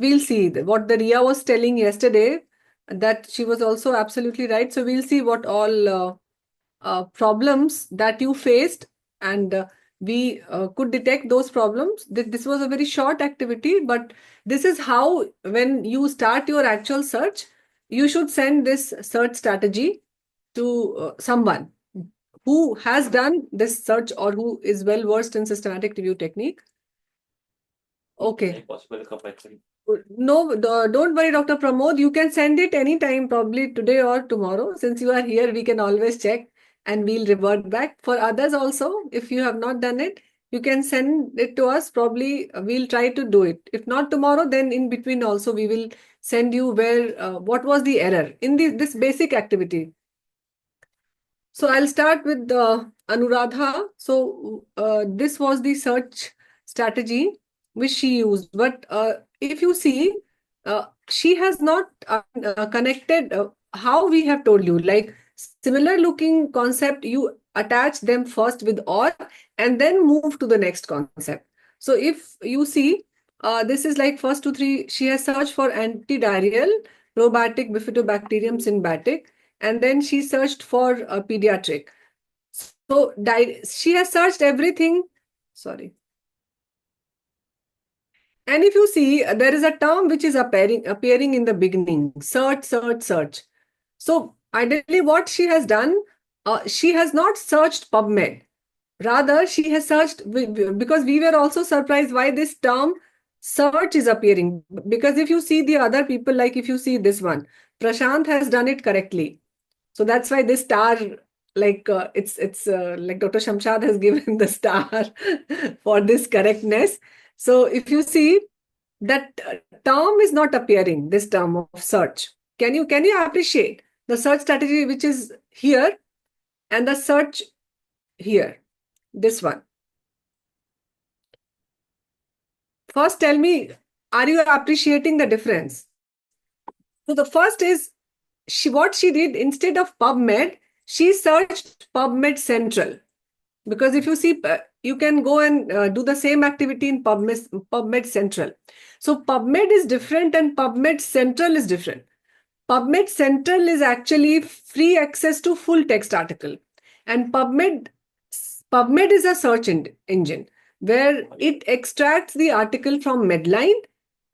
we'll see what the Ria was telling yesterday, that she was also absolutely right. So we'll see what all problems that you faced, and we could detect those problems. This was a very short activity, but this is how, when you start your actual search, you should send this search strategy to someone who has done this search or who is well versed in systematic review technique. Okay. No, don't worry, Dr. Pramod. You can send it anytime, probably today or tomorrow. Since you are here, we can always check and we'll revert back. For others also, if you have not done it, you can send it to us. Probably we'll try to do it. If not tomorrow, then in between also we will send you what was the error in this basic activity. So I'll start with Anuradha. So this was the search strategy which she used. But if you see, she has not connected how we have told you. Like similar looking concept, you attach them first with or and then move to the next concept. So if you see, this is like first two, three, she has searched for antidiarrheal, probiotic, bifidobacterium synbiotic, and then she searched for a pediatric. So she has searched everything. Sorry. And if you see, there is a term which is appearing in the beginning, search, search, search. So ideally what she has done, she has not searched PubMed. Rather, she has searched, because we were also surprised why this term search is appearing. Because if you see the other people, like if you see this one, Prashant has done it correctly. So that's why this star, like it's like Dr. Shamshad has given the star for this correctness. So if you see, that term is not appearing, this term of search. Can you appreciate the search strategy which is here and the search here, this one? First tell me, are you appreciating the difference? So the first is, what she did, instead of PubMed, she searched PubMed Central. Because if you see, you can go and do the same activity in PubMed Central. So PubMed is different and PubMed Central is different. PubMed Central is actually free access to full text article. And PubMed is a search engine where it extracts the article from Medline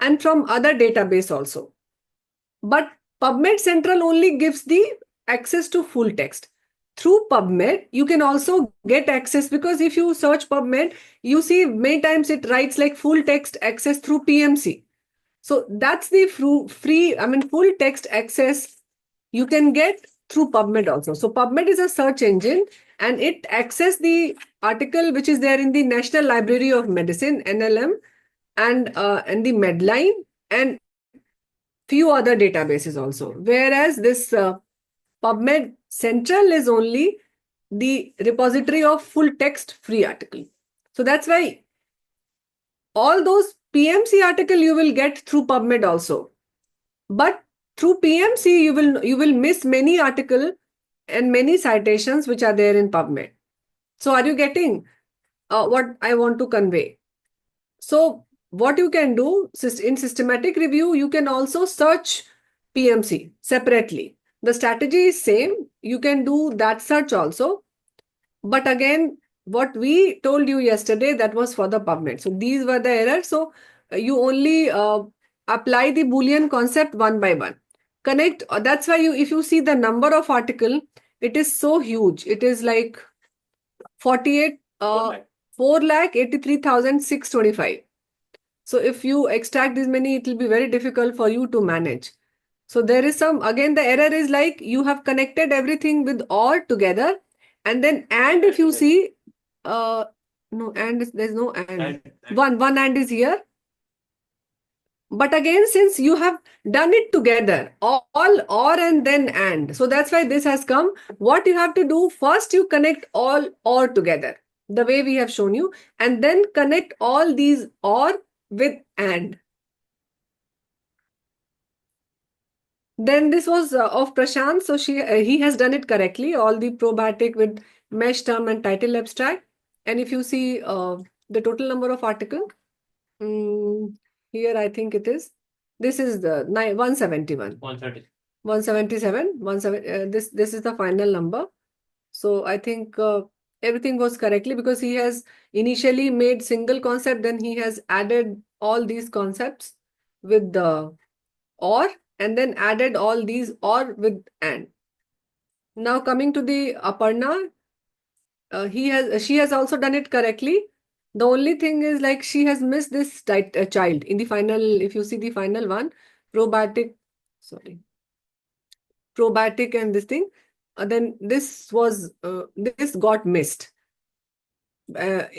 and from other database also. But PubMed Central only gives the access to full text. Through PubMed, you can also get access, because if you search PubMed, you see many times it writes like full text access through PMC. So that's the full text access you can get through PubMed also. So PubMed is a search engine and it accesses the article which is there in the National Library of Medicine, NLM, and the Medline and few other databases also. Whereas this PubMed Central is only the repository of full text free article. So that's why all those PMC article you will get through PubMed also. But through PMC, you will miss many article and many citations which are there in PubMed. So are you getting what I want to convey? So what you can do in systematic review, you can also search PMC separately. The strategy is same. You can do that search also. But again, what we told you yesterday, that was for the PubMed. So these were the errors. So you only apply the Boolean concept one by one. Connect. That's why if you see the number of article, it is so huge. It is like 4,83,625. So if you extract this many, it will be very difficult for you to manage. So there is again, the error is like you have connected everything with or together, and then and if you see, no, and there's no and. One and is here. But again, since you have done it together, all or and then and. So that's why this has come. What you have to do, first you connect all or together, the way we have shown you, and then connect all these or with and. Then this was of Prashant. So he has done it correctly. All the probiotic with mesh term and title abstract. And if you see the total number of article, here I think it is This is the 171. 177. This is the final number. So I think everything was correctly because he has initially made single concept, then he has added all these concepts with the or, and then added all these or with and. Now coming to the Aparna, she has also done it correctly. The only thing is like she has missed this child in the final. If you see the final one, probatic, sorry, probatic and this thing, then this got missed.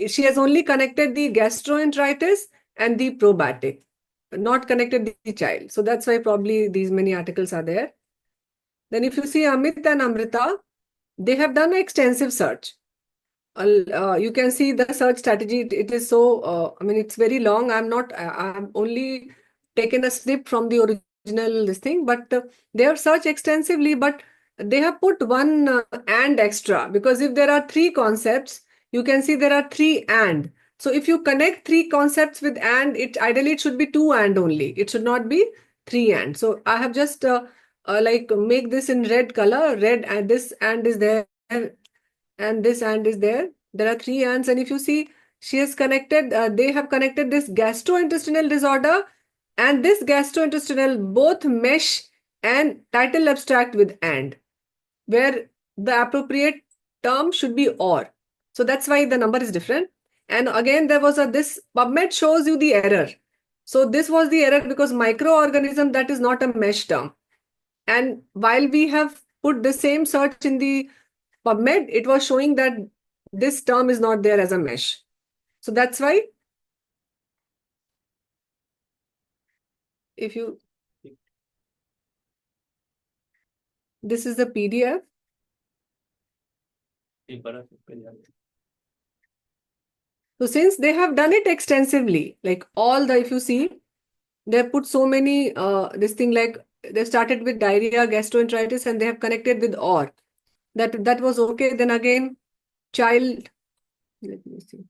She has only connected the gastroenteritis and the probatic, not connected the child. So that's why probably these many articles are there. Then if you see Amit and Amrita, they have done an extensive search. You can see the search strategy. It is so, I mean, it's very long. I'm only taken a snip from the original this thing, but they have searched extensively, but they have put one and extra because if there are three concepts, you can see there are three and. So if you connect three concepts with and, ideally it should be two and only. It should not be three and. So I have just like make this in red color, red, and this and is there and this and is there. There are three ands, and if you see, she has connected, they have connected this gastrointestinal disorder and this gastrointestinal both mesh and title abstract with and, where the appropriate term should be or. So that's why the number is different. And again, there was this PubMed shows you the error. So this was the error because microorganism, that is not a mesh term. And while we have put the same search in the PubMed, it was showing that this term is not there as a mesh. So that's why if you, this is the PDF. So since they have done it extensively, like all the, if you see, they have put so many, this thing like they started with diarrhea, gastroenteritis, and they have connected with or. That was okay. Then again, child, let me see.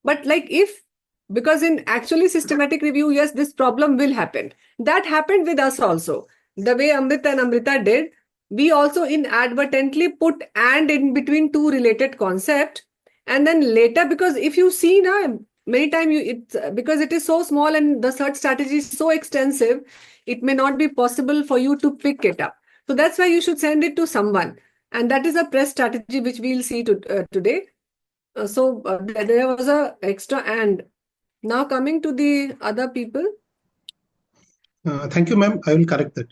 But like if, because in actually systematic review, yes, this problem will happen. That happened with us also. The way Amrita and Amrita did, we also inadvertently put and in between two related concepts. And then later, because if you see now, many times it's because it is so small and the search strategy is so extensive, it may not be possible for you to pick it up. So that's why you should send it to someone. And that is a press strategy which we'll see today. There was a extra and. Now coming to the other people. Thank you, ma'am. I will correct that.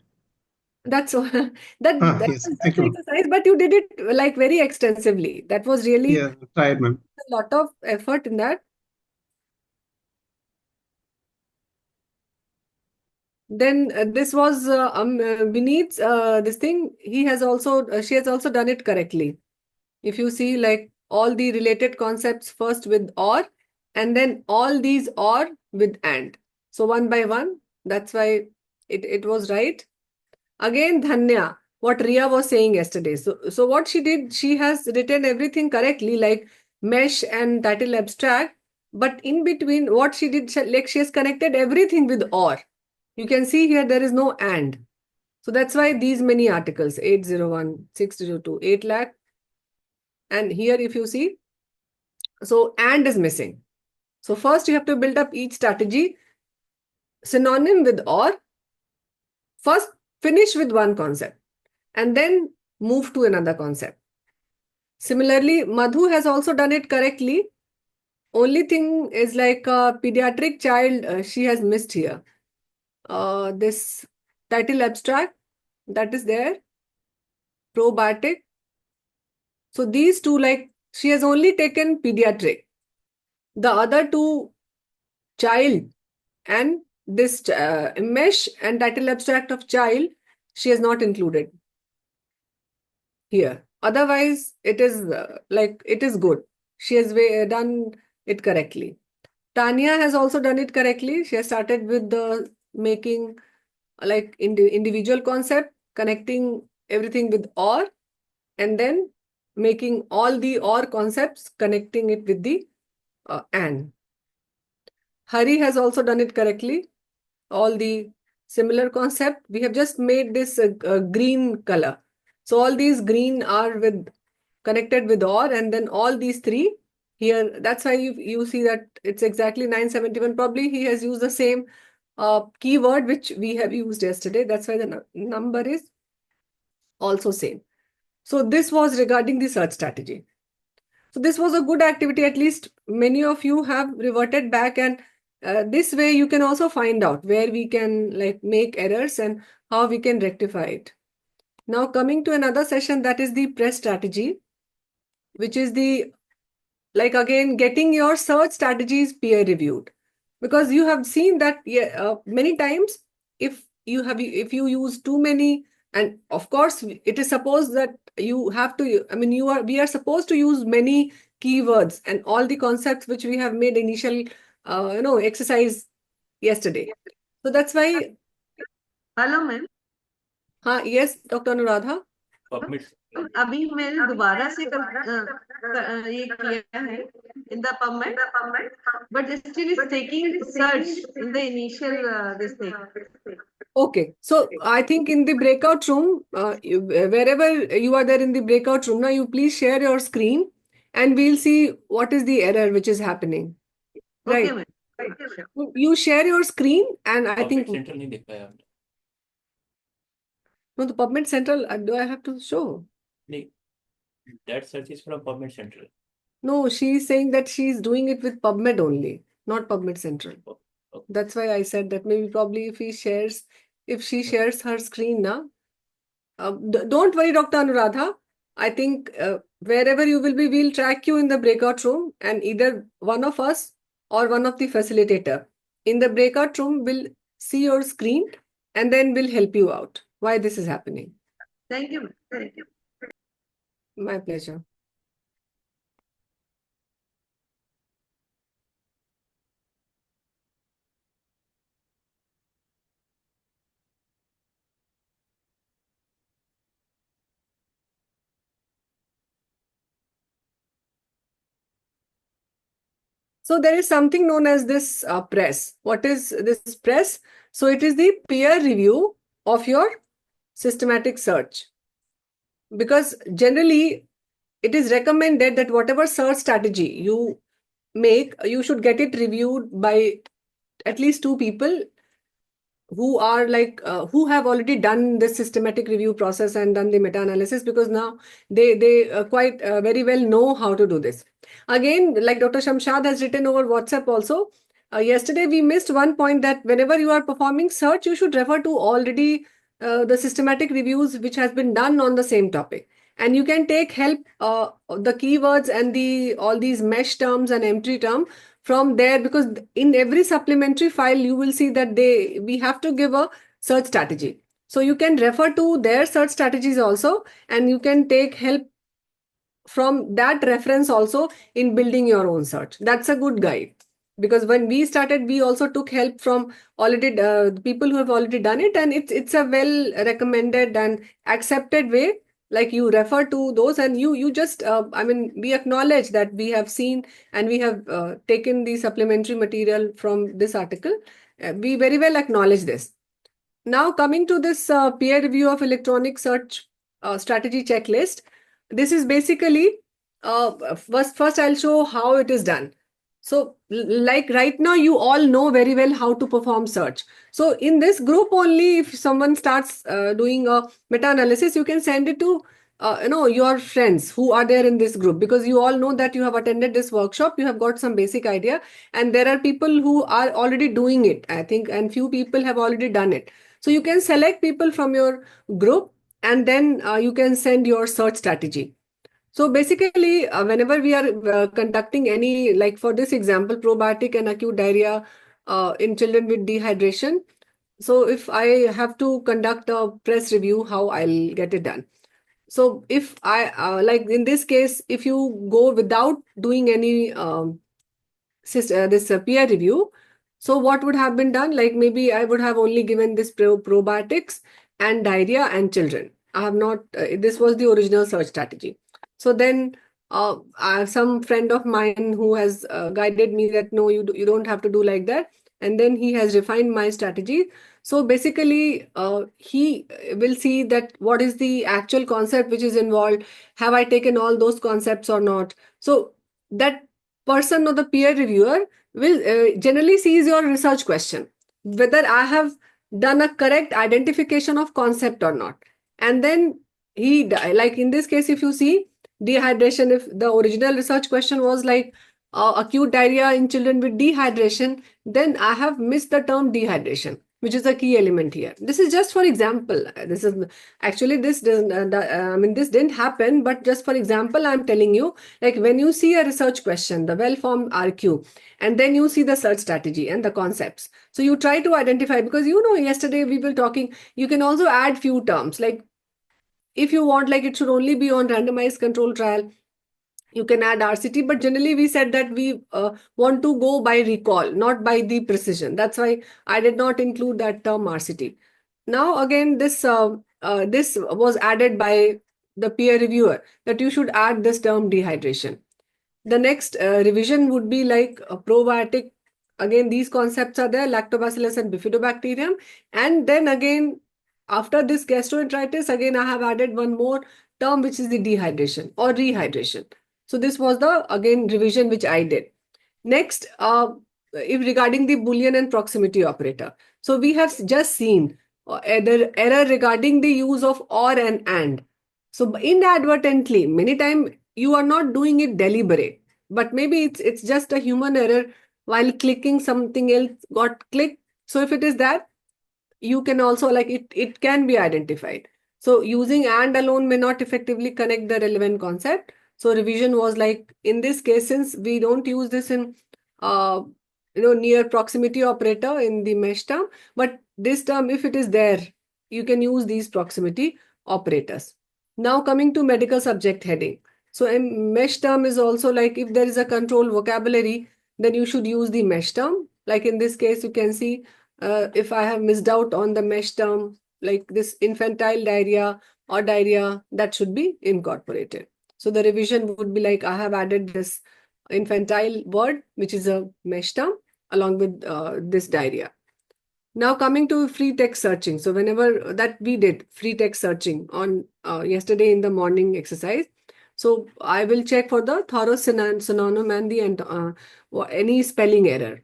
That's all. That Yes, was thank just an you. exercise, but you did it like very extensively. That was really Yeah, tried, ma'am. a lot of effort in that. Then this was Vineet's this thing. He has also she has also done it correctly. If you see like all the related concepts first with or, and then all these or with and. So one by one. That's why it was right. Again, Dhanya, what Ria was saying yesterday. So what she did, she has written everything correctly, like mesh and title abstract. But in between, what she did, like she has connected everything with or. You can see here there is no and. So that's why these many articles, 801, 602, 8 lakh. And here if you see, so and is missing. So first you have to build up each strategy, synonym with or. First finish with one concept and then move to another concept. Similarly, Madhu has also done it correctly. Only thing is like a pediatric child, she has missed here. This title abstract, that is there. Probiotic. So these two, like she has only taken pediatric. The other two, child and this mesh and title abstract of child, she has not included here. Otherwise, it is like it is good. She has done it correctly. Tanya has also done it correctly. She has started with the making like individual concept, connecting everything with or, and then making all the or concepts, connecting it with the and. Hari has also done it correctly. All the similar concept. We have just made this green color. So all these green are with connected with OR, and then all these three here. That's why you see that it's exactly 971. Probably he has used the same keyword which we have used yesterday. That's why the number is also same. So this was regarding the search strategy. So this was a good activity. At least many of you have reverted back, and this way you can also find out where we can like make errors and how we can rectify it. Now coming to another session, that is the press strategy, which is the like again getting your search strategies peer reviewed, because you have seen that many times if you use too many, and of course it is supposed that you have to, I mean we are supposed to use many keywords and all the concepts which we have made initial exercise yesterday. So that's why hello ma'am, yes, Dr. Anuradha. अभी मैंने दोबारा से ये किया है in the PubMed, but still is taking search in the initial this thing. Okay, so I think in the breakout room, wherever you are there in the breakout room, now you please share your screen and we'll see what is the error which is happening. Okay, Right. ma'am. Sure. You share your screen and I think. Central नहीं दिख पाया हमने. No, the PubMed Central, do I have to show? नहीं, that search is from PubMed Central. No, she's saying that she's doing it with PubMed only, not PubMed Central. Okay. That's why I said that maybe probably if she shares her screen now. Don't worry, Dr. Anuradha. I think wherever you will be, we'll track you in the breakout room, and either one of us or one of the facilitator in the breakout room will see your screen and then we'll help you out why this is happening. Thank you, ma'am. Thank you. My pleasure. So there is something known as this press. What is this press? So it is the peer review of your systematic search. Because generally it is recommended that whatever search strategy you make, you should get it reviewed by at least two people who are like who have already done this systematic review process and done the meta-analysis, because now they quite very well know how to do this. Again, like Dr. Shamshad has written over WhatsApp also, yesterday we missed one point, that whenever you are performing search, you should refer to already the systematic reviews which has been done on the same topic. And you can take help the keywords and the all these mesh terms and empty term from there, because in every supplementary file you will see that we have to give a search strategy. So you can refer to their search strategies also, and you can take help from that reference also in building your own search. That's a good guide, because when we started, we also took help from already people who have already done it, and it's a well recommended and accepted way. Like you refer to those, and you just I mean, we acknowledge that we have seen and we have taken the supplementary material from this article. We very well acknowledge this. Now coming to this peer review of electronic search strategy checklist, this is basically first I'll show how it is done. So like right now you all know very well how to perform search. So in this group only, if someone starts doing a meta-analysis, you can send it to your friends who are there in this group, because you all know that you have attended this workshop, you have got some basic idea, and there are people who are already doing it, I think, and few people have already done it. So you can select people from your group, and then you can send your search strategy. So basically, whenever we are conducting any, like for this example, probiotic and acute diarrhea in children with dehydration. So if I have to conduct a press review, how I'll get it done. So if I, like in this case, if you go without doing any this peer review, so what would have been done? Like maybe I would have only given this probiotics and diarrhea and children. I have not, this was the original search strategy. So then I have some friend of mine who has guided me that no, you don't have to do like that. And then he has refined my strategy. So basically, he will see that what is the actual concept which is involved. Have I taken all those concepts or not? So that person or the peer reviewer will generally sees your research question, whether I have done a correct identification of concept or not. And then like in this case, if you see, dehydration, if the original research question was like acute diarrhea in children with dehydration, then I have missed the term dehydration, which is a key element here. This is just for example. This is actually, this doesn't I mean, this didn't happen, but just for example, I'm telling you, like when you see a research question, the well formed RQ, and then you see the search strategy and the concepts, so you try to identify, because yesterday we were talking, you can also add few terms, like if you want, like it should only be on randomized control trial, you can add RCT, but generally we said that we want to go by recall, not by the precision. That's why I did not include that term RCT. Now again, this was added by the peer reviewer, that you should add this term dehydration. The next revision would be like a probiotic. Again, these concepts are there, lactobacillus and bifidobacterium. And then again, after this gastroenteritis, again, I have added one more term, which is the dehydration or rehydration. So this was the, again, revision which I did. Next, if regarding the Boolean and proximity operator. So we have just seen the error regarding the use of or and. So inadvertently, many times you are not doing it deliberate, but maybe it's just a human error while clicking, something else got clicked. So if it is that, you can also, like, it can be identified. So using and alone may not effectively connect the relevant concept. So revision was like, in this case, since we don't use this in near proximity operator in the mesh term, but this term, if it is there, you can use these proximity operators. Now coming to medical subject heading. So a mesh term is also like, if there is a control vocabulary, then you should use the mesh term. Like in this case, you can see if I have missed out on the mesh term, like this infantile diarrhea or diarrhea, that should be incorporated. So the revision would be like, I have added this infantile word, which is a mesh term, along with this diarrhea. Now coming to free text searching. So whenever that we did free text searching on yesterday in the morning exercise. So I will check for the thorough synonym and the any spelling error.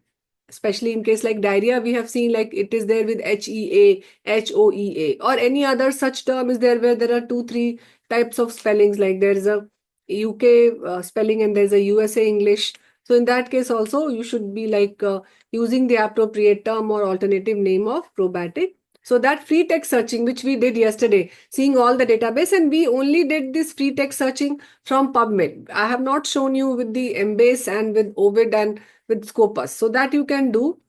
Especially in case like diarrhea, we have seen like it is there with HEA, HOEA, or any other such term is there where there are 2-3 types of spellings. Like there is a UK spelling and there's a USA English. So in that case also, you should be like using the appropriate term or alternative name of probiotic. So that free text searching, which we did yesterday, seeing all the database, and we only did this free text searching from PubMed. I have not shown you with the Embase and with Ovid and with Scopus. So that you can do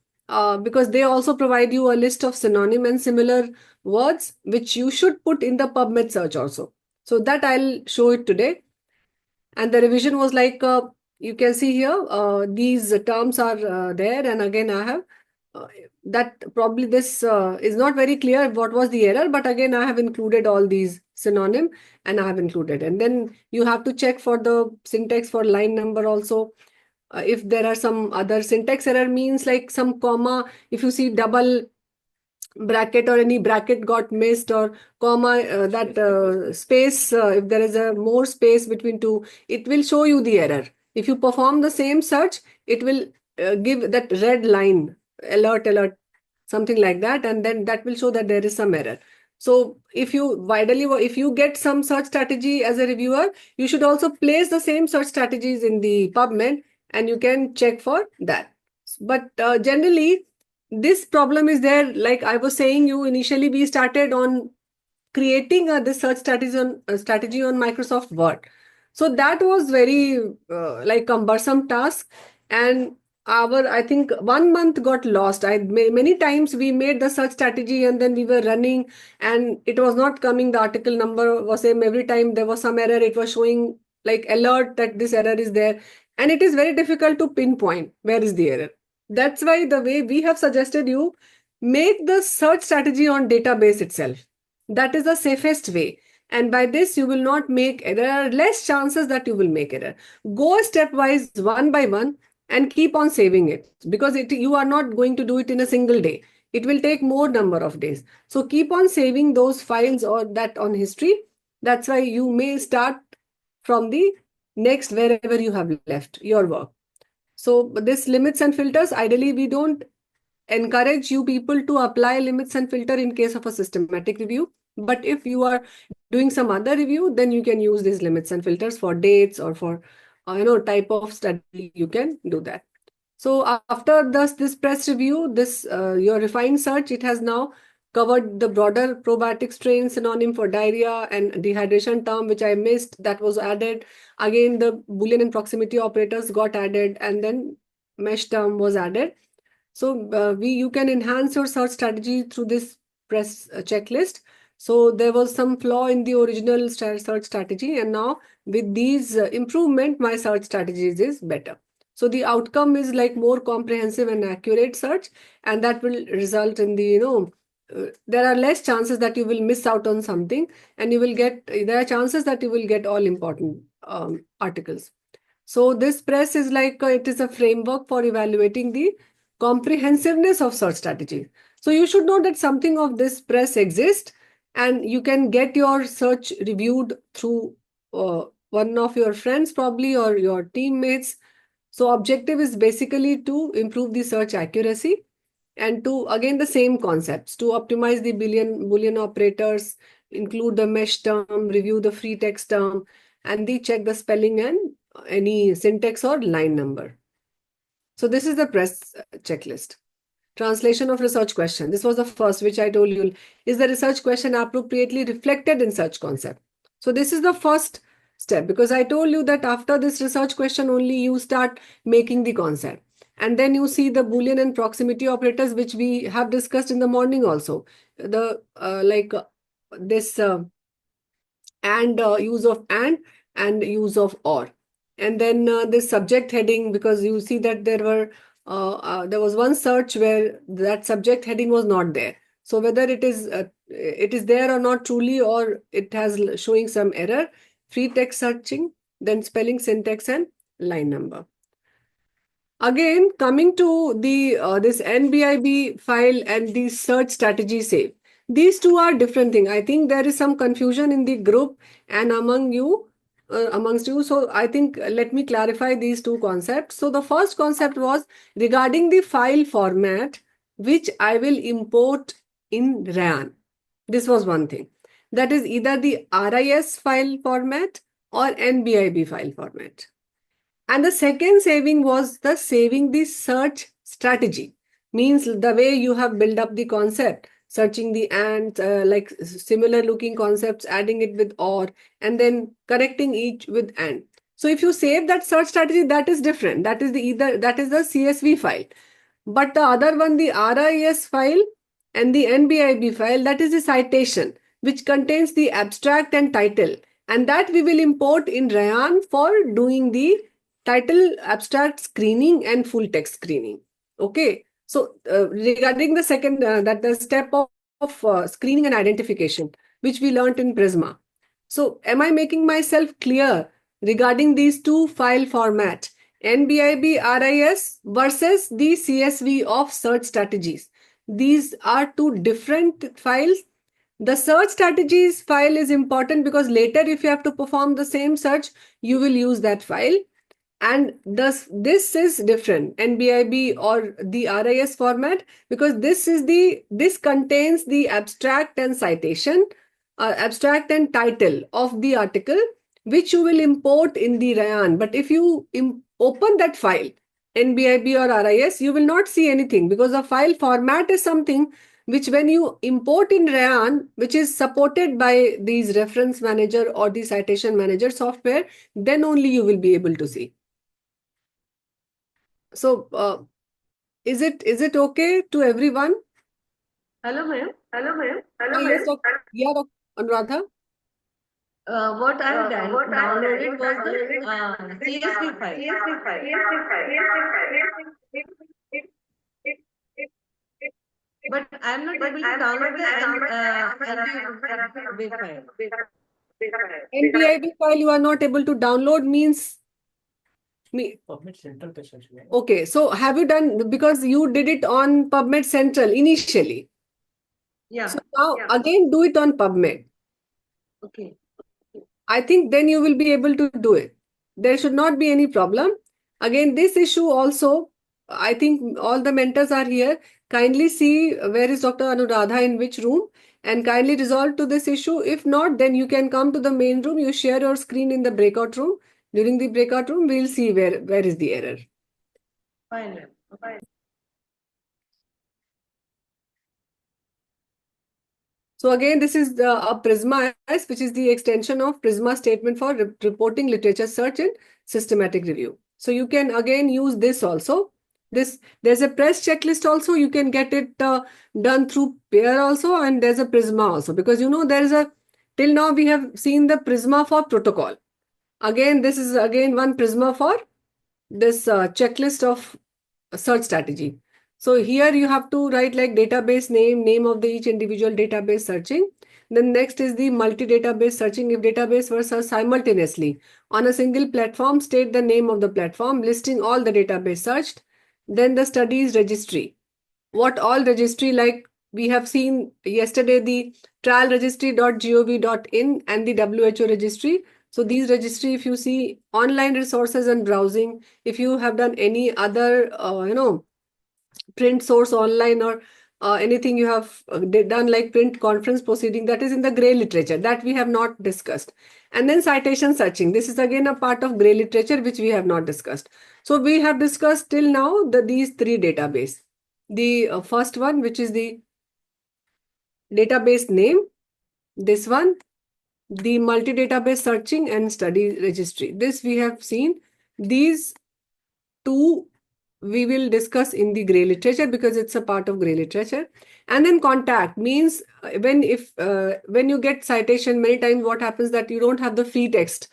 because they also provide you a list of synonym and similar words, which you should put in the PubMed search also. So that I'll show it today. And the revision was like, you can see here, these terms are there. And again, I have that probably this is not very clear what was the error, but again, I have included all these synonym and I have included. And then you have to check for the syntax for line number also. If there are some other syntax error, means like some comma, if you see double bracket or any bracket got missed, or comma, that space, if there is a more space between two, it will show you the error. If you perform the same search, it will give that red line, alert, something like that, and then that will show that there is some error. So if you get some search strategy as a reviewer, you should also place the same search strategies in the PubMed and you can check for that. But generally, this problem is there. Like I was saying, you initially we started on creating this search strategy on Microsoft Word. So that was very like cumbersome task, and I think 1 month got lost. Many times we made the search strategy and then we were running and it was not coming. The article number was same every time. There was some error. It was showing like alert that this error is there, and it is very difficult to pinpoint where is the error. That's why the way we have suggested, you make the search strategy on database itself. That is the safest way. And by this, you will not make error. There are less chances that you will make error. Go stepwise, one by one, and keep on saving it, because you are not going to do it in a single day. It will take more number of days. So keep on saving those files or that on history. That's why you may start from the next wherever you have left your work. So this limits and filters, ideally we don't encourage you people to apply limits and filter in case of a systematic review. But if you are doing some other review, then you can use these limits and filters for dates or for type of study. You can do that. So after this press review, this your refined search, it has now covered the broader probiotic strain synonym for diarrhea and dehydration term, which I missed, that was added. Again, the Boolean and proximity operators got added, and then mesh term was added. So you can enhance your search strategy through this press checklist. So there was some flaw in the original search strategy, and now with these improvement, my search strategies is better. So the outcome is like more comprehensive and accurate search, and that will result in the there are less chances that you will miss out on something, and there are chances that you will get all important articles. So this press is like it is a framework for evaluating the comprehensiveness of search strategy. So you should know that something of this press exists, and you can get your search reviewed through one of your friends probably, or your teammates. So objective is basically to improve the search accuracy, and to again the same concepts, to optimize the Boolean operators, include the mesh term, review the free text term, and check the spelling and any syntax or line number. So this is the press checklist. Translation of research question. This was the first, which I told you. Is the research question appropriately reflected in search concept? So this is the first step, because I told you that after this research question only you start making the concept. And then you see the Boolean and proximity operators, which we have discussed in the morning also. The this and use of and use of or. And then this subject heading, because you see that there was one search where that subject heading was not there. So whether it is there or not truly, or it has showing some error. Free text searching, then spelling, syntax, and line number. Again, coming to the this NBIB file and the search strategy save. These two are different things. I think there is some confusion in the group and amongst you. So I think let me clarify these two concepts. So the first concept was regarding the file format, which I will import in RAN. This was one thing. That is either the RIS file format or NBIB file format. And the second saving was the saving the search strategy. Means the way you have built up the concept, searching the and like similar looking concepts, adding it with or, and then correcting each with and. So if you save that search strategy, that is different. That is the CSV file. But the other one, the RIS file and the NBIB file, that is the citation, which contains the abstract and title. And that we will import in Rayan for doing the title abstract screening and full text screening. Okay. So regarding the second, that the step of screening and identification, which we learned in Prisma. So am I making myself clear regarding these two file format, NBIB RIS versus the CSV of search strategies? These are two different files. The search strategies file is important because later if you have to perform the same search, you will use that file. And thus this is different, NBIB or the RIS format, because this contains the abstract and citation, abstract and title of the article, which you will import in the Rayan. But if you open that file, NBIB or RIS, you will not see anything, because the file format is something which when you import in Rayan, which is supported by these reference manager or the citation manager software, then only you will be able to see. So, is it okay to everyone? Hello, ma'am. Yes, yeah, Anuradha. What I downloaded was the CSV file. But I'm not able to download the NBIB file. NPIB file you are not able to download means PubMed Central पे search किया है. okay. So have you done, because you did it on PubMed Central initially. Yeah. So now again do it on PubMed. Okay. I think then you will be able to do it. There should not be any problem. Again, this issue also, I think all the mentors are here. Kindly see where is Dr. Anuradha in which room and kindly resolve to this issue. If not, then you can come to the main room. You share your screen in the breakout room. During the breakout room, we'll see where is the error. Fine, ma'am. Okay. So again, this is a Prisma S, which is the extension of Prisma statement for reporting literature search and systematic review. So you can again use this also. There's a press checklist also. You can get it done through Peer also, and there's a Prisma also, because there is till now we have seen the Prisma for protocol. Again, this is again one Prisma for this checklist of search strategy. So here you have to write like database name of each individual database searching. Then next is the multi-database searching. If database were searched simultaneously on a single platform, state the name of the platform, listing all the database searched. Then the studies registry. What all registry, like we have seen yesterday, the trialregistry.gov.in and the WHO registry. So these registry, if you see online resources and browsing, if you have done any other, print source online or anything you have done like print conference proceeding, that is in the gray literature that we have not discussed. And then citation searching. This is again a part of gray literature which we have not discussed. So we have discussed till now these three database. The first one, which is the database name, this one, the multi-database searching and study registry. This we have seen. These two we will discuss in the gray literature because it's a part of gray literature. And then contact means when you get citation, many times what happens that you don't have the free text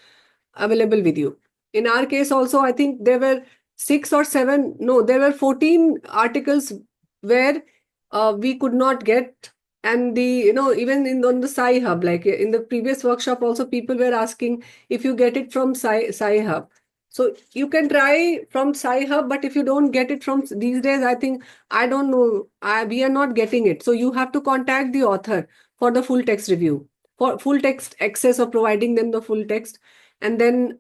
available with you. In our case also, I think there were 14 articles where we could not get. And even on the Sci Hub, like in the previous workshop also, people were asking if you get it from Sci Hub. So you can try from Sci Hub, but if you don't get it from these days, I think, I don't know, we are not getting it. So you have to contact the author for the full text review, for full text access, or providing them the full text. And then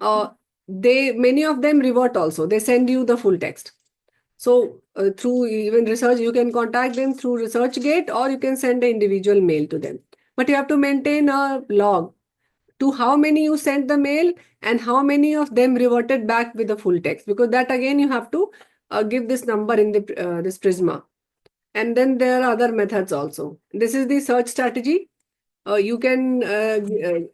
many of them revert also. They send you the full text. So through even research, you can contact them through ResearchGate, or you can send an individual mail to them. But you have to maintain a log to how many you sent the mail and how many of them reverted back with the full text, because that again you have to give this number in this Prisma. And then there are other methods also. This is the search strategy. You can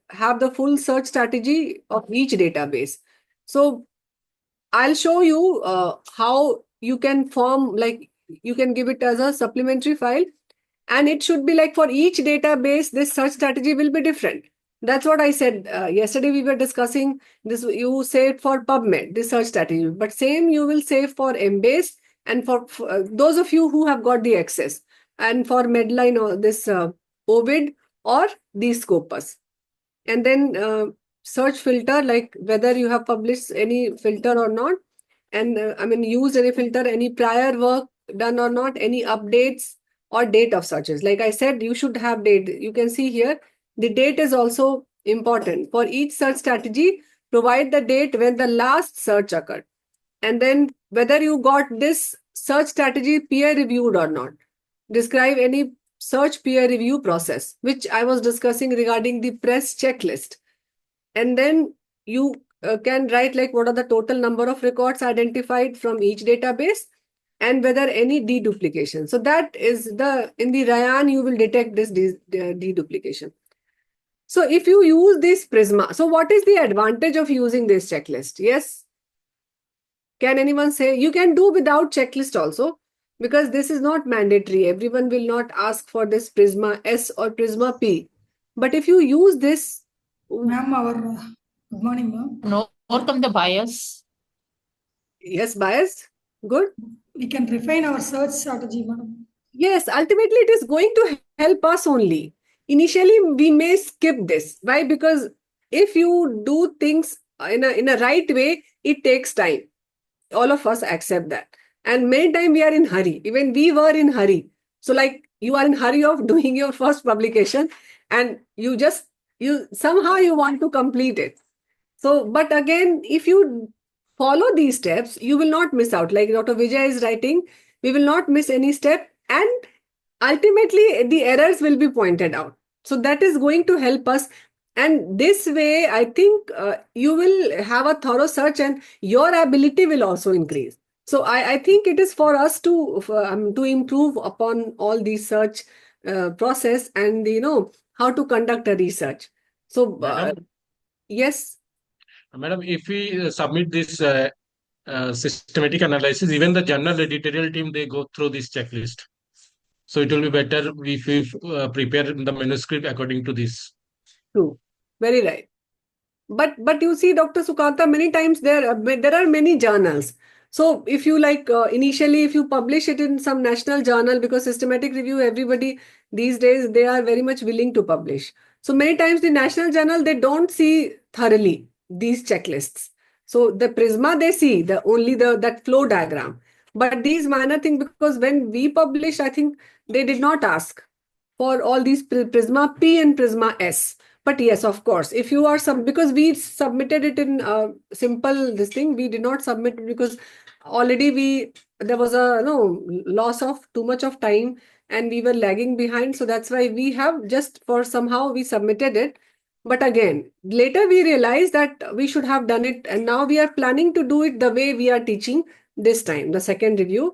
have the full search strategy of each database. So I'll show you how you can form, like you can give it as a supplementary file, and it should be like for each database, this search strategy will be different. That's what I said yesterday. We were discussing this. You say it for PubMed, this search strategy, but same you will say for Embase and for those of you who have got the access, and for Medline or this Ovid or the Scopus. And then search filter, like whether you have published any filter or not, and used any filter, any prior work done or not, any updates or date of searches. Like I said, you should have date. You can see here, the date is also important. For each search strategy, provide the date when the last search occurred. And then whether you got this search strategy peer reviewed or not. Describe any search peer review process, which I was discussing regarding the press checklist. And then you can write like what are the total number of records identified from each database and whether any deduplication. So that is in the Ryan, you will detect this deduplication. So if you use this Prisma, so what is the advantage of using this checklist? Yes. Can anyone say? You can do without checklist also, because this is not mandatory. Everyone will not ask for this Prisma S or Prisma P. But if you use this, Ma'am, good morning, ma'am. No, overcome the bias. yes, bias. Good. We can refine our search strategy, madam. Yes, ultimately it is going to help us only. Initially, we may skip this. Why? Because if you do things in a right way, it takes time. All of us accept that. And many times we are in hurry. Even we were in hurry. So like you are in hurry of doing your first publication, and you somehow you want to complete it. So, but again, if you follow these steps, you will not miss out. Like Dr. Vijay is writing, we will not miss any step, and ultimately the errors will be pointed out. So that is going to help us. And this way, I think you will have a thorough search, and your ability will also increase. So I think it is for us to improve upon all these search process, and how to conduct a research. So Madam, yes. Madam, if we submit this systematic analysis, even the journal editorial team, they go through this checklist. So it will be better if we prepare the manuscript according to this. True. Very right. But you see, Dr. Sukanta, many times there are many journals. So if you initially, if you publish it in some national journal, because systematic review, everybody these days, they are very much willing to publish. So many times the national journal, they don't see thoroughly these checklists. So the Prisma, they see that flow diagram. But these minor things, because when we publish, I think they did not ask for all these Prisma P and Prisma S. But yes, of course, if you are because we submitted it in simple this thing, we did not submit it because already there was a loss of too much of time, and we were lagging behind. So that's why we have just for somehow we submitted it. But again, later we realized that we should have done it, and now we are planning to do it the way we are teaching this time, the second review,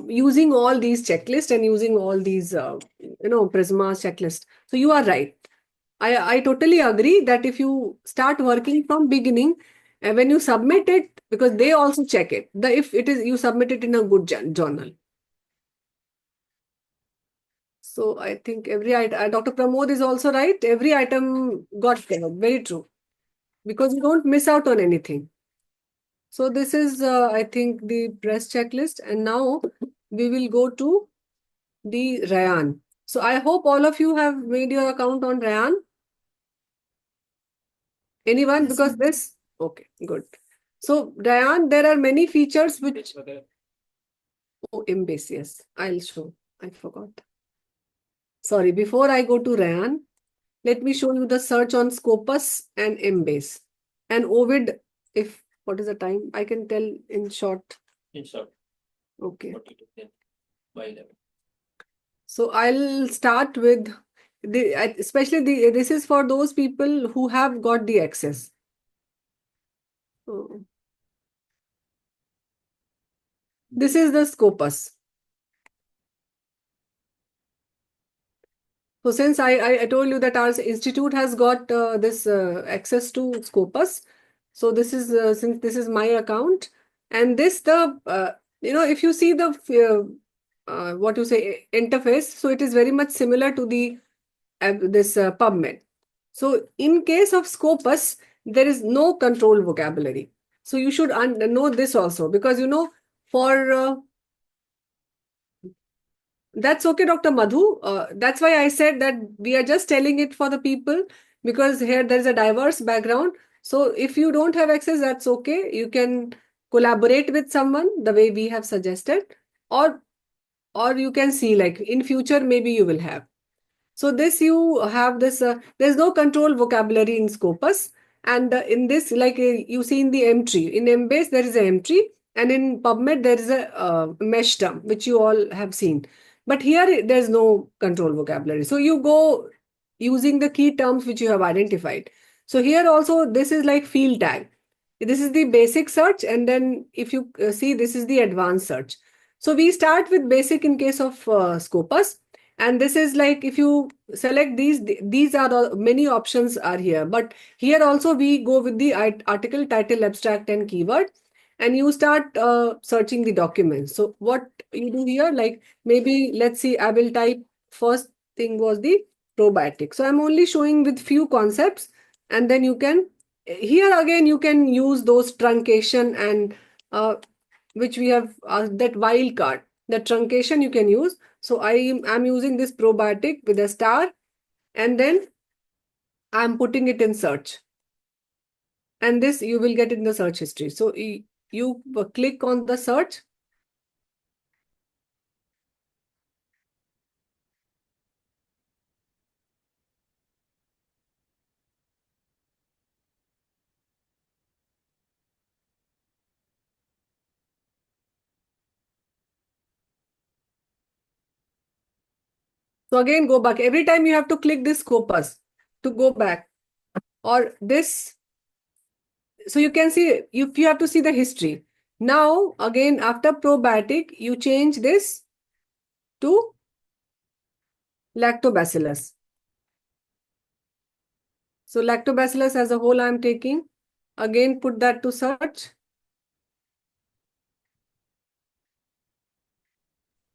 using all these checklists and using all these Prisma checklist. So you are right. I totally agree that if you start working from beginning, when you submit it, because they also check it, if it is you submit it in a good journal. So I think every item, Dr. Pramod is also right. Every item got covered. Very true. Because you don't miss out on anything. So this is, I think, the press checklist. And now we will go to the Rayan. So I hope all of you have made your account on Rayan. Anyone? Yes, Because this, okay, good. So Rayan, there are many features which, oh, Embase, yes, I'll show. I forgot. Sorry, before I go to Rayan, let me show you the search on Scopus and Embase. And Ovid, what is the time? I can tell in short. In short, Okay. 42, yeah, by 11. So I'll start with especially this is for those people who have got the access. So, this is the Scopus. So since I told you that our institute has got this access to Scopus, so this is since this is my account, and this if you see the what you say interface, so it is very much similar to the this PubMed. So in case of Scopus, there is no control vocabulary. So you should know this also, because for that's okay, Dr. Madhu. That's why I said that we are just telling it for the people, because here there is a diverse background. So if you don't have access, that's okay. You can collaborate with someone the way we have suggested, or you can see like in future maybe you will have. So this you have this, there's no control vocabulary in Scopus. And in this, you see in the entry, in Embase, there is an entry, and in PubMed, there is a mesh term, which you all have seen. But here, there's no control vocabulary. So you go using the key terms which you have identified. So here also, this is like field tag. This is the basic search. And then if you see, this is the advanced search. So we start with basic in case of Scopus. And this is like, if you select these are the many options are here. But here also we go with the article, title, abstract, and keyword. And you start searching the documents. So what you do here, like maybe let's see, I will type first thing was the probiotic. So I'm only showing with few concepts. And then you can, here again, you can use those truncation and which we have that wildcard. The truncation you can use. So I'm using this probiotic with a star, and then I'm putting it in search. and this you will get in the search history. So you click on the search. So again, go back. Every time you have to click this scopus to go back, or this. So you can see, if you have to see the history. Now, again, after probiotic, you change this to lactobacillus. So lactobacillus as a whole I am taking. Again, put that to search.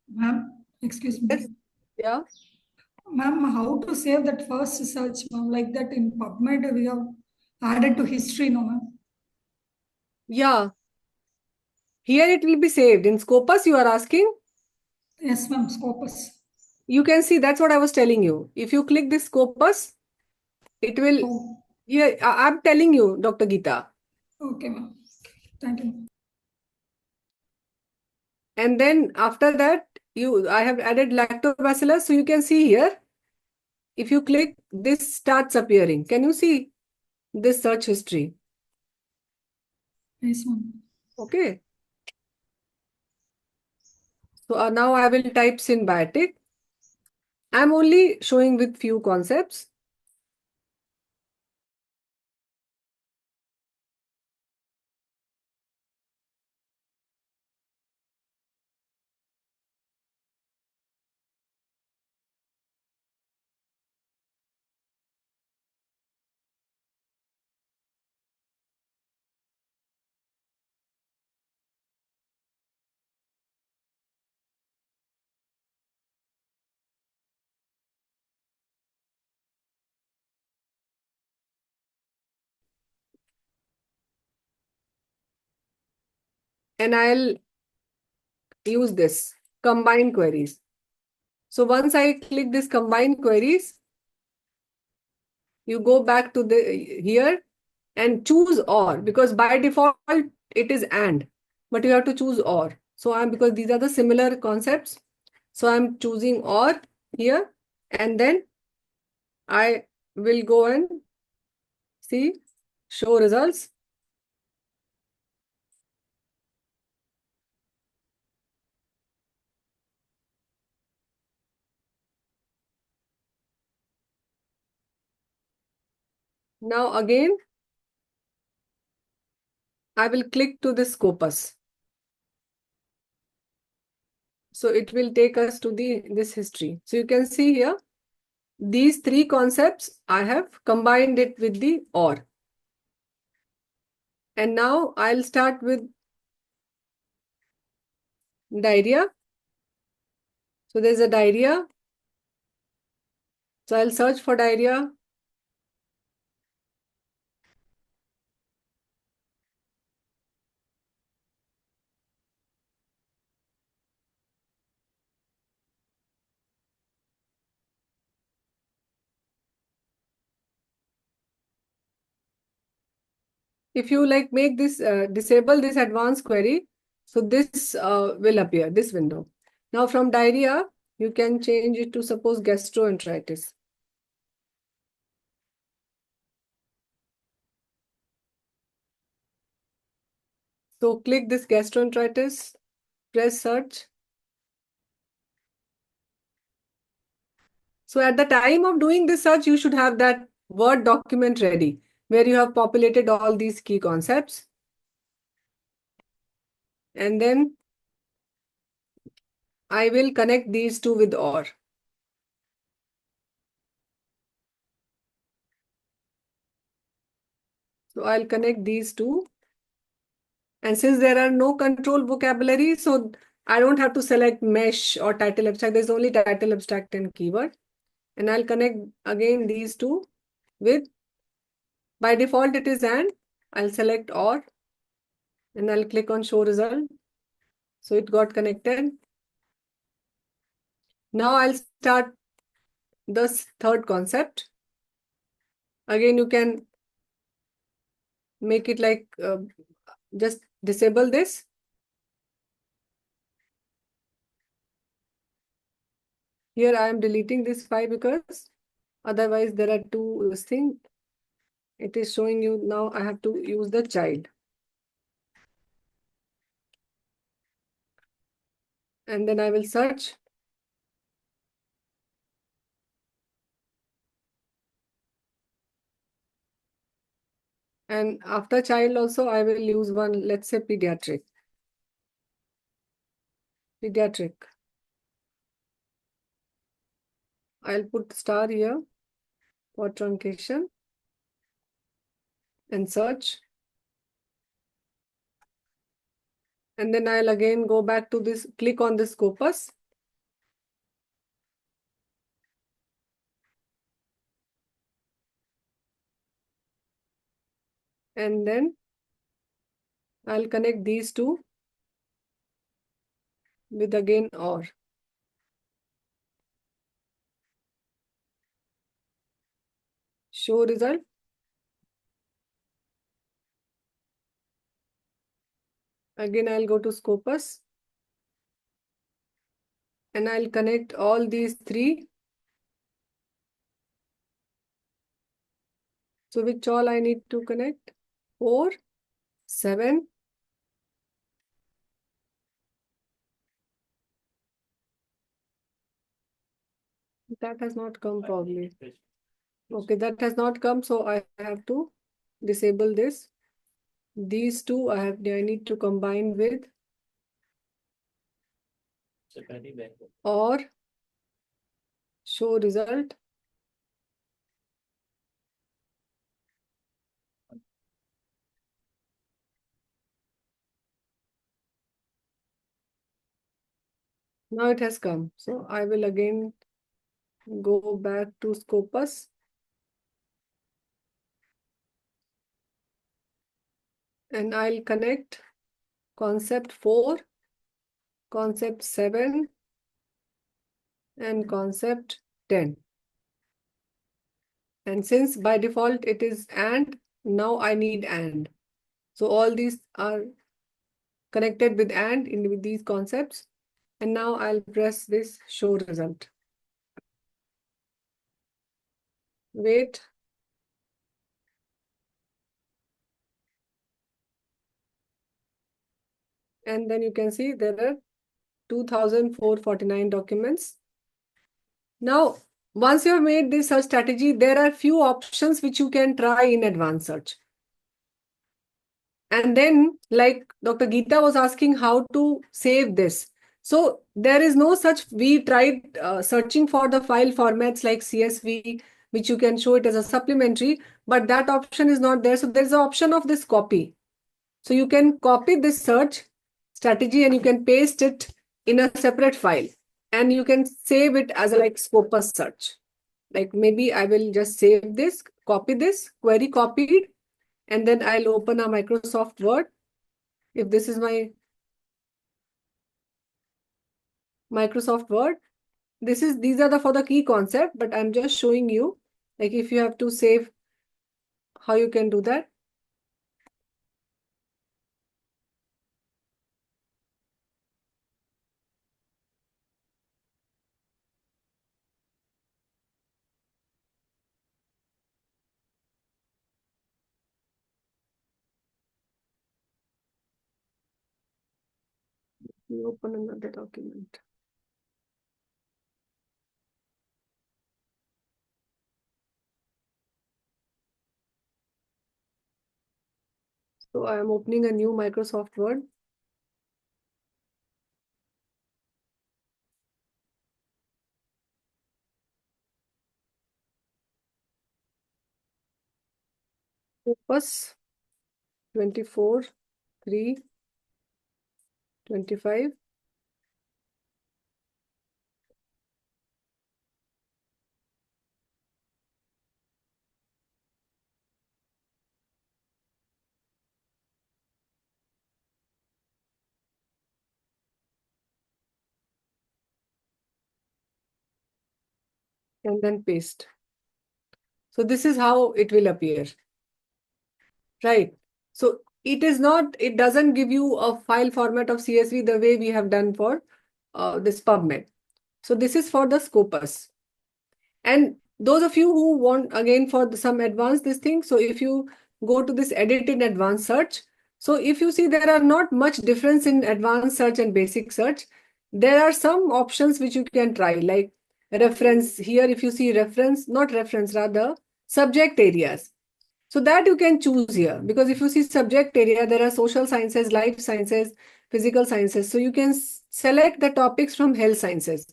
Ma'am, excuse me. Yes. Yeah. Ma'am, how to save that first search, ma'am? Like that in PubMed we have added to history, no, ma'am? Yeah. Here it will be saved. In Scopus, you are asking? Yes, ma'am, Scopus. You can see, that's what I was telling you. If you click this Scopus, it will, Oh, yeah, I'm telling you, Dr. Geeta. okay, ma'am. Thank you. And then after that, I have added lactobacillus. So you can see here, if you click, this starts appearing. Can you see this search history? Yes, ma'am. Okay. So now I will type symbiotic. I'm only showing with few concepts. And I'll use this combine queries. So once I click this combine queries, you go back to the here and choose or, because by default it is and, but you have to choose or. So because these are the similar concepts, so I'm choosing or here, and then I will go and see show results. Now again, I will click to the scopus. So it will take us to this history. So you can see here, these three concepts, I have combined it with the or. And now I'll start with diarrhea. So there's a diarrhea. So I'll search for diarrhea. If you like make this disable this advanced query, so this will appear, this window. Now from diarrhea, you can change it to suppose gastroenteritis. So click this gastroenteritis, press search. So at the time of doing this search, you should have that Word document ready where you have populated all these key concepts. And then I will connect these two with OR. So I'll connect these two. And since there are no control vocabulary, so I don't have to select mesh or title abstract. There's only title abstract and keyword. And I'll connect again these two with, by default it is and, I'll select OR and I'll click on show result. So it got connected. Now I'll start the third concept. Again, you can make it like just disable this. Here I am deleting this file because otherwise there are two this thing. It is showing you now I have to use the child. And then I will search. And after child also I will use one, let's say pediatric. I'll put star here for truncation and search. And then I'll again go back to this, click on the scopus. And then I'll connect these two with again OR. Show result. Again, I'll go to Scopus. And I'll connect all these three. So which all I need to connect? 4, 7. That has not come probably. Okay, that has not come. So I have to disable this. These two I need to combine with or show result. Now it has come. So I will again go back to Scopus. And I'll connect concept 4, concept 7, and concept 10. And since by default it is AND, now I need AND. So all these are connected with AND with these concepts. And now I'll press this show result. Wait. And then you can see there are 2,449 documents. Now, once you have made this search strategy, there are few options which you can try in advanced search. And then, like Dr. Geeta was asking how to save this. So there is no such, we tried searching for the file formats like CSV, which you can show it as a supplementary, but that option is not there. So there's an option of this copy. So you can copy this search strategy and you can paste it in a separate file. And you can save it as a like Scopus search. Like maybe I will just save this, copy this, query copied, and then I'll open a Microsoft Word. If this is my Microsoft Word, these are for the key concept, but I'm just showing you, like if you have to save, how you can do that. You open another document. So I am opening a new Microsoft Word. Focus 24, 3, 25. And then paste. So this is how it will appear. Right. So it doesn't give you a file format of CSV the way we have done for this PubMed. So this is for the Scopus. And those of you who want again for some advanced this thing, so if you go to this edit in advanced search, so if you see there are not much difference in advanced search and basic search, there are some options which you can try, like reference here. If you see reference, not reference, rather subject areas. So that you can choose here, because if you see subject area, there are social sciences, life sciences, physical sciences. So you can select the topics from health sciences,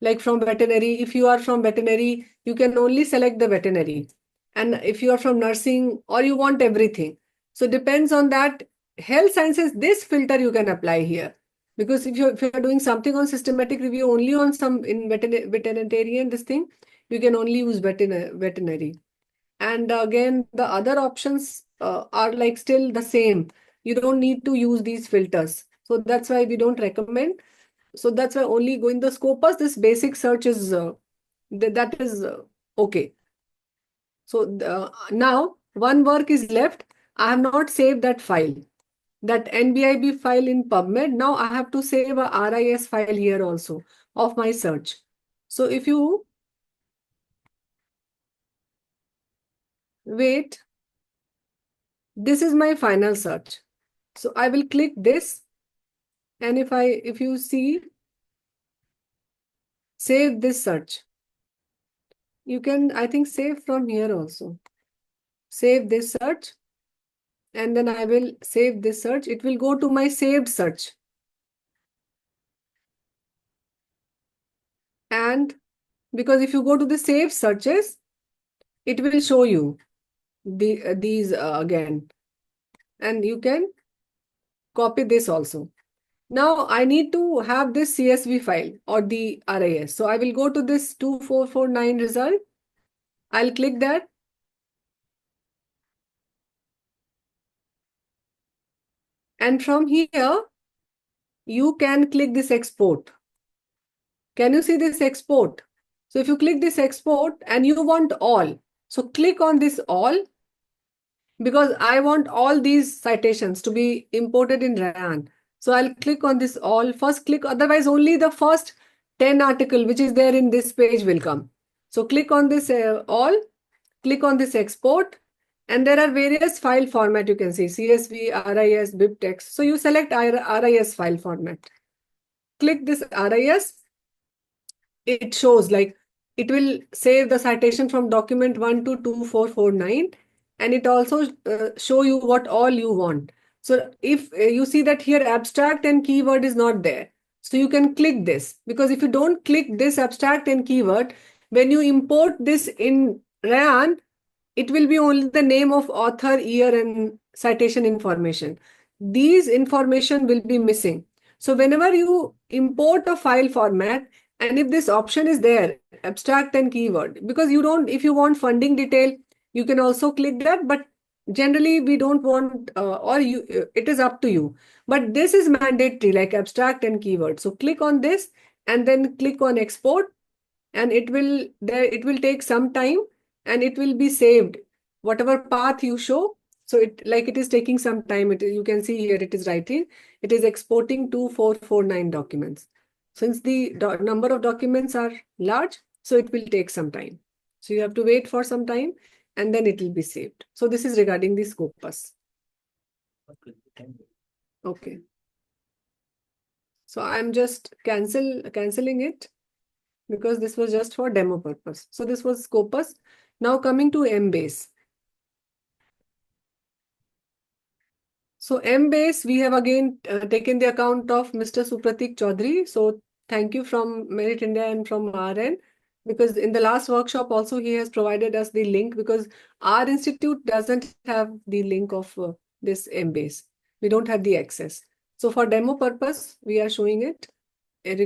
like from veterinary. If you are from veterinary, you can only select the veterinary. And if you are from nursing, or you want everything. So depends on that. Health sciences, this filter you can apply here. Because if you're doing something on systematic review only on some in veterinarian, this thing, you can only use veterinary. And again, the other options are like still the same. You don't need to use these filters. So that's why we don't recommend. So that's why only going the Scopus, this basic search is that is okay. So now one work is left. I have not saved that file, that NBIB file in PubMed. Now I have to save a RIS file here also of my search. So if you wait, this is my final search. So I will click this, and if you see, save this search. You can, I think, save from here also. Save this search, and then I will save this search. It will go to my saved search. And because if you go to the saved searches, it will show you these again. And you can copy this also. Now I need to have this CSV file or the RIS. So I will go to this 2449 result. I'll click that. And from here, you can click this export. Can you see this export? So if you click this export and you want all, so click on this all, because I want all these citations to be imported in RAN. So I'll click on this all, first click, otherwise only the first 10 article which is there in this page will come. So click on this all, click on this export, and there are various file format you can see, CSV, RIS, BibTeX. So you select RIS file format. Click this RIS. It shows like it will save the citation from document 1 to 2449, and it also show you what all you want. So if you see that here abstract and keyword is not there, so you can click this, because if you don't click this abstract and keyword, when you import this in RAN, it will be only the name of author, year, and citation information. These information will be missing. So whenever you import a file format, and if this option is there, abstract and keyword, because you don't, if you want funding detail, you can also click that, but generally we don't want, it is up to you. But this is mandatory, like abstract and keyword. So click on this and then click on export, and it will take some time, and it will be saved, whatever path you show. So it is taking some time. You can see here it is writing, it is exporting 2449 documents. Since the number of documents are large, so it will take some time. So you have to wait for some time, and then it will be saved. So this is regarding the Scopus. Okay. So I'm just canceling it, because this was just for demo purpose. So this was Scopus. Now coming to Embase. So Embase, we have again taken the account of Mr. Supratik Chaudhary. So thank you from Merit India and from our end, because in the last workshop also he has provided us the link, because our institute doesn't have the link of this Embase. We don't have the access. So for demo purpose, we are showing it in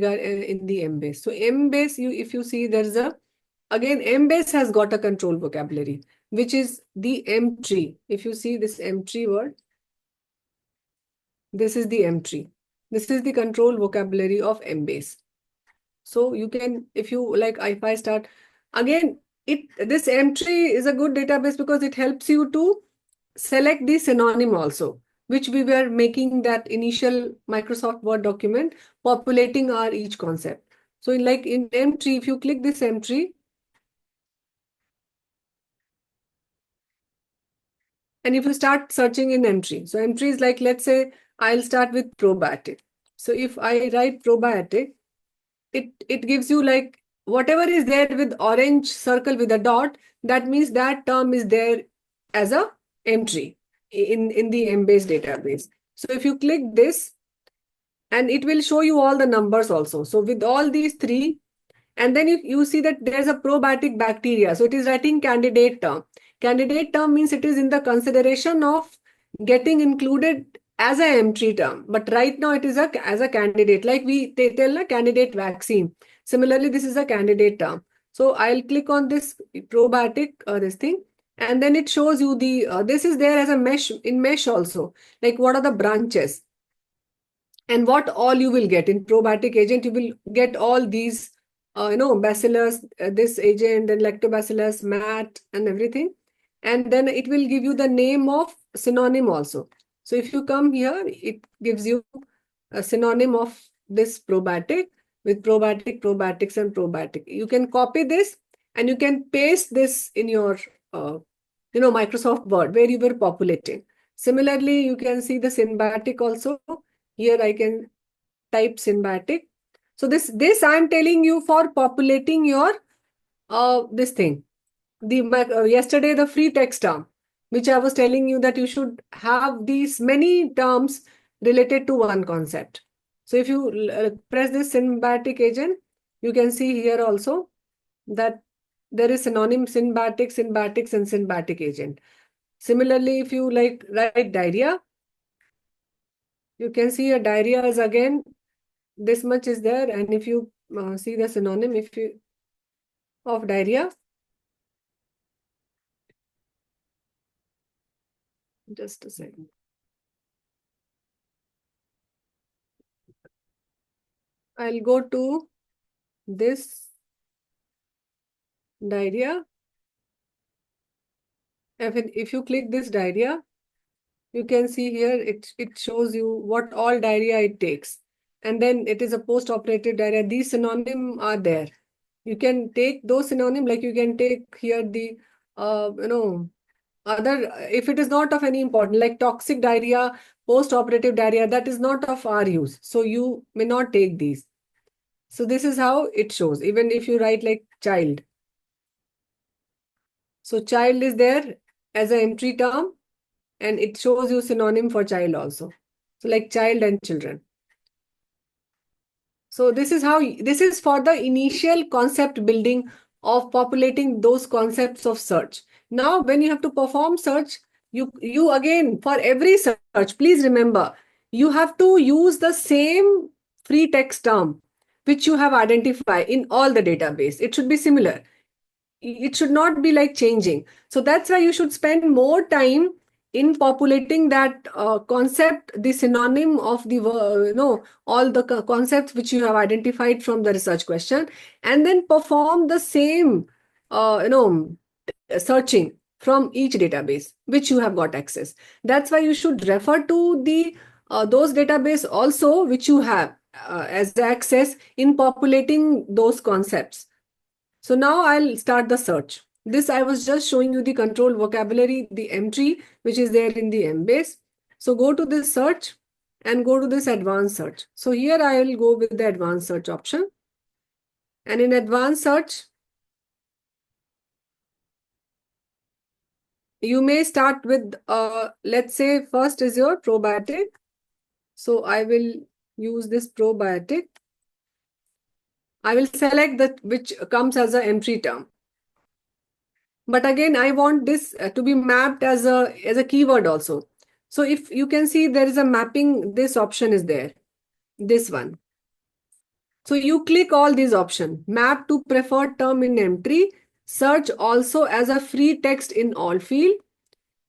the Embase. So Embase, if you see, there's again, Embase has got a control vocabulary, which is the M tree. If you see this M tree word, this is the M tree. This is the control vocabulary of Embase. So you can, if you like, if I start again, this M tree is a good database because it helps you to select the synonym also, which we were making that initial Microsoft Word document, populating our each concept. So like in M3, if you click this M3, and if you start searching in M3, so M3 is like, let's say I'll start with probiotic. So if I write probiotic, it gives you like whatever is there with orange circle with a dot, that means that term is there as a entry in the Embase database. So if you click this, and it will show you all the numbers also. So with all these three, and then you see that there's a probiotic bacteria. So it is writing candidate term. Candidate term means it is in the consideration of getting included as a M3 term. But right now it is as a candidate, like they tell a candidate vaccine. Similarly, this is a candidate term. So I'll click on this probiotic, this thing, and then it shows you the, this is there as a mesh, in mesh also. Like what are the branches? And what all you will get in probiotic agent, you will get all these, bacillus, this agent, and lactobacillus, mat, and everything. And then it will give you the name of synonym also. So if you come here, it gives you a synonym of this probiotic with probiotic, probiotics, and probiotic. You can copy this and you can paste this in your, Microsoft Word where you were populating. Similarly, you can see the symbiotic also. Here I can type symbiotic. So this I am telling you for populating your this thing. Yesterday the free text term, which I was telling you that you should have these many terms related to one concept. So if you press this symbiotic agent, you can see here also that there is synonym symbiotic, symbiotics, and symbiotic agent. Similarly, if you like write diarrhea, you can see a diarrhea is again this much is there, and if you see the synonym of diarrhea, just a second. I'll go to this diarrhea. If you click this diarrhea, you can see here it shows you what all diarrhea it takes, and then it is a post-operative diarrhea. These synonyms are there. You can take those synonyms, like you can take here the other, if it is not of any importance, like toxic diarrhea, post-operative diarrhea, that is not of our use. So you may not take these. So this is how it shows, even if you write like child. So child is there as an entry term, and it shows you synonym for child also. So like child and children. So this is for the initial concept building of populating those concepts of search. Now, when you have to perform search, you again, for every search, please remember, you have to use the same free text term which you have identified in all the database. It should be similar. It should not be like changing. So that's why you should spend more time in populating that concept, the synonym of the all the concepts which you have identified from the research question, and then perform the same searching from each database which you have got access. That's why you should refer to the those database also which you have as access in populating those concepts. So now I'll start the search. This I was just showing you the control vocabulary, the M3, which is there in the Embase. So go to this search and go to this advanced search. So here I will go with the advanced search option. And in advanced search, you may start with, let's say first is your probiotic. So I will use this probiotic. I will select that which comes as a M3 term. But again, I want this to be mapped as a keyword also. So if you can see there is a mapping, this option is there, this one. So you click all these options, map to preferred term in M3, search also as a free text in all field,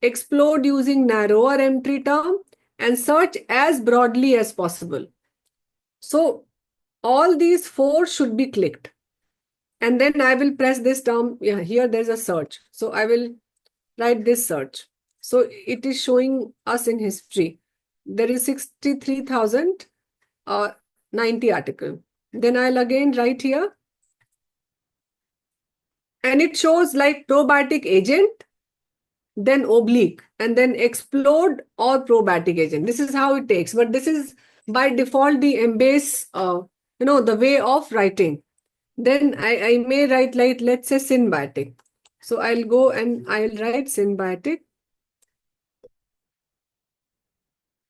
explode using narrower M3 term, and search as broadly as possible. So all these four should be clicked. And then I will press this term. Yeah, here there's a search. So I will write this search. So it is showing us in history. There is 63,090 article. Then I'll again write here. And it shows like probiotic agent, then oblique, and then explode or probiotic agent. This is how it takes. But this is by default the embase, the way of writing. Then I may write like, let's say symbiotic. So I'll go and I'll write symbiotic.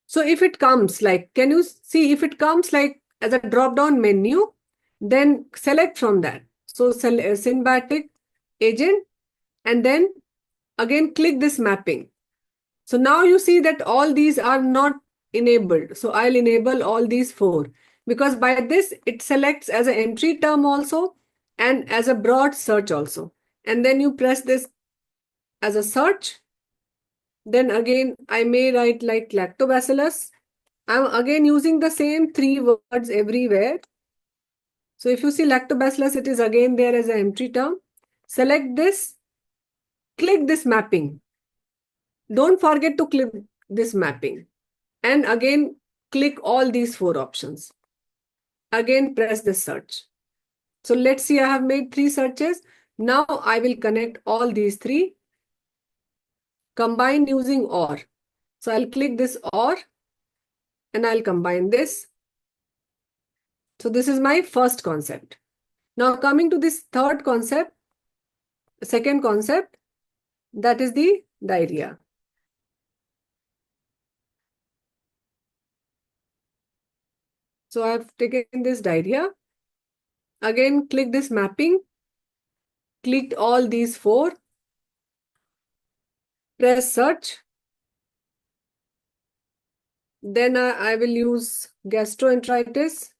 So if it comes like, can you see if it comes like as a drop-down menu, then select from that. So symbiotic agent, and then again click this mapping. So now you see that all these are not enabled. So I'll enable all these 4 because by this it selects as an entry term also and as a broad search also. And then you press this as a search. Then again, I may write like lactobacillus. I'm again using the same 3 words everywhere. So if you see lactobacillus, it is again there as an entry term. Select this, click this mapping. Don't forget to click this mapping. And again, click all these 4 options. Again, press the search. So let's see, I have made 3 searches. Now I will connect all these 3. Combine using OR. So I'll click this OR and I'll combine this. So this is my first concept. Now coming to this third concept, second concept, that is the diarrhea. So I've taken this diarrhea. Again, click this mapping. Clicked all these 4. Press search. Then I will use gastroenteritis.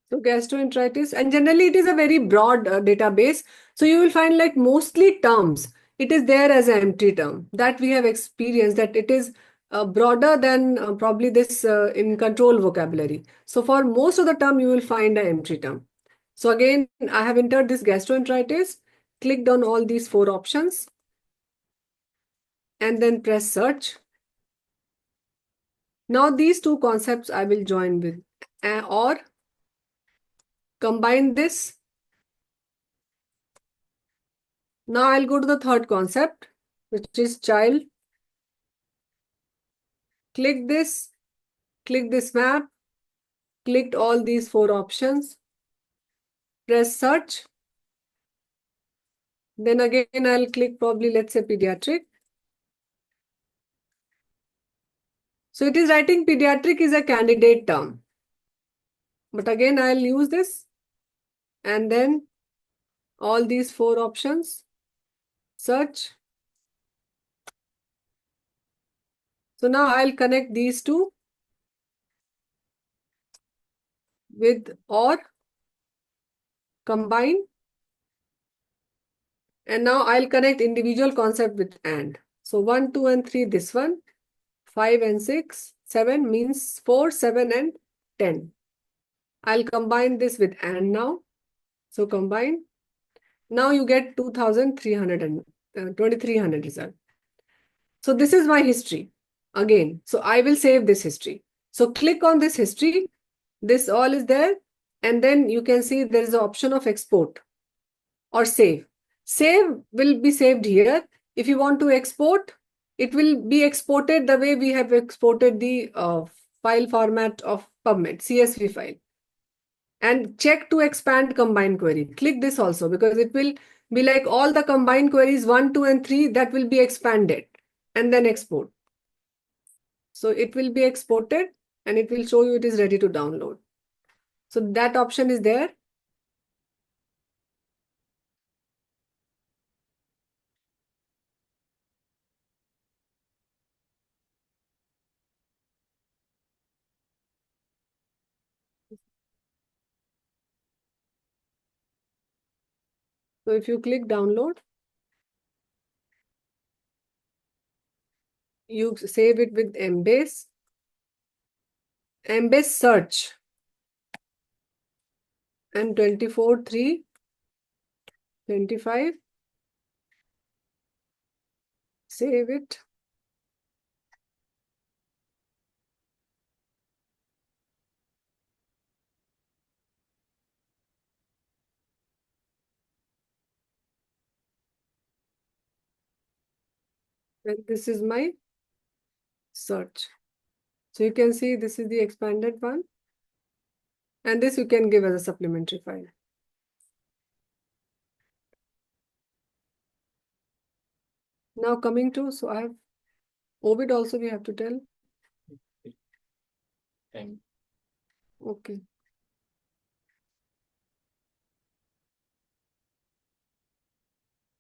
So gastroenteritis, and generally it is a very broad database. So you will find like mostly terms. It is there as an empty term that we have experienced that it is broader than probably this in control vocabulary. So for most of the term, you will find an empty term. So again, I have entered this gastroenteritis, clicked on all these 4 options, and then press search. Now these 2 concepts I will join with or combine this. Now I'll go to the third concept, which is child. Click this map, clicked all these 4 options, press search. Then again, I'll click probably, let's say pediatric. So it is writing pediatric is a candidate term. But again, I'll use this and then all these 4 options, search. So now I'll connect these 2 with or, combine. And now I'll connect individual concept with and. So 1, 2, and 3, this one. 5 and 6, 7 means 4, 7, and 10. I'll combine this with and now. So combine. Now you get 2,300 and 2,300 result. So this is my history again. So I will save this history. So click on this history. This all is there. And then you can see there is an option of export or save. Save will be saved here. If you want to export, it will be exported the way we have exported the file format of PubMed, CSV file. And check to expand combined query. Click this also because it will be like all the combined queries 1, 2, and 3 that will be expanded and then export. So it will be exported and it will show you it is ready to download. So that option is there. So if you click download, you save it with Embase. Embase search. and 24, 3, 25. Save it. And this is my search. So you can see this is the expanded one. And this you can give as a supplementary file. Now coming to, so I have Ovid also we have to tell. Time. Okay.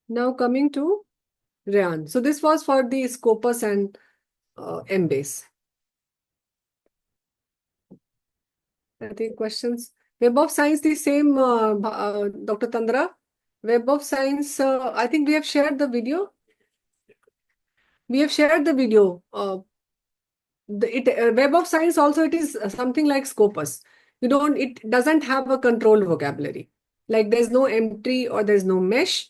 Now coming to Rayan. So this was for the Scopus and Embase. I think questions. Web of Science, the same, Dr. Tandra. Web of Science, I think we have shared the video. We have shared the video. Web of Science also, it is something like Scopus. It doesn't have a controlled vocabulary. Like there's no entry or there's no mesh.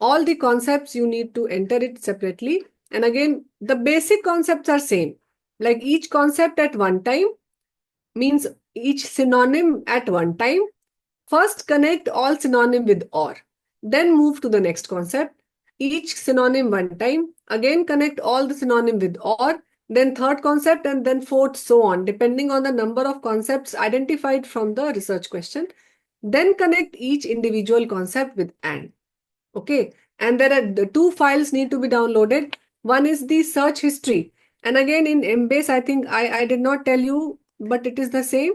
All the concepts you need to enter it separately. And again, the basic concepts are same. Like each concept at one time means each synonym at one time. First connect all synonym with or. Then move to the next concept. Each synonym one time. Again connect all the synonym with or. Then third concept and then fourth, so on, depending on the number of concepts identified from the research question. Then connect each individual concept with and. Okay. And there are the two files need to be downloaded. One is the search history. And again in Embase, I think I did not tell you, but it is the same.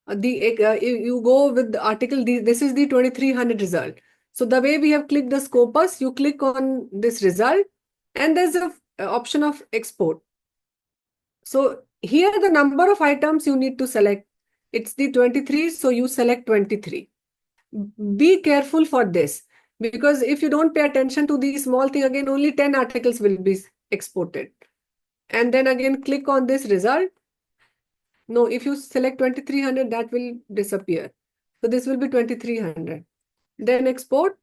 You go with the article, this is the 2300 result. So the way we have clicked the Scopus, you click on this result and there's a option of export. So here the number of items you need to select, it's the 23, so you select 23. Be careful for this because if you don't pay attention to the small thing, again only 10 articles will be exported. And then again click on this result. No, if you select 2300, that will disappear. So this will be 2300. Then export.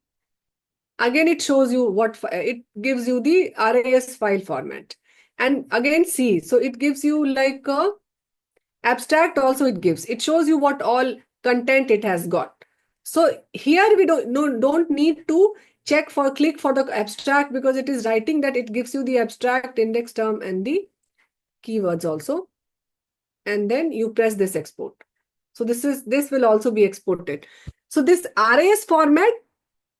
Again, it shows you it gives you the RAS file format. And again, see, so it gives you like a abstract also it gives. It shows you what all content it has got. So here we don't need to click for the abstract because it is writing that it gives you the abstract, index term and the keywords also. And then you press this export. So this will also be exported. So this RIS format,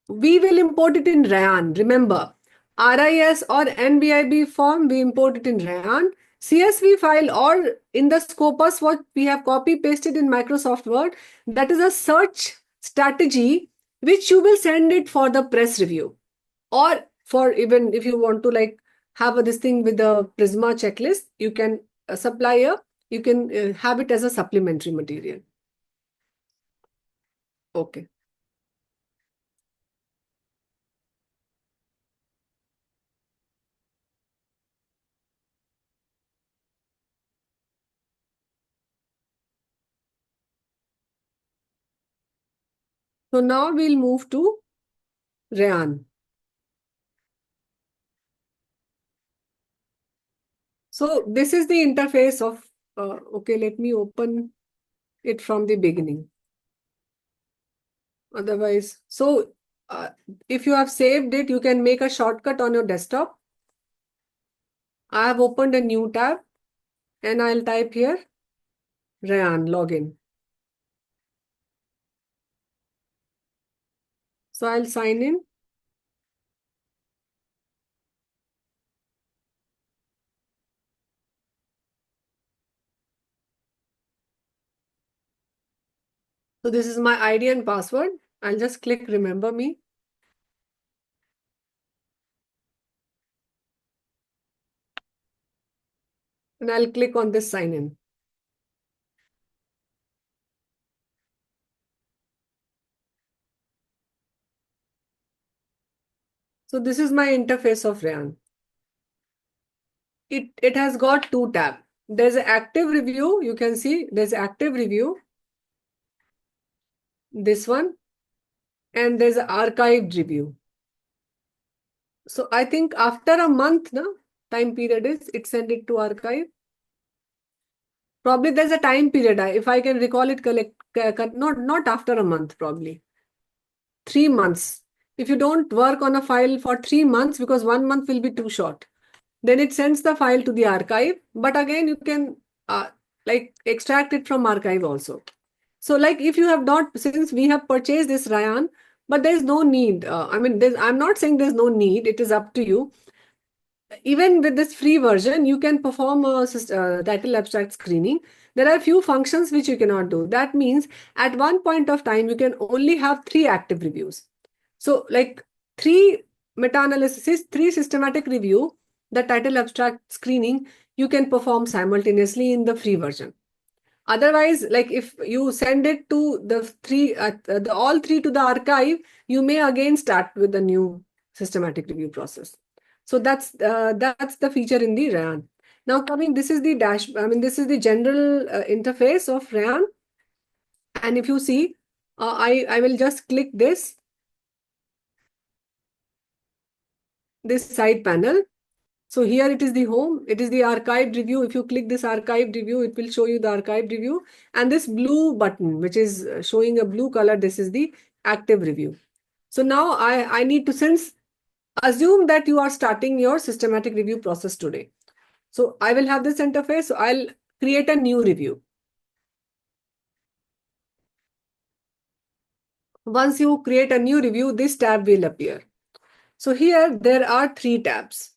we will import it in Rayan. Remember, RIS or NBIB form, we import it in Rayan. CSV file or in the Scopus, what we have copy pasted in Microsoft Word, that is a search strategy which you will send it for the press review. Or for even if you want to like have this thing with the Prisma checklist, you can you can have it as a supplementary material. Okay. So now we'll move to Rayan. So this is the interface of, okay, let me open it from the beginning. Otherwise, so if you have saved it, you can make a shortcut on your desktop. I have opened a new tab and I'll type here Rayan login. So I'll sign in. So this is my ID and password. I'll just click remember me. And I'll click on this sign in. So this is my interface of Rayan. It has got two tabs. There's an active review. You can see there's active review. this one, and there's an archived review. So I think after a month, no, time period is, it sent it to archive. Probably there's a time period. If I can recall it, not after a month, probably 3 months. If you don't work on a file for 3 months, because 1 month will be too short, then it sends the file to the archive. But again, you can like extract it from archive also. So like if you have not, since we have purchased this Ryan, but there is no need. I mean, I'm not saying there's no need. It is up to you. Even with this free version, you can perform a title abstract screening. There are a few functions which you cannot do. That means at one point of time, you can only have 3 active reviews. So like 3 meta-analysis, 3 systematic review, the title abstract screening, you can perform simultaneously in the free version. Otherwise, like if you send it to the all 3 to the archive, you may again start with the new systematic review process. So that's the feature in the Rayan. Now coming, this is the this is the general interface of Rayan. And if you see, I will just click this side panel. So here it is the home, it is the archived review. If you click this archived review, it will show you the archived review. And this blue button, which is showing a blue color, this is the active review. So now I need to, since assume that you are starting your systematic review process today. So I will have this interface. So I'll create a new review. Once you create a new review, this tab will appear. So here there are 3 tabs.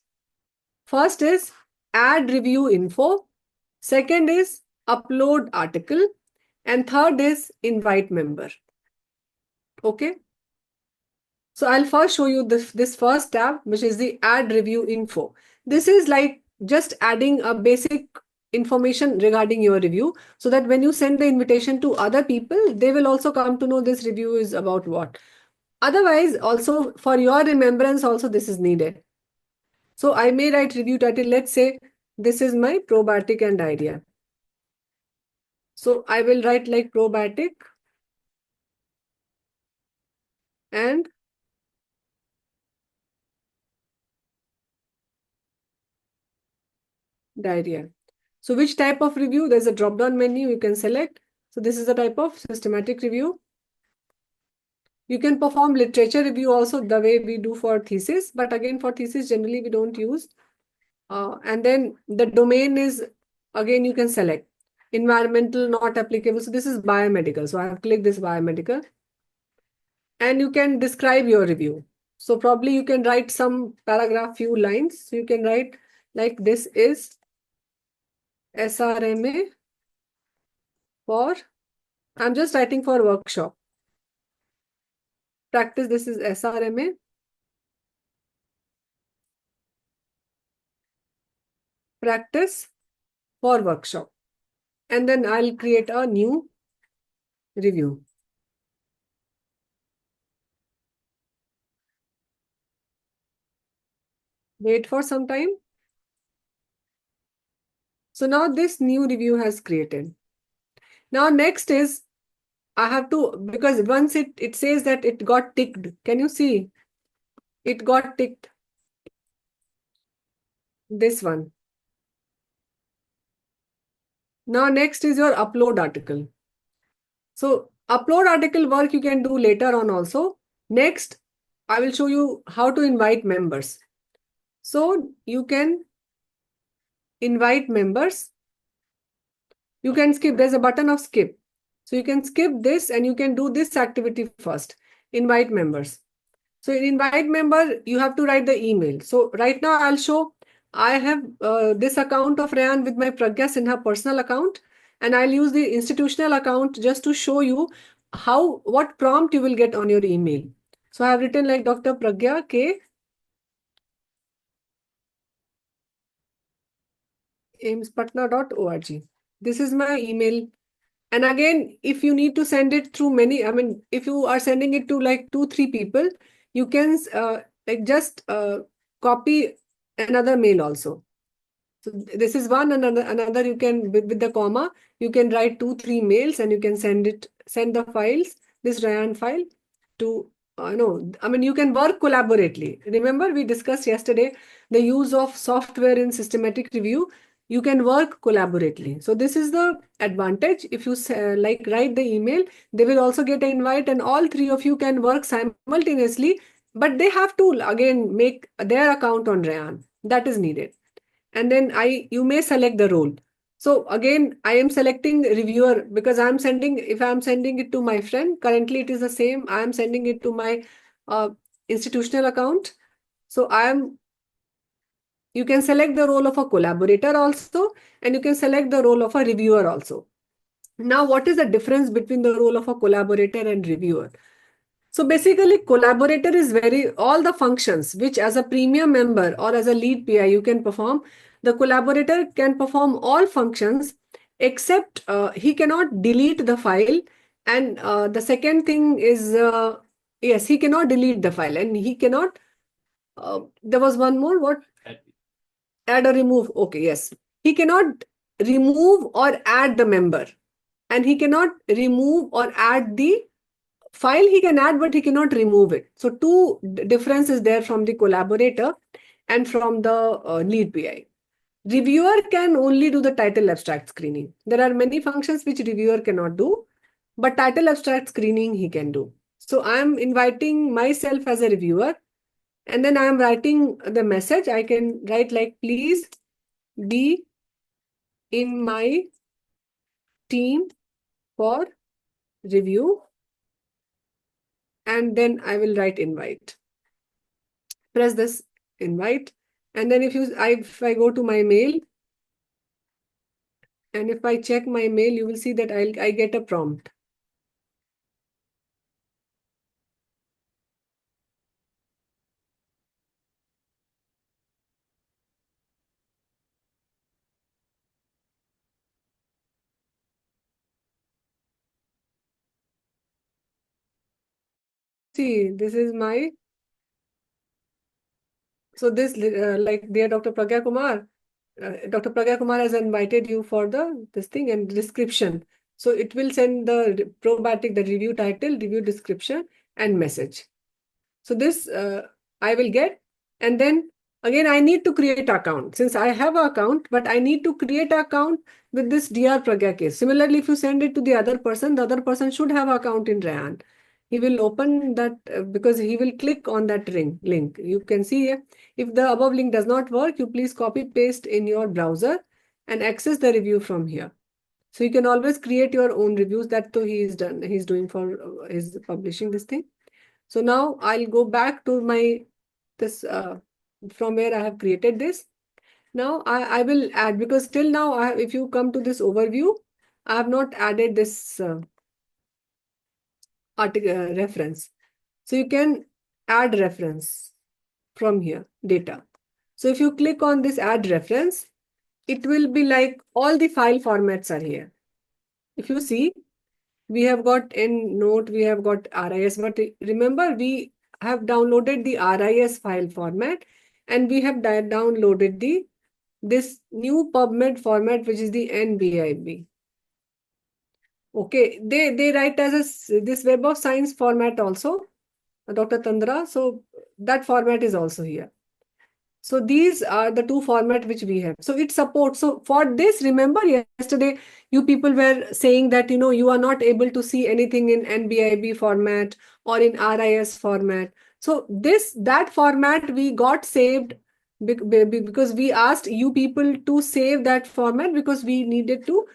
First is add review info. Second is upload article. And third is invite member. Okay. So I'll first show you this first tab, which is the add review info. This is like just adding a basic information regarding your review, so that when you send the invitation to other people, they will also come to know this review is about what. Otherwise, also for your remembrance, also this is needed. So I may write review title. Let's say this is my probiotic and diarrhea. So I will write like probiotic and diarrhea. So which type of review? There's a drop-down menu you can select. So this is the type of systematic review. You can perform literature review also the way we do for thesis. But again, for thesis, generally we don't use. And then the domain is, again, you can select. Environmental, not applicable. So this is biomedical. So I have clicked this biomedical. And you can describe your review. So probably you can write some paragraph, few lines. So you can write like this is SRMA for, I'm just writing for workshop. Practice, this is SRMA. Practice for workshop. And then I'll create a new review. Wait for some time. So now this new review has created. Now next is, I have to, because once it says that it got ticked. Can you see? It got ticked. This one. Now next is your upload article. So upload article work you can do later on also. Next, I will show you how to invite members. So you can invite members. You can skip, there's a button of skip. So you can skip this and you can do this activity first. Invite members. So in invite member, you have to write the email. So right now I'll show, I have this account of Rayan with my Pragya Sinha personal account, and I'll use the institutional account just to show you what prompt you will get on your email. So I have written like Dr. Pragya K. aimspatna.org. This is my email. And again, if you need to send it through many, if you are sending it to like 2-3 people, you can like just copy another mail also. So this is one, another you can, with the comma, you can write 2-3 mails and you can send the files this Ryan file to, you can work collaboratively. Remember, we discussed yesterday the use of software in systematic review. You can work collaboratively. So this is the advantage. If you write the email, they will also get an invite, and all three of you can work simultaneously, but they have to again make their account on Ryan. That is needed. And then you may select the role. So again, I am selecting reviewer because if I'm sending it to my friend, currently it is the same. I am sending it to my institutional account. So you can select the role of a collaborator also, and you can select the role of a reviewer also. Now, what is the difference between the role of a collaborator and reviewer? So basically, collaborator is all the functions which as a premium member or as a lead PI you can perform. The collaborator can perform all functions except he cannot delete the file. And the second thing is, yes, he cannot delete the file, and he cannot, there was one more, what? Add or remove. Okay, yes. He cannot remove or add the member, and he cannot remove or add the file. He can add, but he cannot remove it. So two differences there from the collaborator and from the lead PI. Reviewer can only do the title abstract screening. There are many functions which reviewer cannot do, but title abstract screening he can do. So I am inviting myself as a reviewer, and then I am writing the message. I can write like, please be in my team for review, and then I will write invite. Press this invite, and then if I go to my mail, and if I check my mail, you will see that I get a prompt. See, this is my, so this, like, dear Dr. Pragya Kumar, Dr. Pragya Kumar has invited you for this thing and description. So it will send the probatic, the review title, review description, and message. So this I will get, and then again I need to create account. Since I have an account, but I need to create an account with this Dr. Pragya case. Similarly, if you send it to the other person should have an account in Rayan. He will open that because he will click on that link. You can see here. If the above link does not work, you please copy paste in your browser and access the review from here. So you can always create your own reviews. That too he's doing for his publishing this thing. So now I'll go back to this from where I have created this. Now I will add, because till now if you come to this overview, I have not added this article reference. So you can add reference from here, data. So if you click on this add reference, it will be like all the file formats are here. If you see, we have got EndNote, we have got RIS, but remember we have downloaded the RIS file format, and we have downloaded this new PubMed format, which is the NBIB. Okay, they write as this Web of Science format also, Dr. Tandra. So that format is also here. So these are the two formats which we have. So it supports. So for this, remember yesterday, you people were saying that, you are not able to see anything in NBIB format or in RIS format. So that format we got saved because we asked you people to save that format because we needed to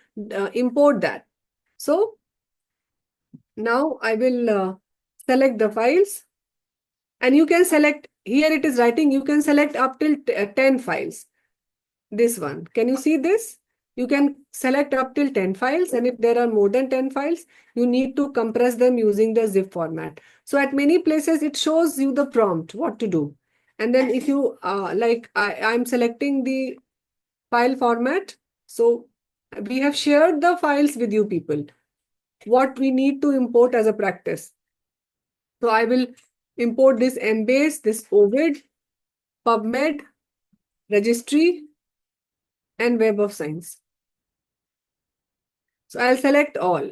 import that. So now I will select the files, and you can select, here it is writing, you can select up till 10 files. This one, can you see this? You can select up till 10 files, and if there are more than 10 files, you need to compress them using the zip format. So at many places, it shows you the prompt, what to do. And then if you, I'm selecting the file format. So we have shared the files with you people, what we need to import as a practice. So I will import this Embase, this Ovid, PubMed, registry, and Web of Science. So I'll select all.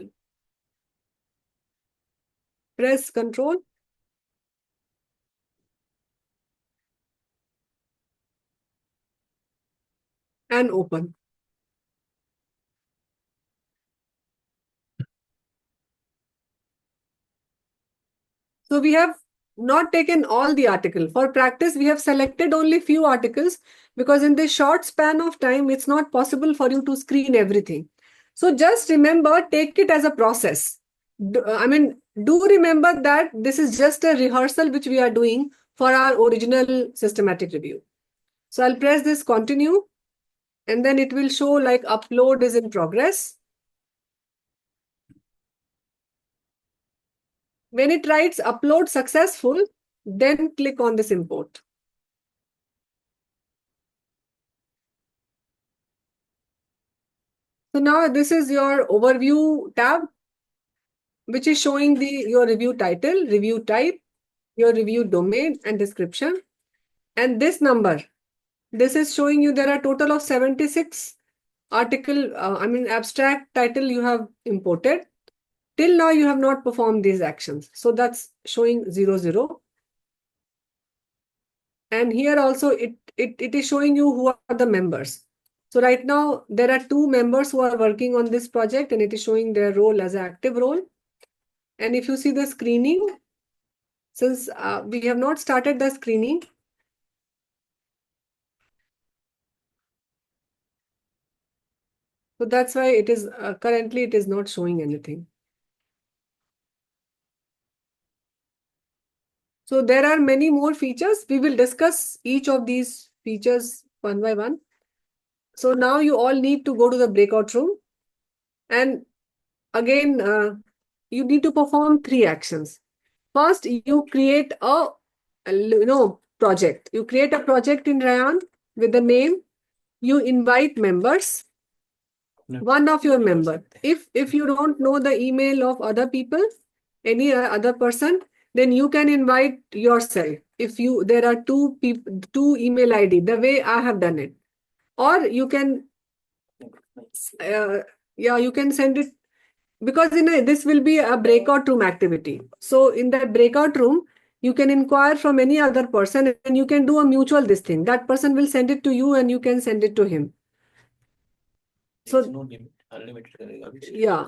press control. And open. So we have not taken all the article. For practice, we have selected only few articles because in this short span of time, it's not possible for you to screen everything. So just remember, take it as a process. Do remember that this is just a rehearsal which we are doing for our original systematic review. So I'll press this continue, and then it will show like upload is in progress. When it writes upload successful, then click on this import. So now this is your overview tab, which is showing your review title, review type, your review domain and description. And this number, this is showing you there are total of 76 abstract title you have imported. Till now, you have not performed these actions. So that's showing 00. And here also, it is showing you who are the members. So right now, there are 2 members who are working on this project, and it is showing their role as an active role. And if you see the screening, since we have not started the screening, so that's why it is currently it is not showing anything. So there are many more features. We will discuss each of these features one by one. So now you all need to go to the breakout room. And again, you need to perform 3 actions. First, you create a project. You create a project in Rayan with the name. You invite members. One of your member. If you don't know the email of other people, any other person, then you can invite yourself. If there are 2 people, 2 email ID, the way I have done it, or you can, you can send it, because this will be a breakout room activity. So in that breakout room, you can inquire from any other person, and you can do a mutual this thing. That person will send it to you, and you can send it to him. So no limit, unlimited. Yeah.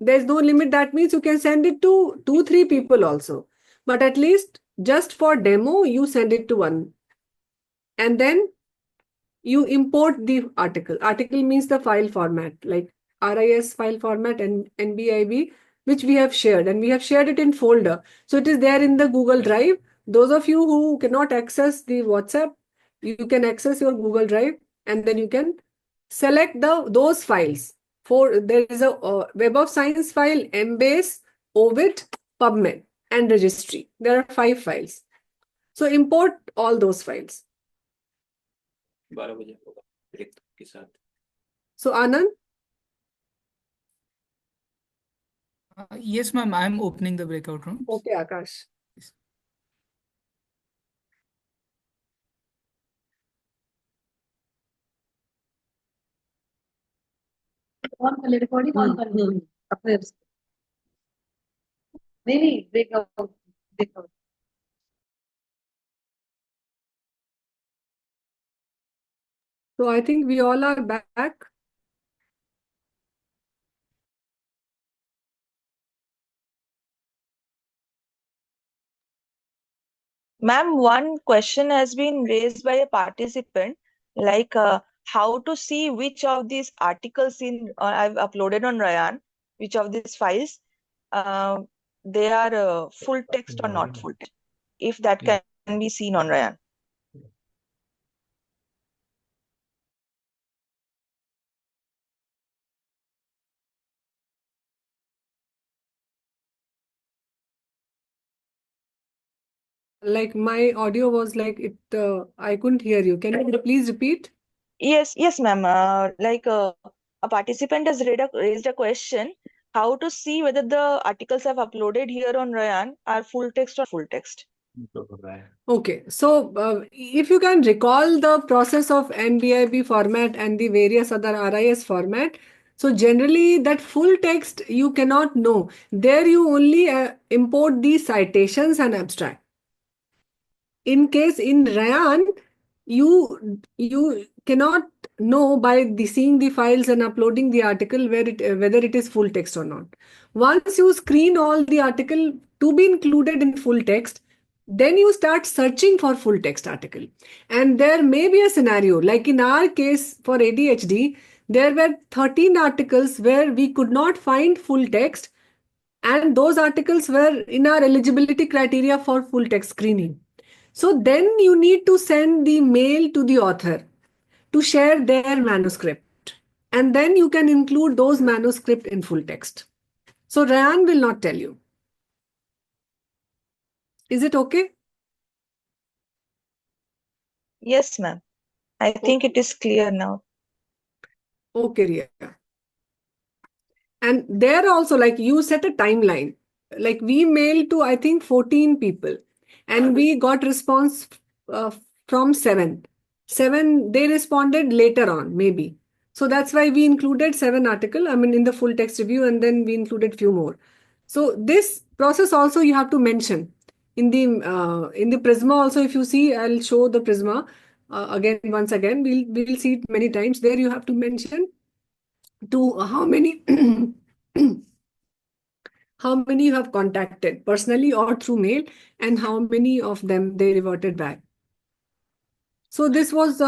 There's no limit. That means you can send it to 2-3 people also. But at least just for demo, you send it to one. And then you import the article. Article means the file format, like RIS file format and NBIB, which we have shared. And we have shared it in folder. So it is there in the Google Drive. Those of you who cannot access the WhatsApp, you can access your Google Drive, and then you can select those files. There is a Web of Science file, Embase, Ovid, PubMed, and registry. There are 5 files. So import all those files. 12 बजे होगा break के साथ. So Anand? Yes, ma'am. I'm opening the breakout room. Okay, Akash. recording on अपने नहीं breakout. So I think we all are back. Ma'am, one question has been raised by a participant, like how to see which of these articles I've uploaded on Rayan, which of these files, they are full text or not full text, if that can be seen on Rayan. Like my audio was like it, I couldn't hear you. Can you please repeat? Yes, ma'am. A participant has raised a question, how to see whether the articles I've uploaded here on Rayan are full text or full text. Okay, so if you can recall the process of NBIB format and the various other RIS format, So generally that full text you cannot know. There you only import the citations and abstract. In case in Ryan, you cannot know by seeing the files and uploading the article whether it is full text or not. Once you screen all the article to be included in full text, then you start searching for full text article. And there may be a scenario, like in our case for ADHD, there were 13 articles where we could not find full text, and those articles were in our eligibility criteria for full text screening. So then you need to send the mail to the author to share their manuscript. And then you can include those manuscript in full text. So Ryan will not tell you. Is it okay? Yes, ma'am. I think it is clear now. Okay, Ria. And there also, like you set a timeline. Like we mailed to, I think, 14 people. And we got response from 7. 7, they responded later on, maybe. So that's why we included 7 articles, I mean, in the full text review, and then we included few more. So this process also you have to mention. In the Prisma also, if you see, I'll show the Prisma once again. We'll see it many times. There you have to mention to how many how many you have contacted personally or through mail, and how many of them they reverted back. So this was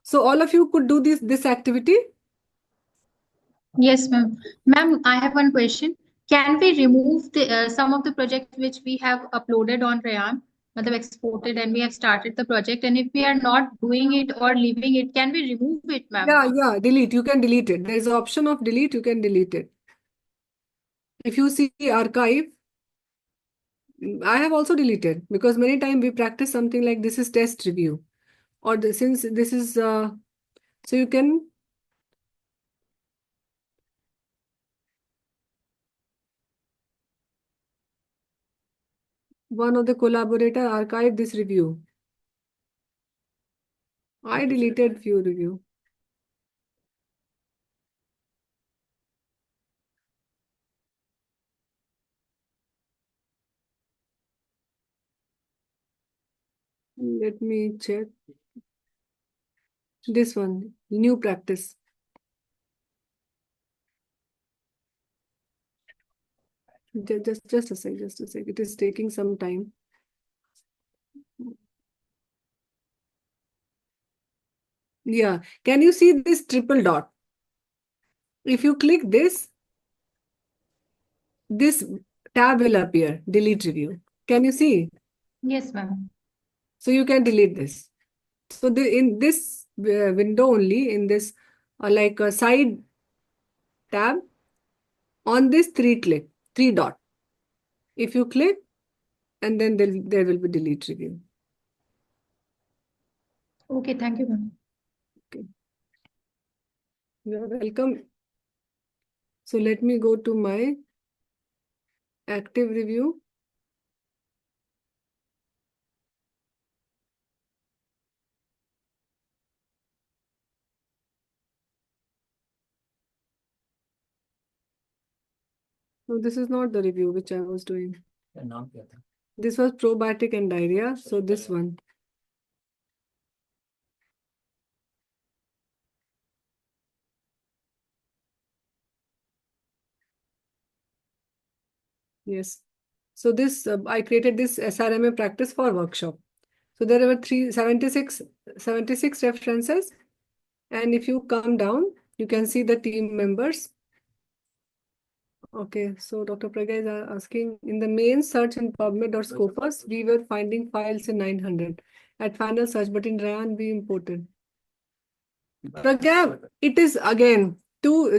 so all of you could do this activity. Yes, ma'am. Ma'am, I have one question. Can we remove the some of the projects which we have uploaded on Rayan, मतलब exported, and we have started the project, and if we are not doing it or leaving it, can we remove it, ma'am? Yeah, delete. You can delete it. There is an option of delete. You can delete it. If you see archive, I have also deleted, because many times we practice something like this is test review, or since this is so you can. One of the collaborator archived this review. I deleted few review. Let me check. This one, new practice. Just a sec. It is taking some time. Yeah. Can you see this triple dot? If you click this tab will appear, delete review. Can you see? Yes, ma'am. So you can delete this. So in this window only, in this like a side tab, on this three dot. If you click, and then there will be delete review. Okay, thank you, ma'am. Okay. You are welcome. So let me go to my active review. So this is not the review which I was doing. This was probiotic and diarrhea. So this one. Yes. So this I created this SRMA practice for workshop. So there were 76 references. And if you come down, you can see the team members. Okay, so Dr. Pragya is asking, in the main search in PubMed or Scopus, we were finding files in 900 at final search, but in Rayan we imported. Pragya, it is again,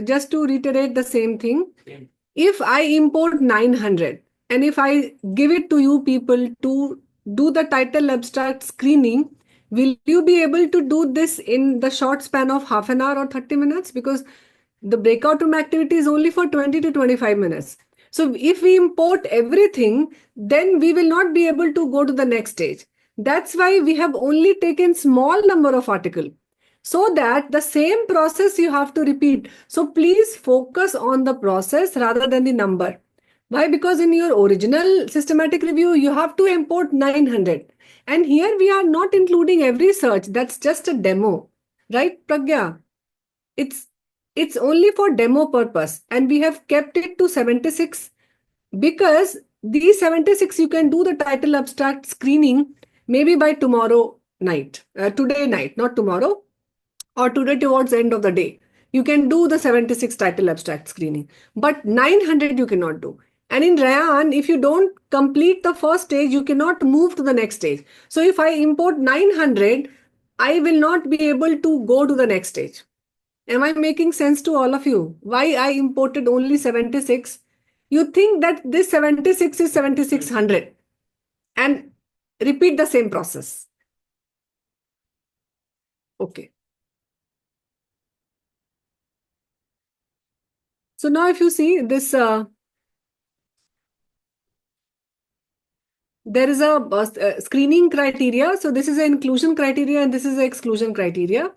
just to reiterate the same thing. If I import 900 and if I give it to you people to do the title abstract screening, will you be able to do this in the short span of half an hour or 30 minutes? Because the breakout room activity is only for 20 to 25 minutes. So if we import everything, then we will not be able to go to the next stage. That's why we have only taken small number of articles. so that the same process you have to repeat. So please focus on the process rather than the number. Why? Because in your original systematic review, you have to import 900. And here we are not including every search. That's just a demo. Right, Pragya? It's only for demo purpose. And we have kept it to 76 because these 76 you can do the title abstract screening maybe by tomorrow night, today night, not tomorrow, or today towards the end of the day. You can do the 76 title abstract screening, but 900 you cannot do. And in Rayan, if you don't complete the first stage, you cannot move to the next stage. So if I import 900, I will not be able to go to the next stage. Am I making sense to all of you? Why I imported only 76? You think that this 76 is 7600 and repeat the same process. Okay. So now if you see this, there is a screening criteria. So this is an inclusion criteria and this is an exclusion criteria.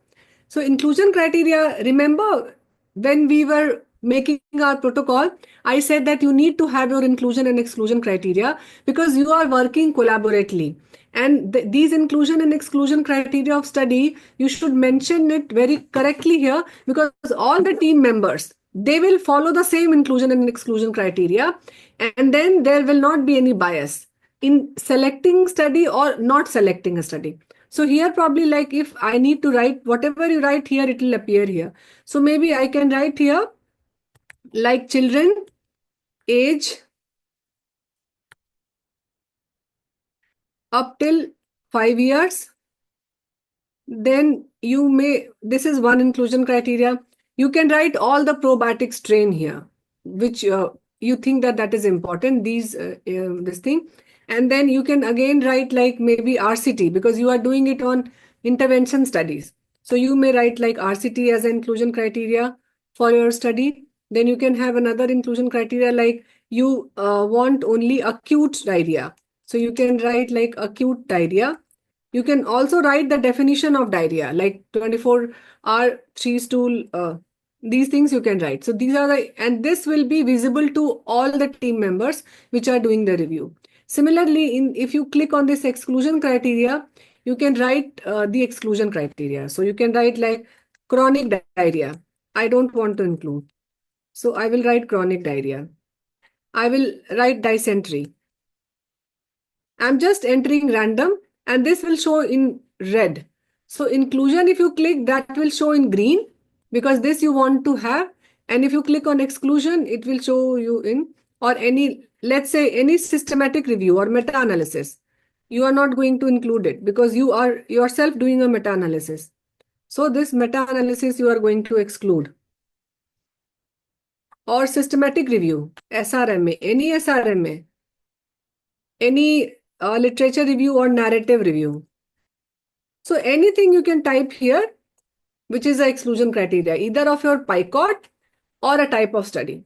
So inclusion criteria, remember when we were making our protocol, I said that you need to have your inclusion and exclusion criteria because you are working collaboratively. And these inclusion and exclusion criteria of study, you should mention it very correctly here because all the team members, they will follow the same inclusion and exclusion criteria, and then there will not be any bias in selecting study or not selecting a study. So here probably like if I need to write whatever you write here, it will appear here. So maybe I can write here like children age up till 5 years. Then you may, this is one inclusion criteria. You can write all the probiotic strain here, which you think that that is important, this thing. And then you can again write like maybe RCT because you are doing it on intervention studies. So you may write like RCT as an inclusion criteria for your study. Then you can have another inclusion criteria like you want only acute diarrhea. So you can write like acute diarrhea. You can also write the definition of diarrhea, like 24-hour 3-stool. These things you can write. So these are and this will be visible to all the team members which are doing the review. Similarly, if you click on this exclusion criteria, you can write the exclusion criteria. So you can write like chronic diarrhea. I don't want to include. So I will write chronic diarrhea. I will write dysentery. I'm just entering random and this will show in red. So inclusion, if you click, that will show in green because this you want to have. And if you click on exclusion, it will show you in, or any, let's say any systematic review or meta-analysis. You are not going to include it because you are yourself doing a meta-analysis. So this meta-analysis you are going to exclude. Or systematic review, SRMA, any SRMA, any literature review or narrative review. So anything you can type here, which is the exclusion criteria, either of your PICOT or a type of study.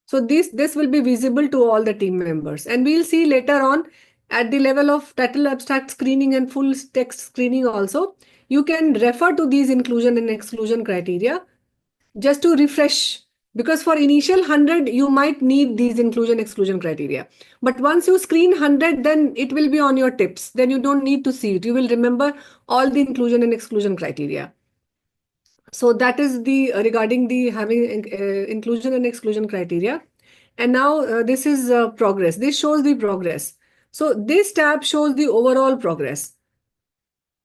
So this will be visible to all the team members. And we'll see later on at the level of title abstract screening and full text screening also, you can refer to these inclusion and exclusion criteria just to refresh. Because for initial 100, you might need these inclusion exclusion criteria. But once you screen 100, then it will be on your tips. Then you don't need to see it. You will remember all the inclusion and exclusion criteria. So that is the regarding the having inclusion and exclusion criteria. And now this is progress. This shows the progress. So this tab shows the overall progress.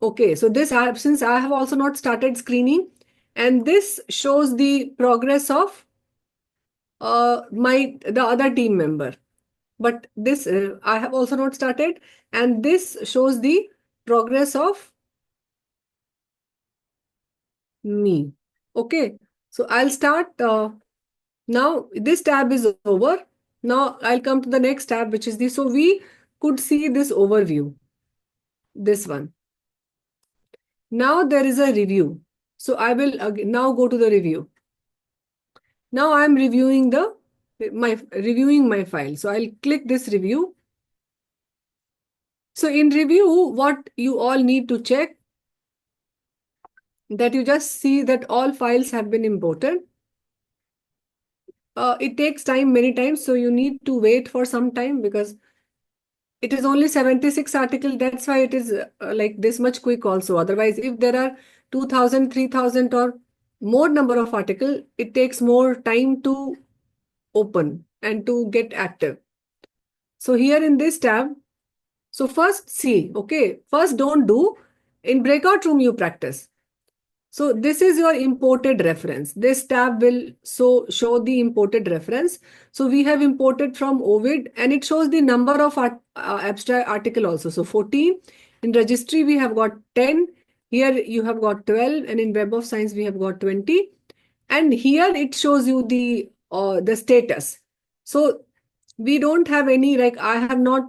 Okay, so this since I have also not started screening, and this shows the progress of the other team member. But this I have also not started, and this shows the progress of me. Okay, so I'll start now. This tab is over. Now I'll come to the next tab, which is the, so we could see this overview, this one. Now there is a review. So I will now go to the review. Now I'm reviewing my file. So I'll click this review. So in review, what you all need to check, that you just see that all files have been imported. It takes time many times, so you need to wait for some time because it is only 76 article. That's why it is like this much quick also. Otherwise, if there are 2000, 3000 or more number of article, it takes more time to open and to get active. So here in this tab, so first see, okay, first don't do. In breakout room, you practice. So this is your imported reference. This tab will show the imported reference. So we have imported from Ovid and it shows the number of abstract article also. So 14. In registry, we have got 10. Here you have got 12. And in Web of Science, we have got 20. And here it shows you the status. So we don't have any, like I have not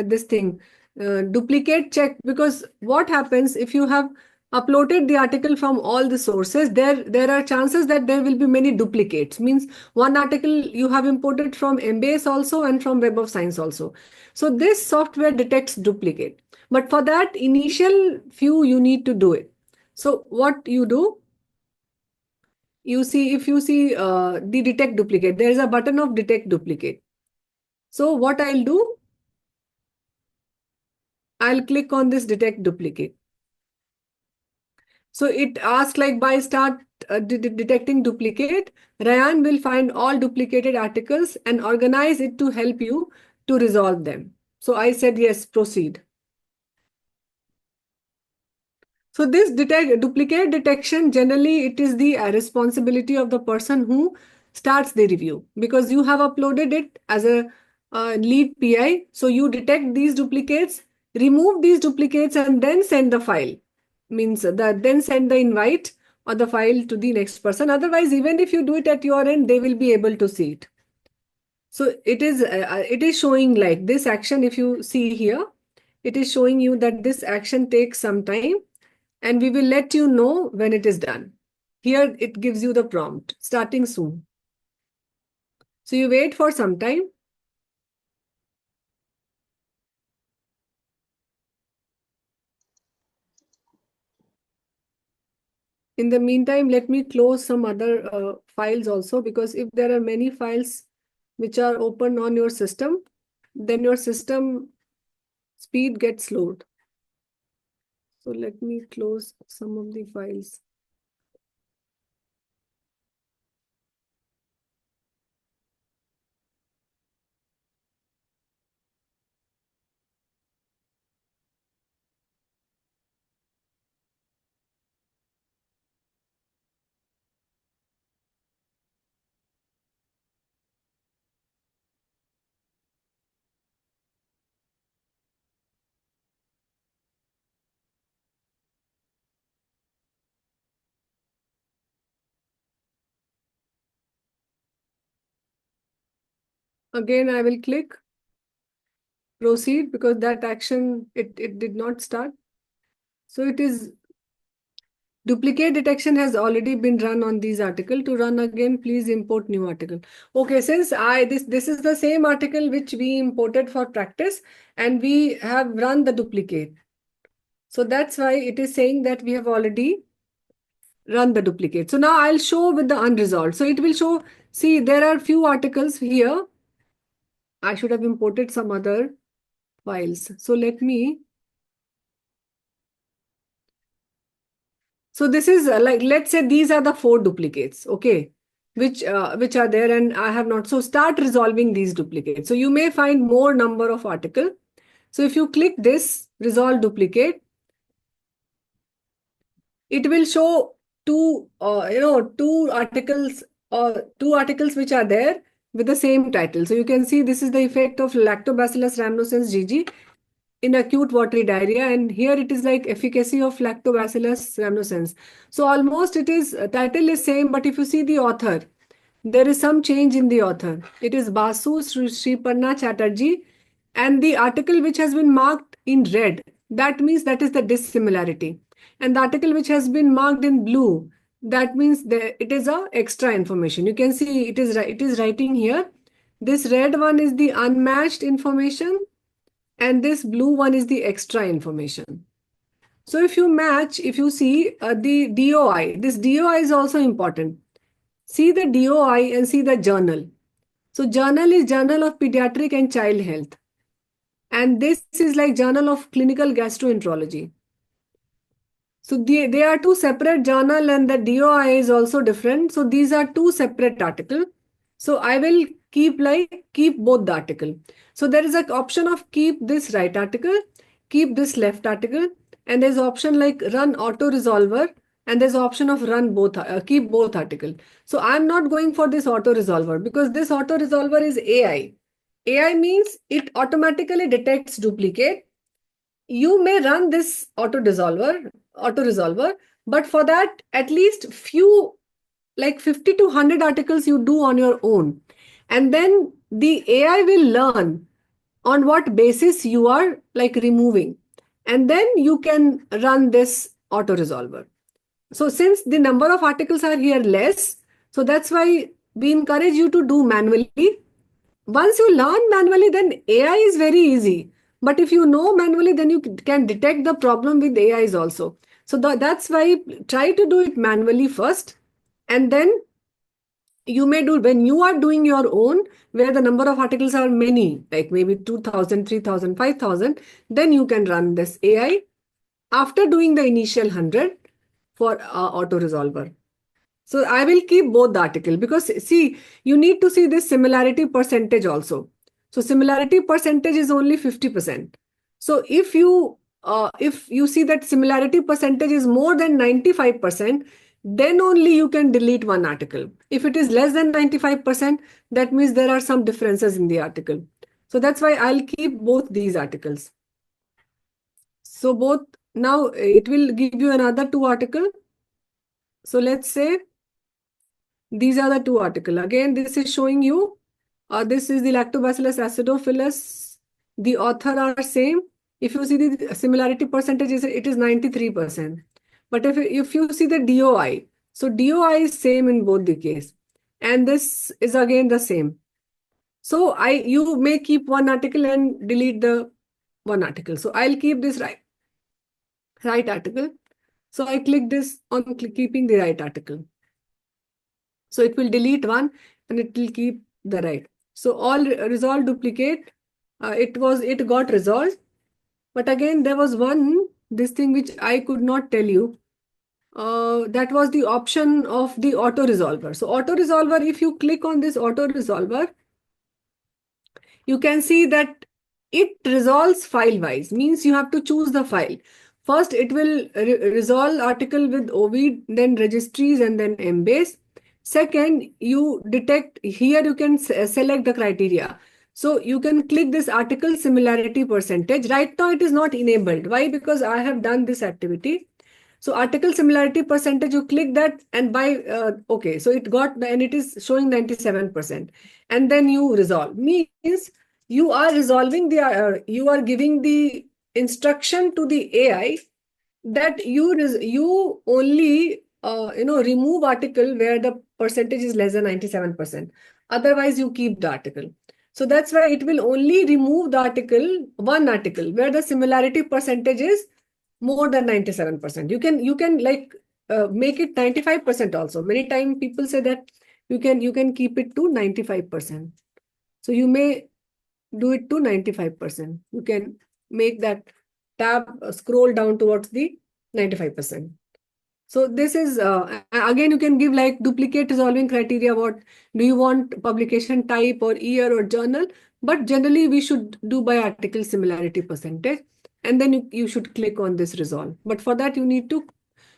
this thing, duplicate check, because what happens if you have uploaded the article from all the sources, there are chances that there will be many duplicates. Means one article you have imported from Embase also and from Web of Science also. So this software detects duplicate. But for that initial few, you need to do it. So what you do, you see, if you see the detect duplicate, there is a button of detect duplicate. So what I'll do, I'll click on this detect duplicate. So it asks like by start detecting duplicate, Ryan will find all duplicated articles and organize it to help you to resolve them. So I said, yes, proceed. So this duplicate detection, generally it is the responsibility of the person who starts the review, because you have uploaded it as a lead PI. So you detect these duplicates, remove these duplicates and then send the file. Means that then send the invite or the file to the next person. Otherwise, even if you do it at your end, they will be able to see it. So it is showing like this action. If you see here, it is showing you that this action takes some time. And we will let you know when it is done. Here it gives you the prompt, starting soon. So you wait for some time. In the meantime, let me close some other files also, because if there are many files which are open on your system, then your system speed gets slowed. So let me close some of the files. Again, I will click proceed because that action, it did not start. So it is duplicate detection has already been run on these article. To run again, please import new article. Okay, since this is the same article which we imported for practice and we have run the duplicate. So that's why it is saying that we have already run the duplicate. So now I'll show with the unresolved. So it will show, see, there are few articles here. I should have imported some other files. So let me. So this is like, let's say these are the 4 duplicates, okay, which are there and I have not. So start resolving these duplicates. So you may find more number of article. So if you click this resolve duplicate, it will show two articles which are there with the same title. So you can see this is the effect of Lactobacillus rhamnosus GG in acute watery diarrhea, and here it is like efficacy of Lactobacillus rhamnosus. So almost it is title is same, but if you see the author, there is some change in the author. It is Basu Sriparna Chatterjee, and the article which has been marked in red, that means that is the dissimilarity. And the article which has been marked in blue, that means it is a extra information. You can see it is writing here. This red one is the unmatched information, and this blue one is the extra information. So if you match, if you see the DOI, this DOI is also important. See the DOI and see the journal. So journal is Journal of Pediatric and Child Health. And this is like Journal of Clinical Gastroenterology. So they are two separate journal and the DOI is also different. So these are two separate articles. So I will keep both the article. So there is an option of keep this right article, keep this left article, and there's option like run auto resolver, and there's option of run both, keep both article. So I'm not going for this auto resolver because this auto resolver is AI. AI means it automatically detects duplicate. You may run this auto resolver, but for that at least few, like 50 to 100 articles you do on your own, and then the AI will learn on what basis you are like removing, and then you can run this auto resolver. So since the number of articles are here less, so that's why we encourage you to do manually. Once you learn manually, then AI is very easy. But if you know manually, then you can detect the problem with AIs also. So that's why try to do it manually first. And then you may do, when you are doing your own, where the number of articles are many, like maybe 2,000, 3,000, 5,000, then you can run this AI after doing the initial 100 for auto resolver. So I will keep both the article because see, you need to see this similarity percentage also. So similarity percentage is only 50%. So if you see that similarity percentage is more than 95%, then only you can delete one article. If it is less than 95%, that means there are some differences in the article. So that's why I'll keep both these articles. So both, now it will give you another two article. So let's say these are the two articles. Again, this is showing you, this is the Lactobacillus acidophilus. The author are same. If you see the similarity percentage, it is 93%. But if you see the DOI, so DOI is same in both the case. And this is again the same. So you may keep one article and delete the one article. So I'll keep this right article. So I click this on keeping the right article. So it will delete one and it will keep the right. So all resolve duplicate, it got resolved. But again, there was this thing which I could not tell you. That was the option of the auto resolver. So auto resolver, if you click on this auto resolver, you can see that it resolves file wise, means you have to choose the file. First, it will resolve article with OVID, then registries, and then Embase. Second, you detect, here you can select the criteria. So you can click this article similarity percentage. Right now it is not enabled. Why? Because I have done this activity. So article similarity percentage, you click that and okay, so it got, and it is showing 97%. And then you resolve. Means you are resolving you are giving the instruction to the AI that you only remove article where the percentage is less than 97%. Otherwise, you keep the article. So that's why it will only remove the one article where the similarity percentage is more than 97%. You can like make it 95% also. Many times people say that you can keep it to 95%. So you may do it to 95%. You can make that tab scroll down towards the 95%. So this is, again, you can give like duplicate resolving criteria. What do you want, publication type or year or journal? But generally we should do by article similarity percentage. And then you should click on this resolve. But for that you need to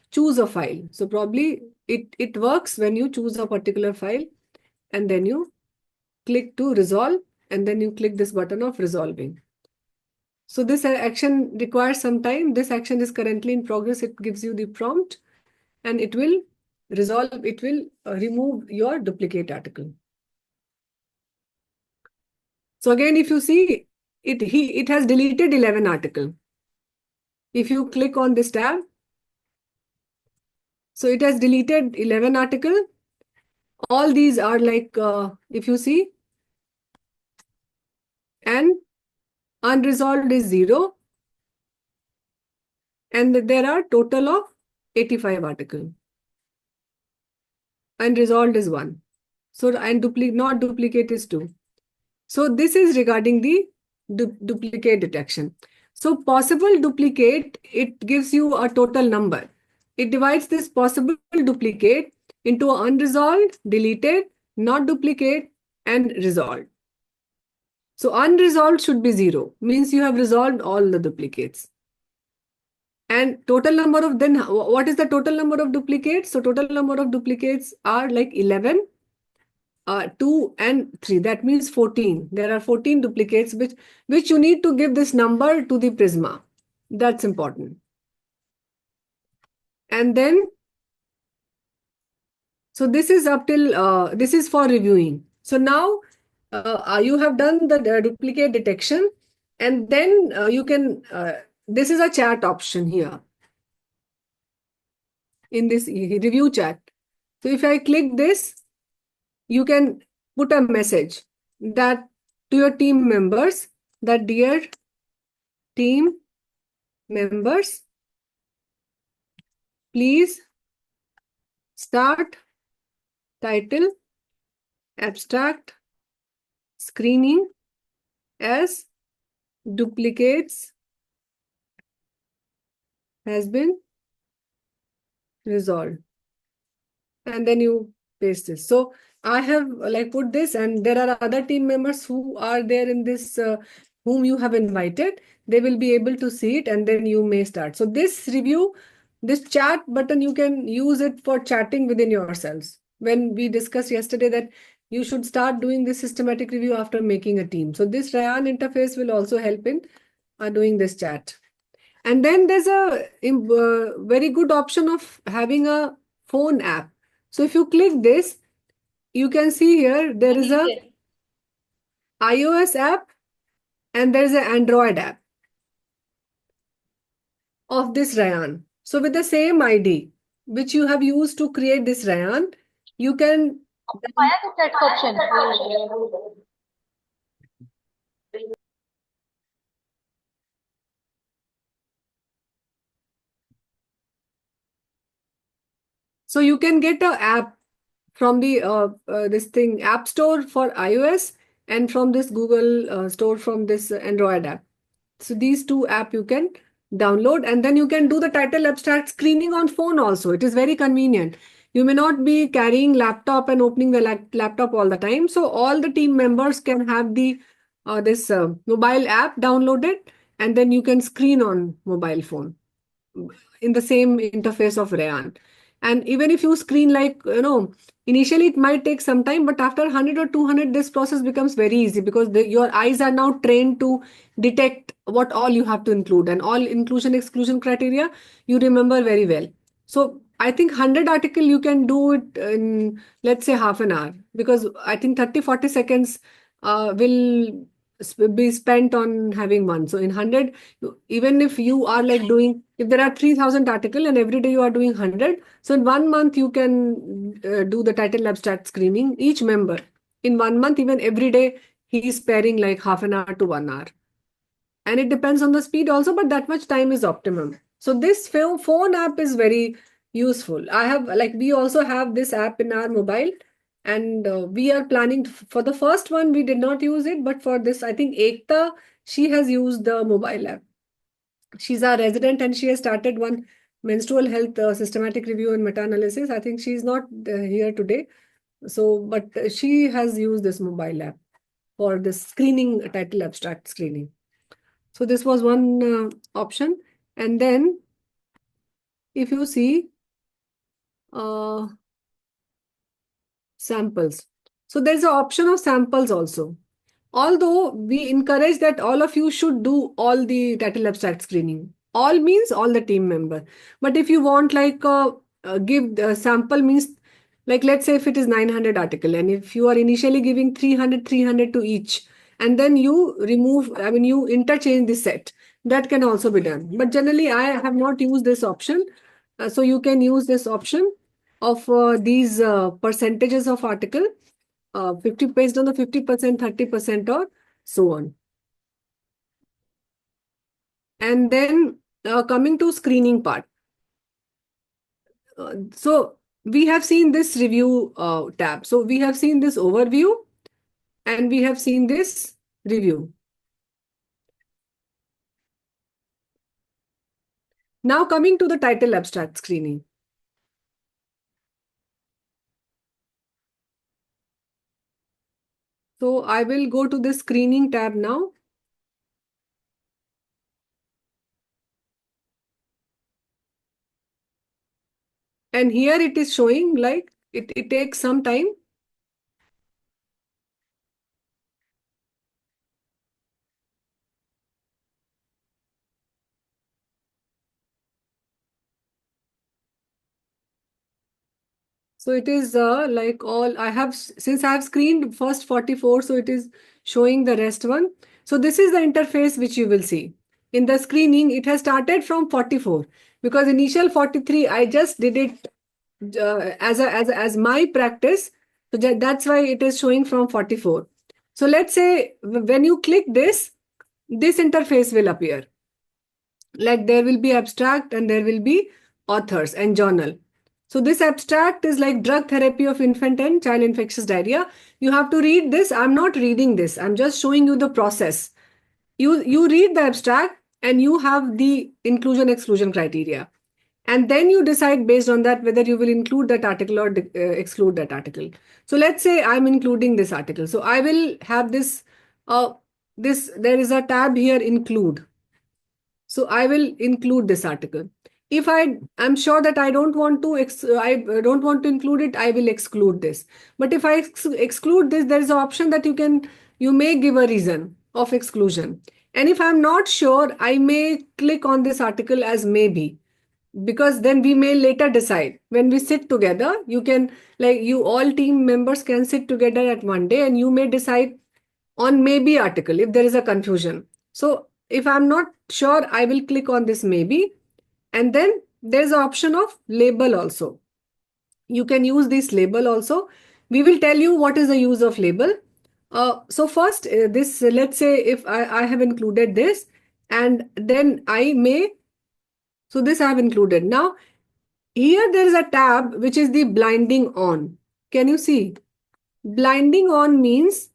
choose a file. So probably it works when you choose a particular file and then you click to resolve and then you click this button of resolving. So this action requires some time. This action is currently in progress. It gives you the prompt and it will resolve, it will remove your duplicate article. So again, if you see, it has deleted 11 article. If you click on this tab, so it has deleted 11 article. All these are like, if you see, and unresolved is 0. and there are total of 85 articles. And resolved is 1. So, and not duplicate is 2. So this is regarding the duplicate detection. So possible duplicate, it gives you a total number. It divides this possible duplicate into unresolved, deleted, not duplicate, and resolved. So unresolved should be 0, means you have resolved all the duplicates. And total number of, then what is the total number of duplicates? So total number of duplicates are like 11, 2 and 3. That means 14. There are 14 duplicates which you need to give this number to the Prisma. That's important. And then, so this is up till, this is for reviewing. So now you have done the duplicate detection, and then you can, this is a chat option here in this review chat. So if I click this, you can put a message that to your team members, that dear team members, please start title abstract screening as duplicates has been resolved. And then you paste this. So I have like put this, and there are other team members who are there in this, whom you have invited. They will be able to see it, and then you may start. So this review, this chat button, you can use it for chatting within yourselves. When we discussed yesterday that you should start doing this systematic review after making a team. So this Rayan interface will also help in doing this chat. And then there's a very good option of having a phone app. So if you click this, you can see here there is a iOS app and there is an Android app of this Rayan. So with the same ID which you have used to create this Rayan, you can so you can get an app from the this thing App Store for iOS, and from this Google Store from this Android app. So these two apps you can download, and then you can do the title abstract screening on phone also. It is very convenient. You may not be carrying laptop and opening the laptop all the time. So all the team members can have the this mobile app downloaded, and then you can screen on mobile phone in the same interface of Rayan. And even if you screen like, initially it might take some time, but after 100 or 200, this process becomes very easy because your eyes are now trained to detect what all you have to include, and all inclusion exclusion criteria you remember very well. So I think 100 article you can do it in, let's say, half an hour, because I think 30-40 seconds will be spent on having one. So in 100, even if you are like doing, if there are 3000 articles and every day you are doing 100, so in 1 month you can do the title abstract screening, each member. In 1 month, even every day, he is sparing like half an hour to 1 hour. And it depends on the speed also, but that much time is optimum. So this phone app is very useful. We also have this app in our mobile, and we are planning for the first one, we did not use it, but for this, I think Ekta, she has used the mobile app. She's our resident and she has started one menstrual health systematic review and meta-analysis. I think she's not here today. So, but she has used this mobile app for the screening, title abstract screening. So this was one option. And then if you see samples. So there's an option of samples also. Although we encourage that all of you should do all the title abstract screening. All means all the team member. But if you want like give the sample means, like let's say if it is 900 article, and if you are initially giving 300 to each, and then you remove, you interchange the set, that can also be done. But generally I have not used this option. So you can use this option of these percentages of article, 50 based on the 50%, 30%, or so on. And then coming to screening part. So we have seen this review tab. So we have seen this overview and we have seen this review. Now coming to the title abstract screening. So I will go to the screening tab now. And here it is showing like it takes some time. So it is like all I have, since I have screened first 44, so it is showing the rest one. So this is the interface which you will see. In the screening, it has started from 44 because initial 43, I just did it as my practice. So that's why it is showing from 44. So let's say when you click this interface will appear. Like there will be abstract and there will be authors and journal. So this abstract is like drug therapy of infant and child infectious diarrhea. You have to read this. I'm not reading this. I'm just showing you the process. You read the abstract and you have the inclusion exclusion criteria. And then you decide based on that whether you will include that article or exclude that article. So let's say I'm including this article. So I will have this, there is a tab here, include. So I will include this article. If I'm sure that I don't want to include it, I will exclude this. But if I exclude this, there is an option that you may give a reason of exclusion. And if I'm not sure, I may click on this article as maybe, because then we may later decide when we sit together. You can, like, you all team members can sit together at one day and you may decide on maybe article if there is a confusion. So if I'm not sure, I will click on this maybe. And then there's an option of label also. You can use this label also. We will tell you what is the use of label. So first, let's say if I have included this and then I may, so this I have included. Now, here there is a tab which is the blinding on. Can you see? Blinding on means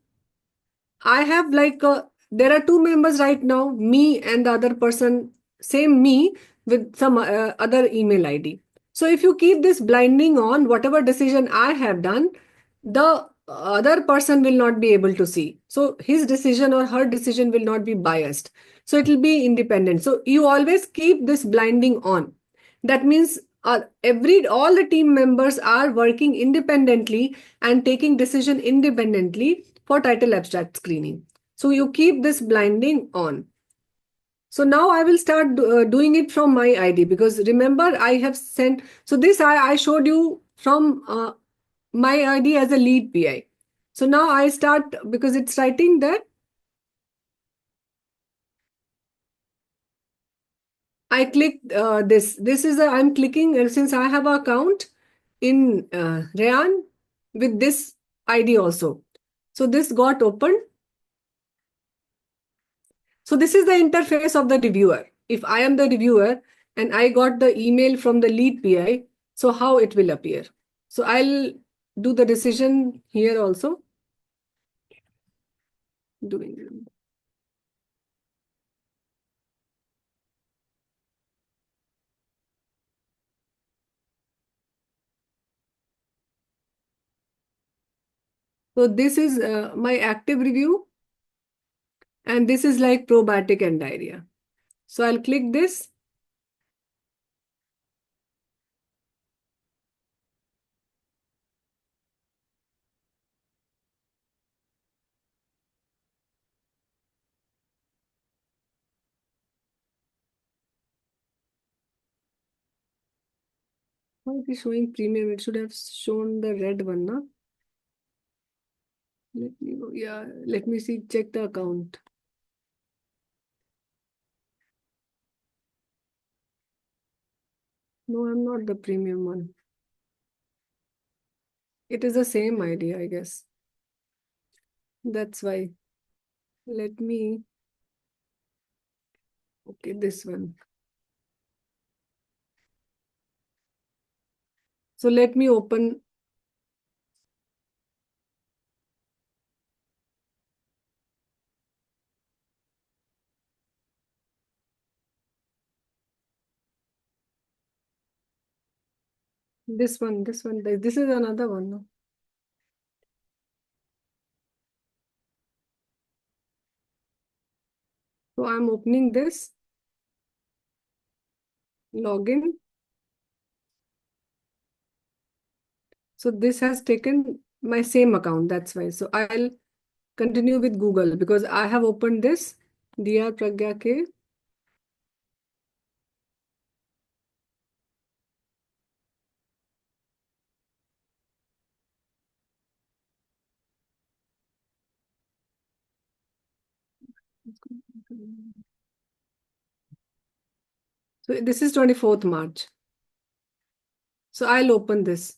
I have there are two members right now, me and the other person, same me with some other email ID. So if you keep this blinding on, whatever decision I have done, the other person will not be able to see. So his decision or her decision will not be biased. So it will be independent. So you always keep this blinding on. That means all the team members are working independently and taking decision independently for title abstract screening. So you keep this blinding on. So now I will start doing it from my ID, because remember I have sent, so this I showed you from my ID as a lead PI. So now I start, because it's writing that I clicked this. This is I'm clicking, and since I have an account in Rayan with this ID also. So this got opened. So this is the interface of the reviewer. If I am the reviewer and I got the email from the lead PI, so how it will appear. So I'll do the decision here also. Doing. So this is my active review. And this is like probiotic and diarrhea. So I'll click this. Why it is showing premium? It should have shown the red one, no? Let me go. Yeah, let me see, check the account. No, I'm not the premium one. It is the same ID, I guess. That's why. Let me. Okay, this one. So let me open. This one, this is another one. No? So I'm opening this, login. So this has taken my same account, that's why. So I'll continue with Google because I have opened this, Diya Pragya K. So this is 24th March. So I'll open this.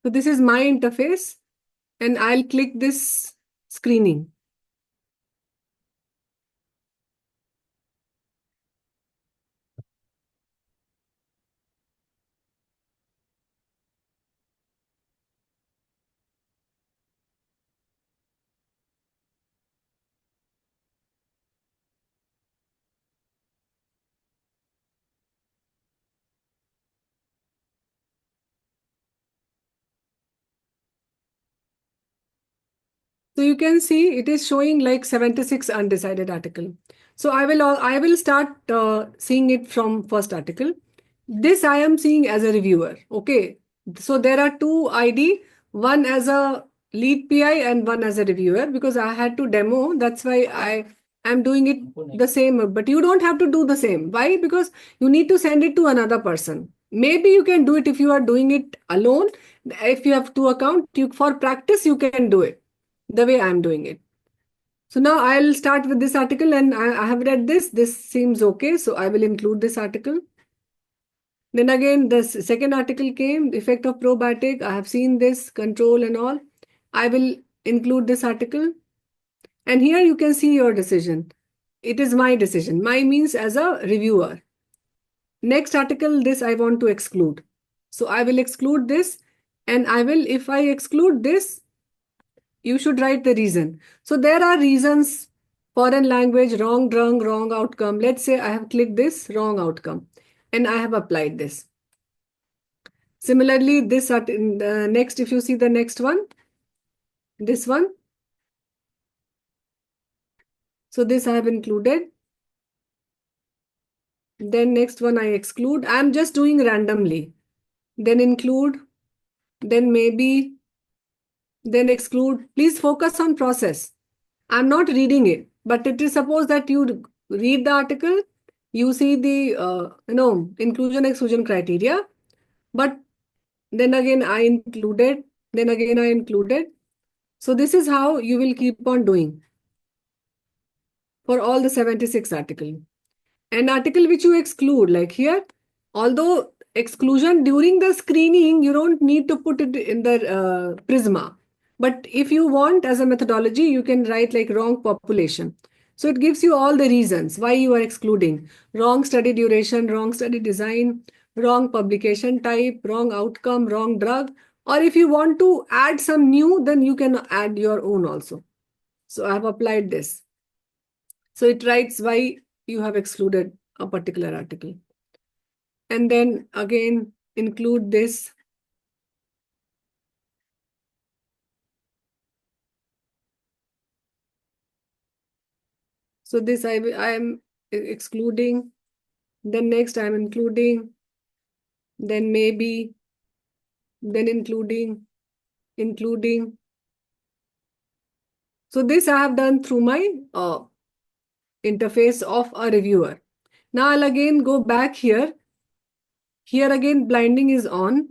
So this is my interface and I'll click this screening. So you can see it is showing like 76 undecided article. So I will start seeing it from first article. This I am seeing as a reviewer. Okay. So there are two ID, one as a lead PI and one as a reviewer because I had to demo. That's why I am doing it the same. But you don't have to do the same. Why? Because you need to send it to another person. Maybe you can do it if you are doing it alone. If you have two accounts, for practice, you can do it the way I'm doing it. So now I'll start with this article and I have read this. This seems okay. So I will include this article. Then again, the second article came, effect of probiotic. I have seen this control and all. I will include this article. And here you can see your decision. It is my decision. My means as a reviewer. Next article, this I want to exclude. So I will exclude this and I will, if I exclude this, you should write the reason. So there are reasons, foreign language, wrong drug, wrong outcome. Let's say I have clicked this wrong outcome and I have applied this. Similarly, this next, if you see the next one, this one. So this I have included. Then next one I exclude. I'm just doing randomly. Then include, then maybe, then exclude. Please focus on process. I'm not reading it, but it is suppose that you read the article, you see the inclusion exclusion criteria, but then again I included, then again I included. So this is how you will keep on doing for all the 76 article. An article which you exclude, like here, although exclusion during the screening, you don't need to put it in the Prisma. But if you want as a methodology, you can write like wrong population. So it gives you all the reasons why you are excluding. Wrong study duration, wrong study design, wrong publication type, wrong outcome, wrong drug. Or if you want to add some new, then you can add your own also. So I have applied this. So it writes why you have excluded a particular article. And then again, include this. So this I am excluding. Then next I'm including. Then maybe. Then including. So this I have done through my interface of a reviewer. Now I'll again go back here. Here again, blinding is on.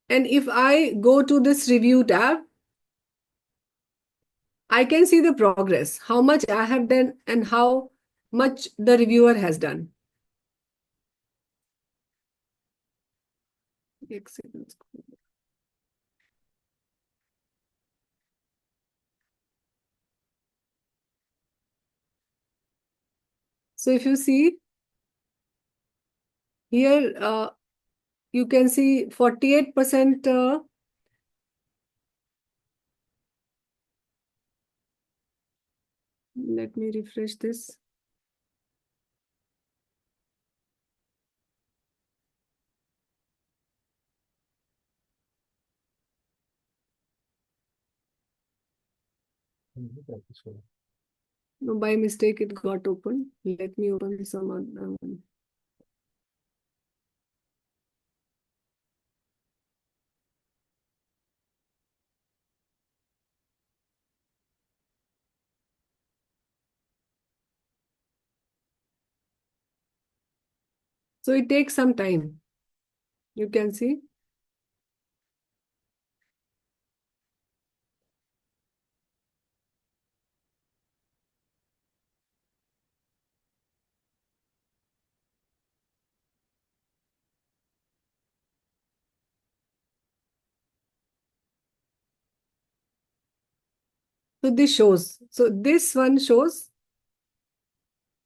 And if I go to this review tab, I can see the progress, how much I have done and how much the reviewer has done. So if you see here, you can see 48%. Let me refresh this. No, by mistake it got open. Let me open some other one. So it takes some time. You can see. So this shows. So this one shows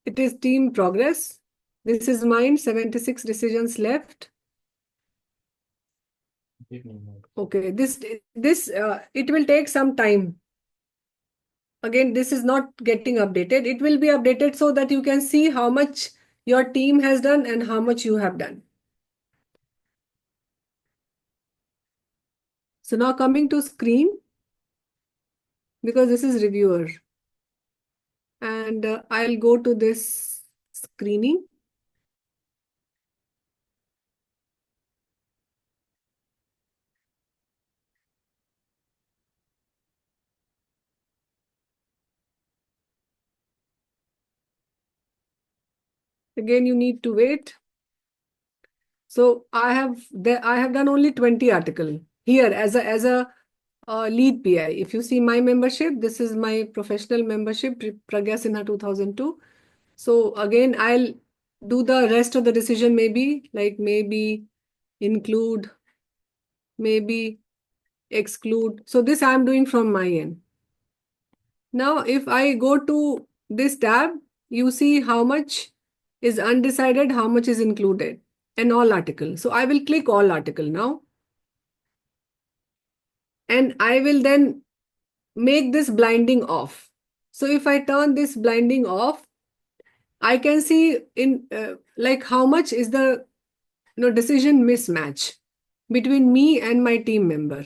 it is team progress. This is mine, 76 decisions left. Okay, this it will take some time. Again, this is not getting updated. It will be updated so that you can see how much your team has done and how much you have done. So now coming to screen, because this is reviewer. And I'll go to this screening. Again, you need to wait. So I have done only 20 article here as a lead PI. If you see my membership, this is my professional membership, Pragya Sinha 2002. So again, I'll do the rest of the decision, maybe include, maybe exclude. So this I'm doing from my end. Now, if I go to this tab, you see how much is undecided, how much is included, and all article. So I will click all article now. And I will then make this blinding off. So if I turn this blinding off, I can see in like how much is the decision mismatch between me and my team member.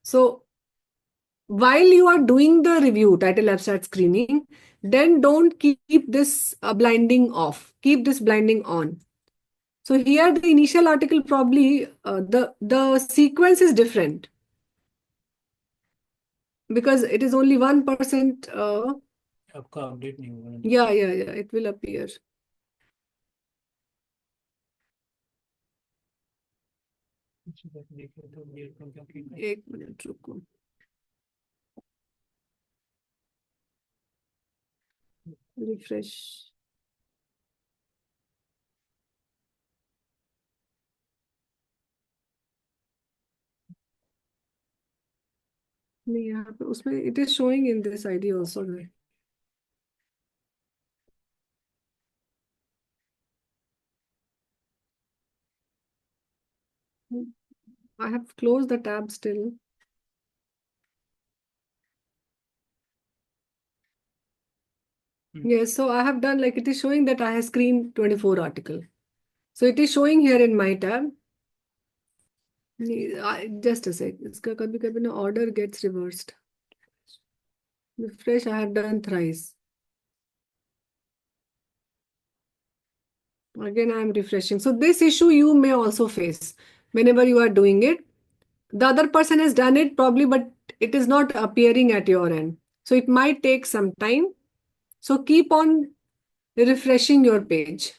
So while you are doing the review, title, abstract, screening, then don't keep this blinding off. Keep this blinding on. So here the initial article probably the sequence is different because it is only 1%. आपका update नहीं होगा ना? Yeah, it will appear. देखिए तो date को क्या click करें? एक मिनट रुको. Refresh. नहीं यहाँ पे उसमें it is showing in this ID also. I have closed the tab still. Yes, so I have done like it is showing that I have screened 24 article. So it is showing here in my tab. Just a sec. इसका कभी-कभी ना order gets reversed. Refresh I have done thrice. Again I am refreshing. So this issue you may also face whenever you are doing it. The other person has done it probably, but it is not appearing at your end. So it might take some time. So keep on refreshing your page.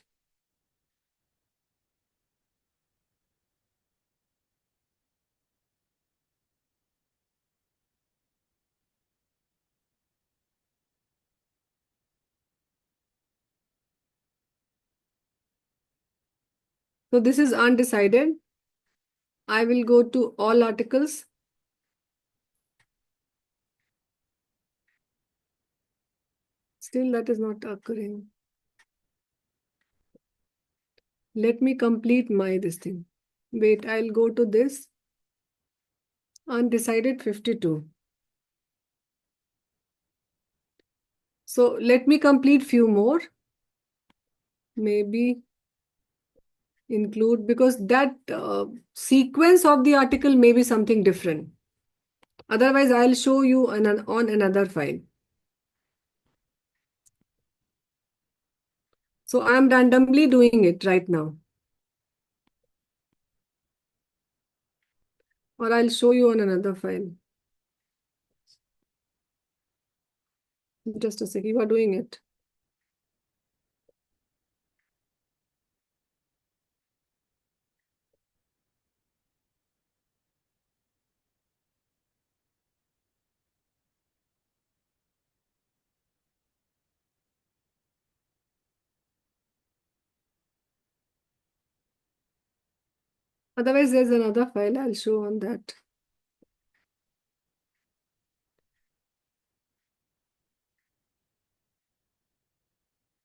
So this is undecided. I will go to all articles. Still that is not occurring. Let me complete this thing. Wait, I'll go to this. Undecided 52. So let me complete few more. Maybe include, because that sequence of the article may be something different. Otherwise, I'll show you on another file. So I'm randomly doing it right now. Or I'll show you on another file. Just a second, you are doing it. Otherwise, there's another file I'll show on that.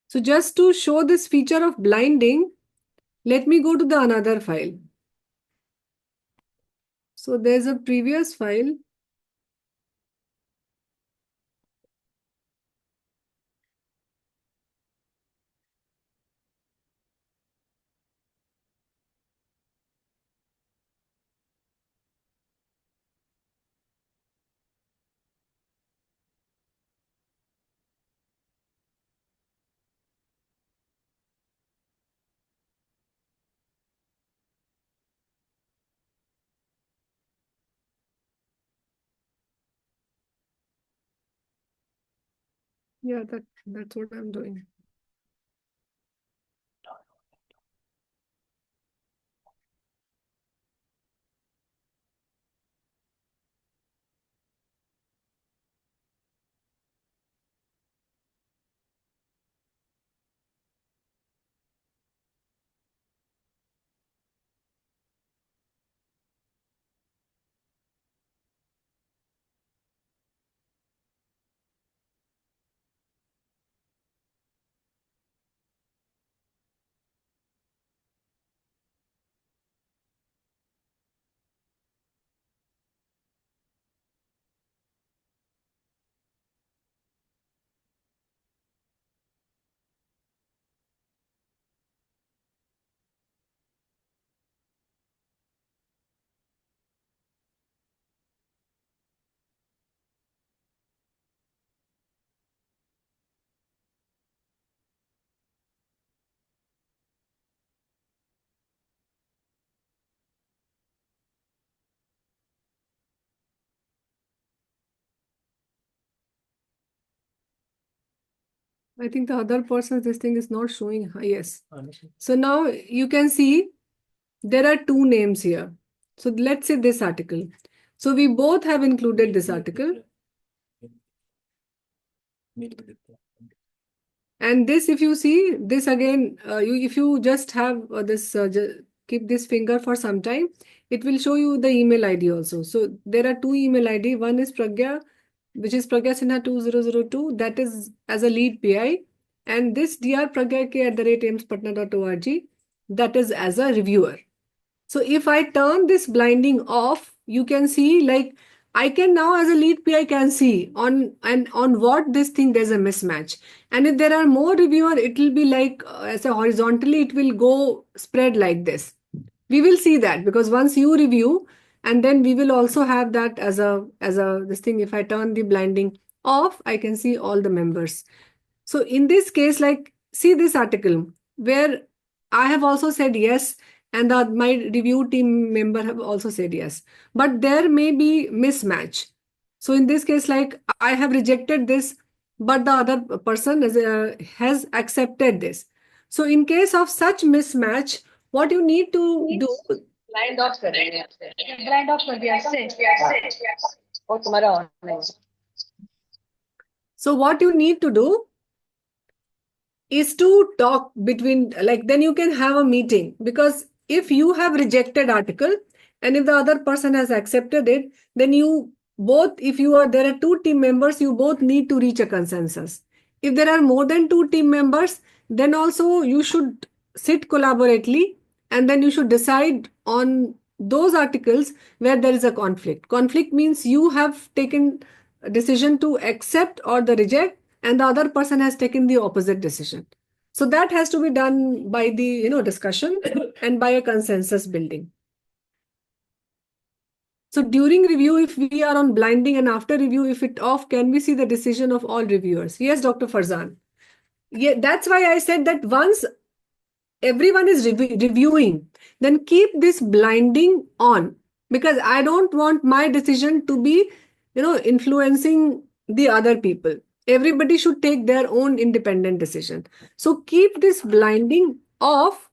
So just to show this feature of blinding, let me go to the another file. So there's a previous file. Yeah, that's what I'm doing. I think the other person's this thing is not showing. Yes. So now you can see there are two names here. So let's say this article. So we both have included this article. And this, if you see this again, if you just have keep this finger for some time, it will show you the email ID also. So there are two email ID. One is Pragya, which is Pragya Sinha 2002. That is as a lead PI. And this drpragya@aimspatna.org, that is as a reviewer. So if I turn this blinding off, you can see like I can now as a lead PI can see on what this thing there's a mismatch. And if there are more reviewer, it will be like as a horizontally, it will go spread like this. We will see that because once you review, and then we will also have that as a this thing. If I turn the blinding off, I can see all the members. So in this case, like see this article where I have also said yes, and my review team member have also said yes, but there may be mismatch. So in this case, like I have rejected this, but the other person has accepted this. So in case of such mismatch, what you need to do, Blind off करेंगे blind off कर दिया इससे और तुम्हारा on है so what you need to do is to talk between, like then you can have a meeting, because if you have rejected article and if the other person has accepted it, then you both, if you are there are two team members, you both need to reach a consensus. If there are more than two team members, then also you should sit collaboratively, and then you should decide on those articles where there is a conflict. Conflict means you have taken a decision to accept or the reject, and the other person has taken the opposite decision. So that has to be done by the discussion and by a consensus building. So during review, if we are on blinding, and after review, if it off, can we see the decision of all reviewers? Yes, Dr. Farzan. Yeah, that's why I said that once everyone is reviewing, then keep this blinding on, because I don't want my decision to be, influencing the other people. Everybody should take their own independent decision. So keep this blinding off,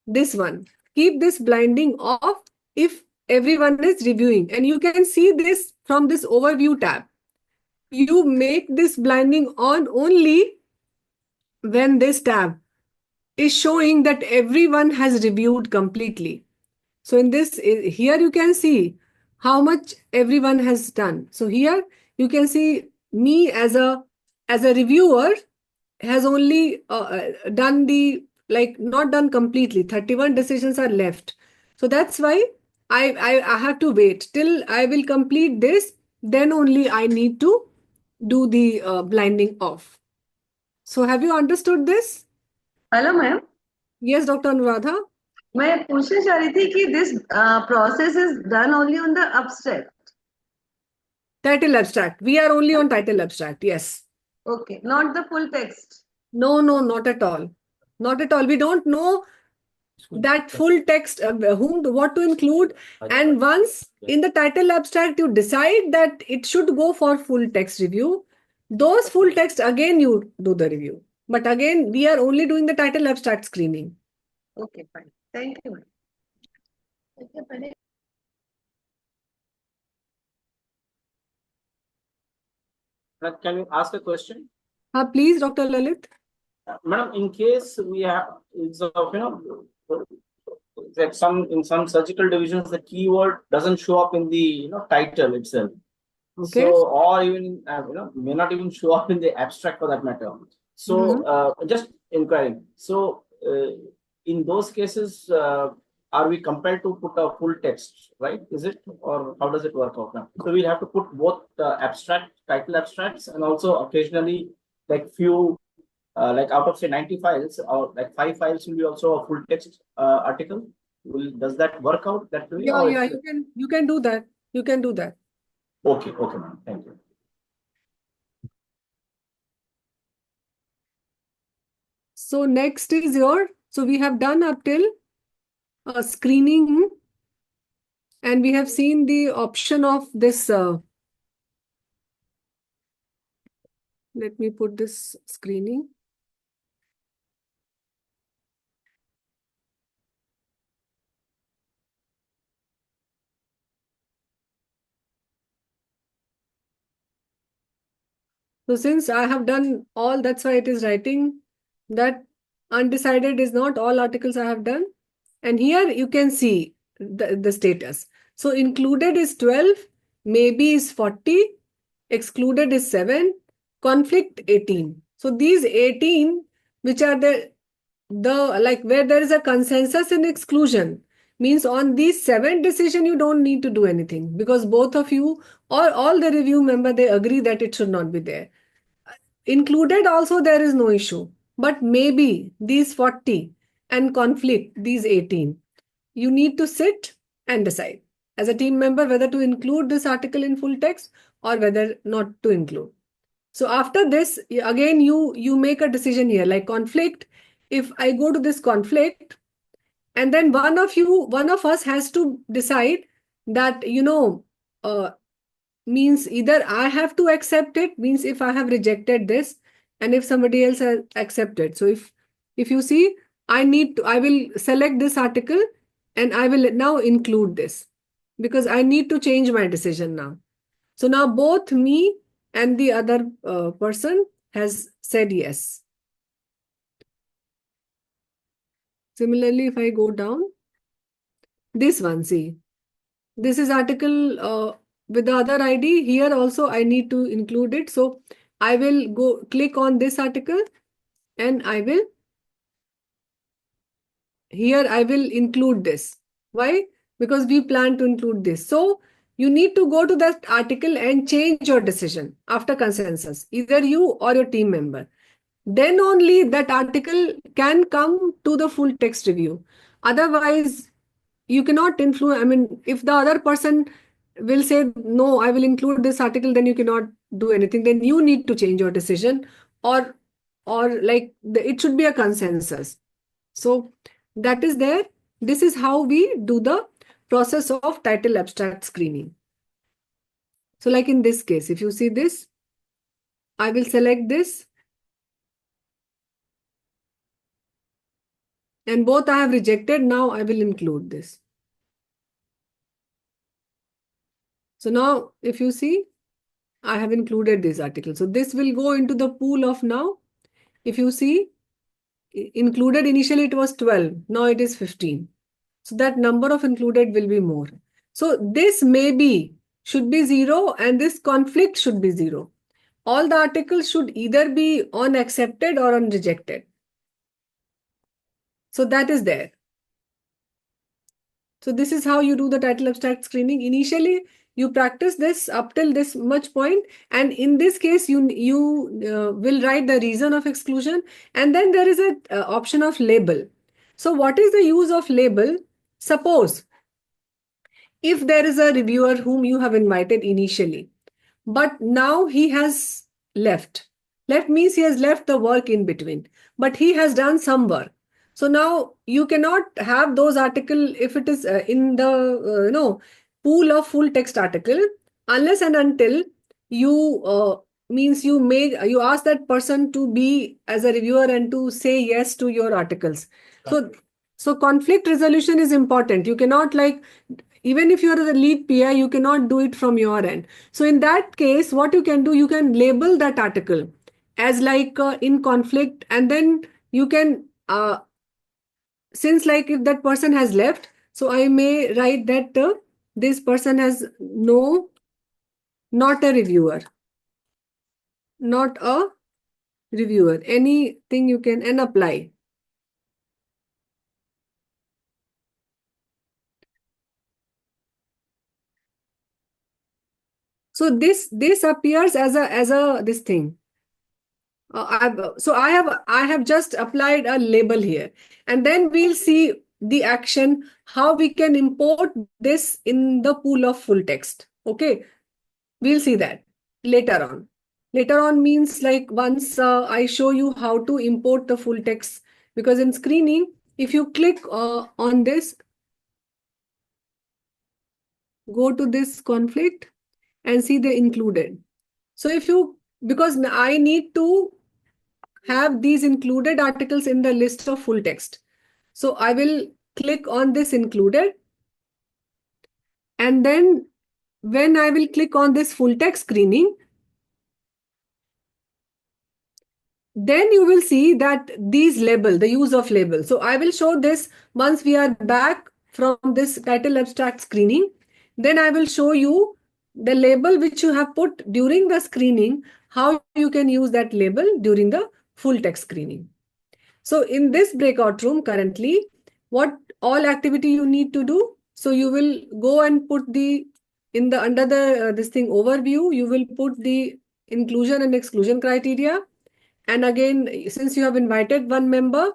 this one. Keep this blinding off if everyone is reviewing. And you can see this from this overview tab. You make this blinding on only when this tab is showing that everyone has reviewed completely. So in this, here you can see how much everyone has done. So here you can see me as a reviewer has only done the, like, not done completely. 31 decisions are left. So that's why I have to wait till I will complete this. Then only I need to do the blinding off. So have you understood this? Hello, ma'am. Yes, Dr. Anuradha. मैं पूछना चाह रही थी कि this process is done only on the abstract. Title abstract. We are only on title abstract. Yes. Okay, not the full text. No, not at all. Not at all. We don't know that full text, what to include. And once in the title abstract, you decide that it should go for full text review, those full text, again, you do the review. But again, we are only doing the title abstract screening. Okay, fine. Thank you. Can you ask a question? Please, Dr. Lalit. Madam, in case we have, it's of, that in some surgical divisions, the keyword doesn't show up in the title itself. Okay. So, or even may not even show up in the abstract for that matter. So, just inquiring. So, in those cases, are we compelled to put a full text, right? Is it, or how does it work out now? So we'll have to put both title abstracts, and also occasionally like few, like out of say 90 files, or like 5 files will be also a full text article. Does that work out that way? Yeah, you can do that. You can do that. Okay, ma'am. Thank you. So next is so we have done up till screening, and we have seen the option of this. Let me put this screening. So since I have done all, that's why it is writing that undecided is not all articles I have done. And here you can see the status. So included is 12, maybe is 40, excluded is 7, conflict 18. So these 18, which are the like where there is a consensus in exclusion, means on these 7 decision you don't need to do anything, because both of you or all the review member, they agree that it should not be there. Included also there is no issue, but maybe these 40 and conflict these 18, you need to sit and decide as a team member whether to include this article in full text or whether not to include. So after this, again, you make a decision here, like conflict. If I go to this conflict, and then one of us has to decide that, means either I have to accept it, means if I have rejected this, and if somebody else has accepted. So if you see, I will select this article and I will now include this, because I need to change my decision now. So now both me and the other person has said yes. Similarly, if I go down, this one, see, this is article with the other ID. Here also I need to include it. So I will click on this article and I will here I will include this. Why? Because we plan to include this. So you need to go to that article and change your decision after consensus, either you or your team member. Then only that article can come to the full text review. Otherwise, you cannot influence. I mean, if the other person will say, no, I will include this article, then you cannot do anything. Then you need to change your decision, or like it should be a consensus. So that is there. This is how we do the process of title abstract screening. So like in this case, if you see this, I will select this. And both I have rejected. Now I will include this. So now if you see, I have included this article. So this will go into the pool of now. If you see, included initially it was 12. Now it is 15. So that number of included will be more. So this maybe should be 0 and this conflict should be 0. All the articles should either be on accepted or on rejected. So that is there. So this is how you do the title abstract screening. Initially, you practice this up till this much point, and in this case, you will write the reason of exclusion, and then there is a option of label. So what is the use of label? Suppose if there is a reviewer whom you have invited initially, but now he has left. Left means he has left the work in between, but he has done some work. So now you cannot have those article if it is in the pool of full text article, unless and until you means you ask that person to be as a reviewer and to say yes to your articles. So conflict resolution is important. You cannot, like, even if you are the lead PI, you cannot do it from your end. So in that case, what you can do, you can label that article as like in conflict, and then you can, since like if that person has left, so I may write that this person has not a reviewer, not a reviewer, anything you can, and apply. So this appears as a this thing. I have just applied a label here, and then we'll see the action, how we can import this in the pool of full text. Okay, we'll see that later on. Later on means like once I show you how to import the full text, because in screening, if you click on this, go to this conflict and see the included. So if you, because I need to have these included articles in the list of full text. So I will click on this included. And then when I will click on this full text screening, then you will see that these label, the use of label. So I will show this once we are back from this title abstract screening. Then I will show you the label which you have put during the screening, how you can use that label during the full text screening. So in this breakout room currently, what all activity you need to do? So you will go and put the, in the under the this thing overview, you will put the inclusion and exclusion criteria. And again, since you have invited one member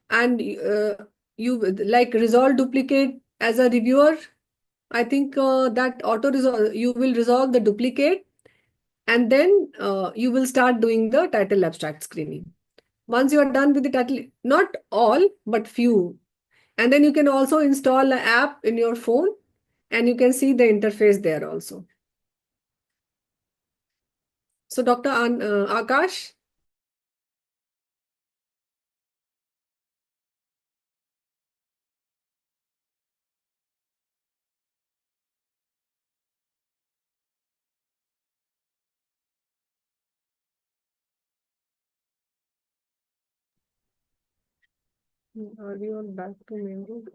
and you like resolve duplicate as a reviewer, I think that auto resolve, you will resolve the duplicate, and then you will start doing the title abstract screening. Once you are done with the title, not all, but few. And then you can also install an app in your phone and you can see the interface there also. So Dr. Akash. Are we on back to main room?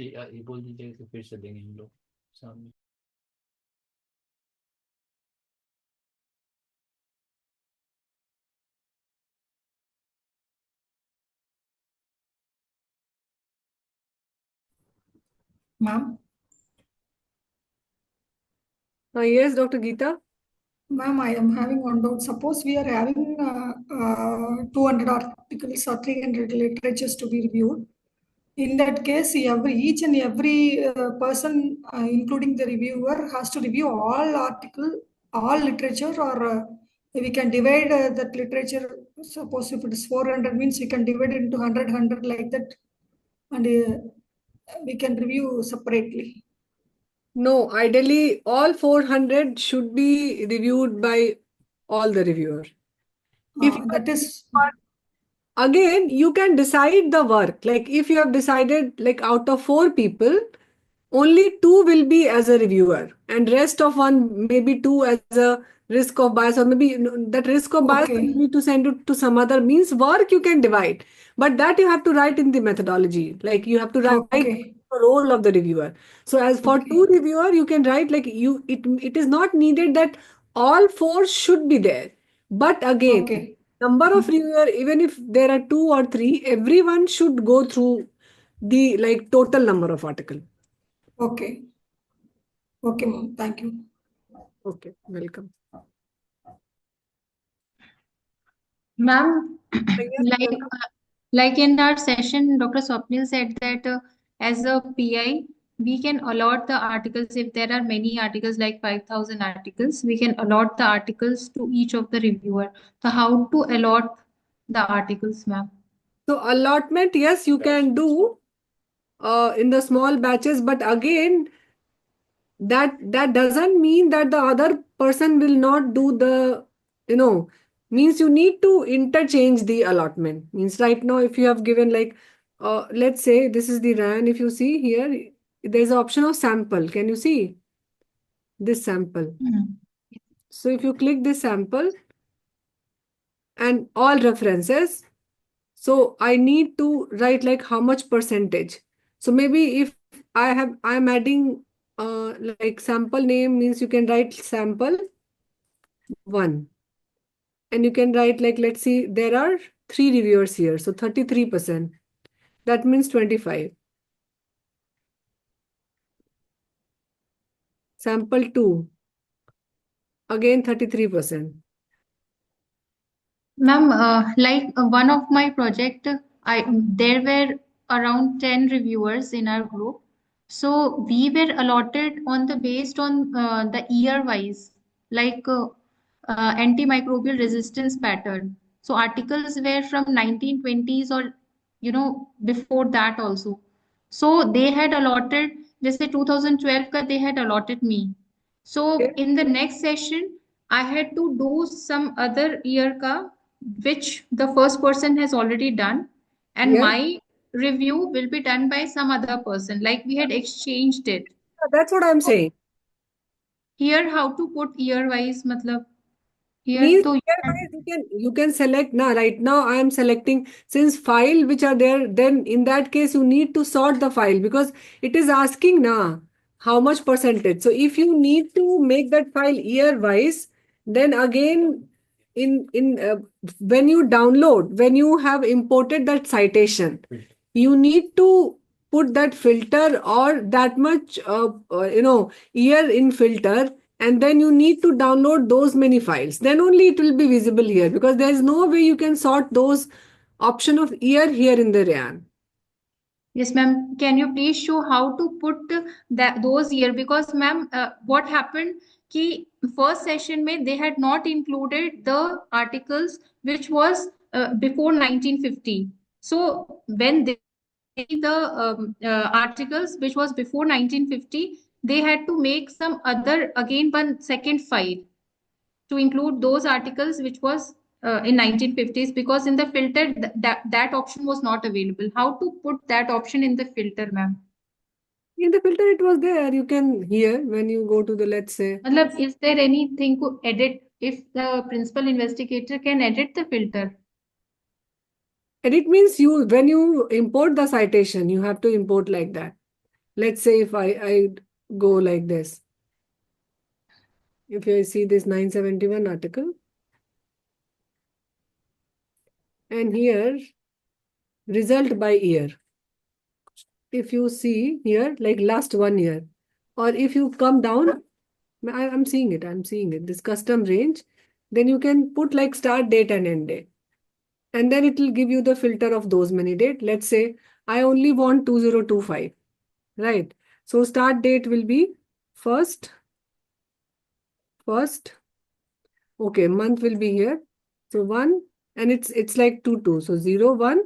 ये बोल दीजिए कि फिर से देंगे हम लोग सामने। Ma'am, Yes, Dr. Geeta. ma'am, I am having one doubt. Suppose we are having 200 articles or 300 literatures to be reviewed. In that case, each and every person, including the reviewer, has to review all literature, or we can divide that literature. Suppose if it is 400, means we can divide it into 100 like that, and we can review separately. No, ideally, all 400 should be reviewed by all the reviewer. If you That is. again, you can decide the work. Like if you have decided, like out of 4 people, only 2 will be as a reviewer, and rest of one, maybe 2 as a risk of bias, or maybe that risk of bias Okay. you need to send it to some other means. Work you can divide, but that you have to write in the methodology. Like you have to write Okay. the role of the reviewer. So as for Okay. 2 reviewer, you can write like it is not needed that all 4 should be there. But again, Okay. number of reviewer, even if there are 2 or 3, everyone should go through the like total number of article. Okay. Okay, ma'am. Thank you. Okay, welcome. Ma'am, Yes, welcome. like in our session, Dr. Swapnil said that as a PI, we can allot the articles. If there are many articles, like 5,000 articles, we can allot the articles to each of the reviewer. So how to allot the articles, ma'am? So allotment, yes, you can do in the small batches, but again, that doesn't mean that the other person will not do the, means you need to interchange the allotment. Means right now, if you have given like, let's say this is the RAN, if you see here, there's an option of sample. Can you see this sample? So if you click this sample and all references, so I need to write like how much percentage. So maybe if I'm adding like sample name, means you can write sample 1. And you can write like, let's see, there are 3 reviewers here. So 33%. That means 25. Sample 2. Again 33%. Ma'am, one of my project, there were around 10 reviewers in our group. So we were allotted on the based on the year wise, like antimicrobial resistance pattern. So articles were from 1920s or before that also. So they had allotted, just say 2012 ka they had allotted me. So Okay. in the next session, I had to do some other year ka, which the first person has already done, and Yes. my review will be done by some other person. Like we had exchanged it. That's what I'm So saying. here, how to put year wise, matlab here Means to you can select now. Right now I am selecting, since file which are there, then in that case you need to sort the file, because it is asking now how much percentage. So if you need to make that file year wise, then again in when you have imported that citation, you need to put that filter or that much year in filter, and then you need to download those many files. Then only it will be visible here, because there is no way you can sort those option of year here in the RAN. Yes, ma'am. Can you please show how to put those year? Because, ma'am, what happened? Ki first session mein they had not included the articles which was before 1950. So when they the articles which was before 1950, they had to make some other again one second file to include those articles which was in 1950s, because in the filter that option was not available. How to put that option in the filter, ma'am? In the filter it was there. You can here when you go to the, let's say, Matlab, is there anything to edit if the principal investigator can edit the filter? edit means you when you import the citation, you have to import like that. Let's say if I go like this, if I see this 971 article, and here result by year. if you see here, like last 1 year, or if you come down, I'm seeing it, this custom range, then you can put like start date and end date. And then it will give you the filter of those many date. Let's say I only want 2025, right? So start date will be first. Okay, month will be here. So 1, and it's like 2, so 0, 1,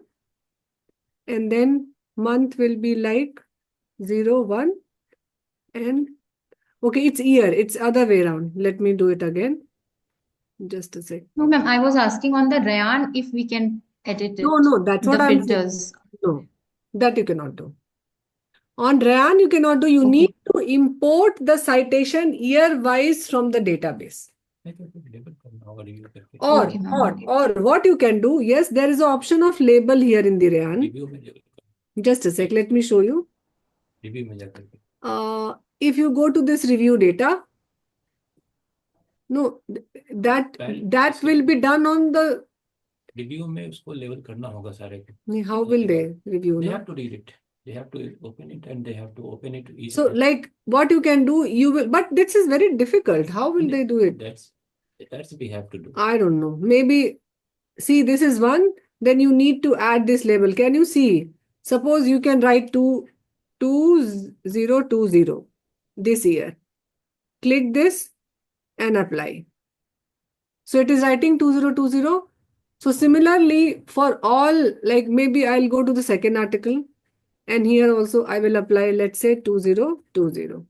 and then month will be like 0, 1, and okay, it's year, it's other way around. Let me do it again. Just a sec. No, ma'am, I was asking on the Rayan if we can edit it. No, that's what the I'm saying. filters. No, that you cannot do. On RAN, you cannot do. You Okay. need to import the citation year-wise from the database. Or, Okay, ma'am. or what you can do, yes, there is an option of label here in the RAN. Just a sec, let me show you. If you go to this review data, no, that will be done on the review में उसको level करना होगा सारे को. how will they review? They No? have to read it. They have to open it and they have to open it to each. So, like, what you can do, you will, but this is very difficult. How will they do it? That's we have to do. I don't know. Maybe, see, this is one, then you need to add this label. Can you see? Suppose you can write 2020 this year. Click this and apply. So it is writing 2020. So similarly, for all, like maybe I'll go to the second article, and here also I will apply, let's say 2020.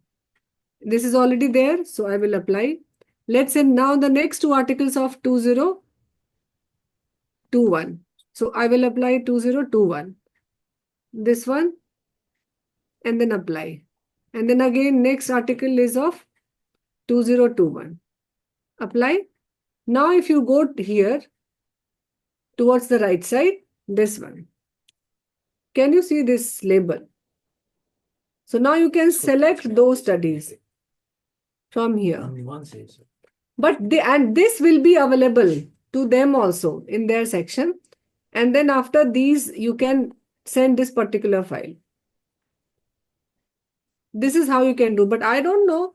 This is already there, so I will apply. Let's say now the next two articles of 2021. So I will apply 2021. This one, and then apply. And then again, next article is of 2021. Apply. Now if you go here, towards the right side, this one. Can you see this label? So now you can select those studies from here. But this will be available to them also in their section. And then after these, you can send this particular file. This is how you can do. But I don't know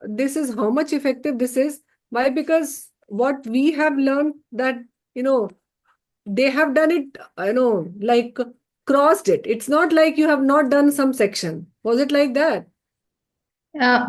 this is how much effective this is. Why? Because what we have learned that, they have done it, like crossed it. It's not like you have not done some section. Was it like that?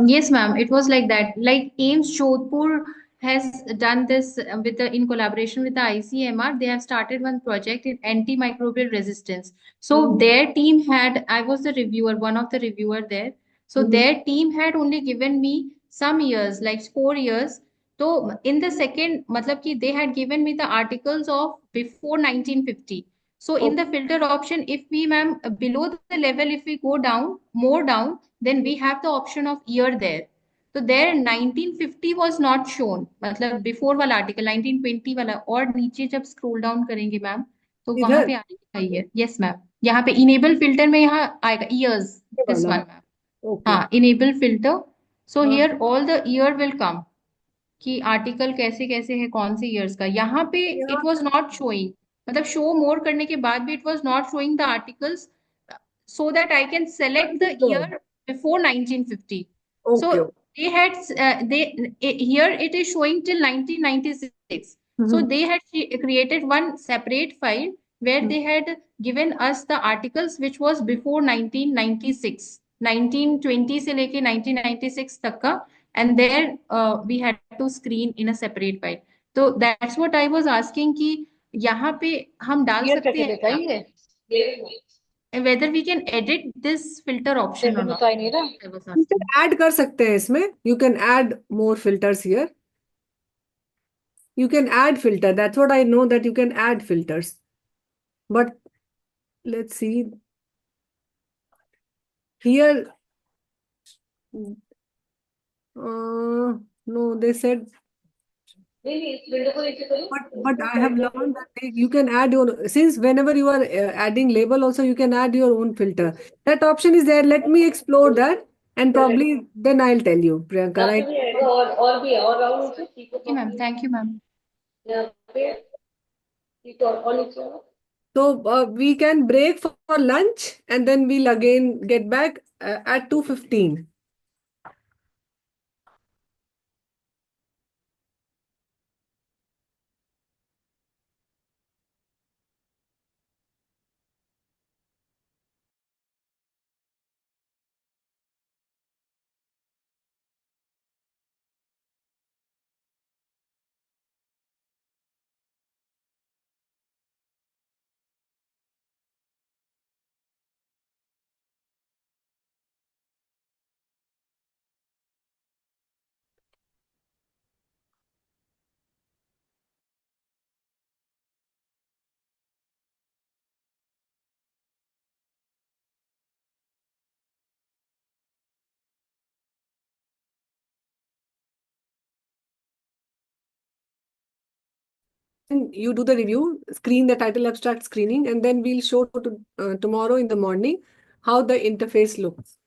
Yes, ma'am. It was like that. Like AIMS Jodhpur has done this in collaboration with the ICMR. They have started one project in antimicrobial resistance. So their team had, I was the reviewer, one of the reviewer there. So their team had only given me some years, like 4 years. So in the second, matlab ki they had given me the articles of before 1950. So in the filter option, if we, ma'am, below the level, if we go down, more down, then we have the option of year there. So there 1950 was not shown, मतलब before वाला article 1920 वाला, और नीचे जब scroll down करेंगे ma'am तो वहां पे आएगा year. Yes ma'am. यहाँ पे enable filter में यहाँ आएगा years. This one ma'am. हाँ, enable filter. So here all the year will come. कि आर्टिकल कैसे कैसे है कौन से ईयर्स का. यहाँ पे इट वाज नॉट शोइंग, मतलब शो मोर करने के बाद भी it was not showing the articles so that I can select the year before 1950. Okay. So they had here it is showing till 1996. So they had created one separate file where they had given us the articles which was before 1996, 1920 से लेके 1996 तक का, and there we had to screen in a separate file. So that's what I was asking कि यहाँ पे हम डाल सकते हैं क्या? Whether we can edit this filter option or not. You can add कर सकते हैं इसमें. You can add more filters here. You can add filter. That's what I know, that you can add filters. But let's see. Here, no, they said. But I have learned that you can add your, since whenever you are adding label also, you can add your own filter. That option is there. Let me explore that, and probably then I'll tell you, Priyanka, right? Okay, ma'am. Thank you, ma'am. So we can break for lunch and then we'll again get back at 2:15. You do the review, screen the title abstract screening, and then we'll show tomorrow in the morning how the interface looks.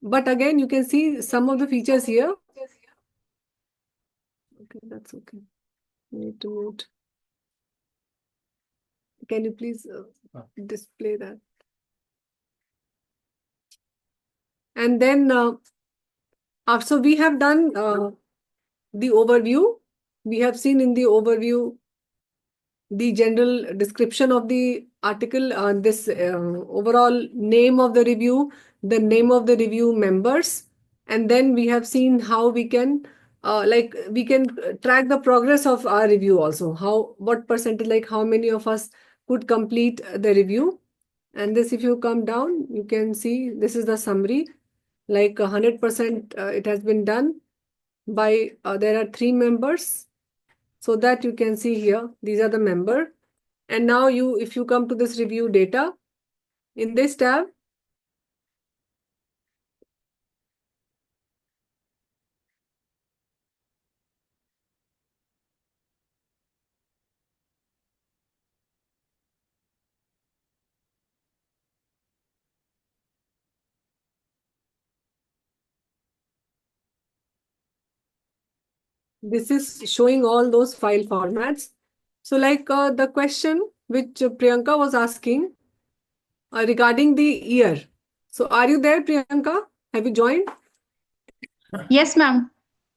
But again, you can see some of the features here. Okay, that's okay. Need to mute. Can you please display that? And then, so we have done the overview. We have seen in the overview the general description of the article, this overall name of the review, the name of the review members, and then we have seen how we can we can track the progress of our review also, what percentage, like how many of us could complete the review. And this, if you come down, you can see this is the summary, like 100% it has been done by there are 3 members. So that you can see here, these are the member. And now if you come to this review data, in this tab, this is showing all those file formats. So like the question which Priyanka was asking regarding the year. So are you there, Priyanka? Have you joined? Yes, ma'am.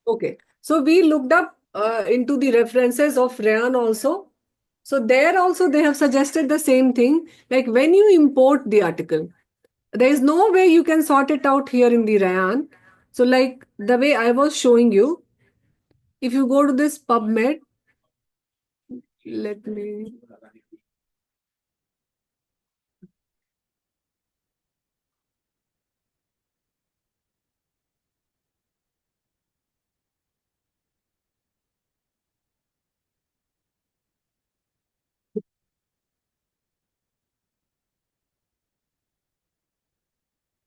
Okay. So we looked up into the references of Rayan also. So there also they have suggested the same thing. Like when you import the article, there is no way you can sort it out here in the Rayan. So like the way I was showing you, if you go to this PubMed, let me.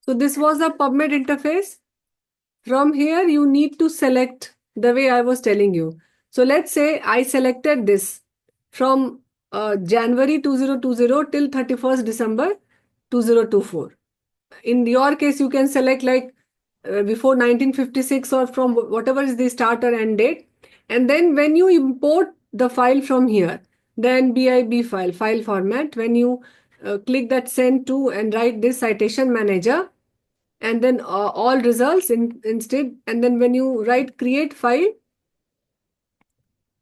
So this was the PubMed interface. From here, you need to select the way I was telling you. So let's say I selected this from January 2020 till 31st December 2024. In your case, you can select like before 1956 or from whatever is the start or end date. And then when you import the file from here, then BIB file format, when you click that send to and write this citation manager, and then all results instead, and then when you write create file,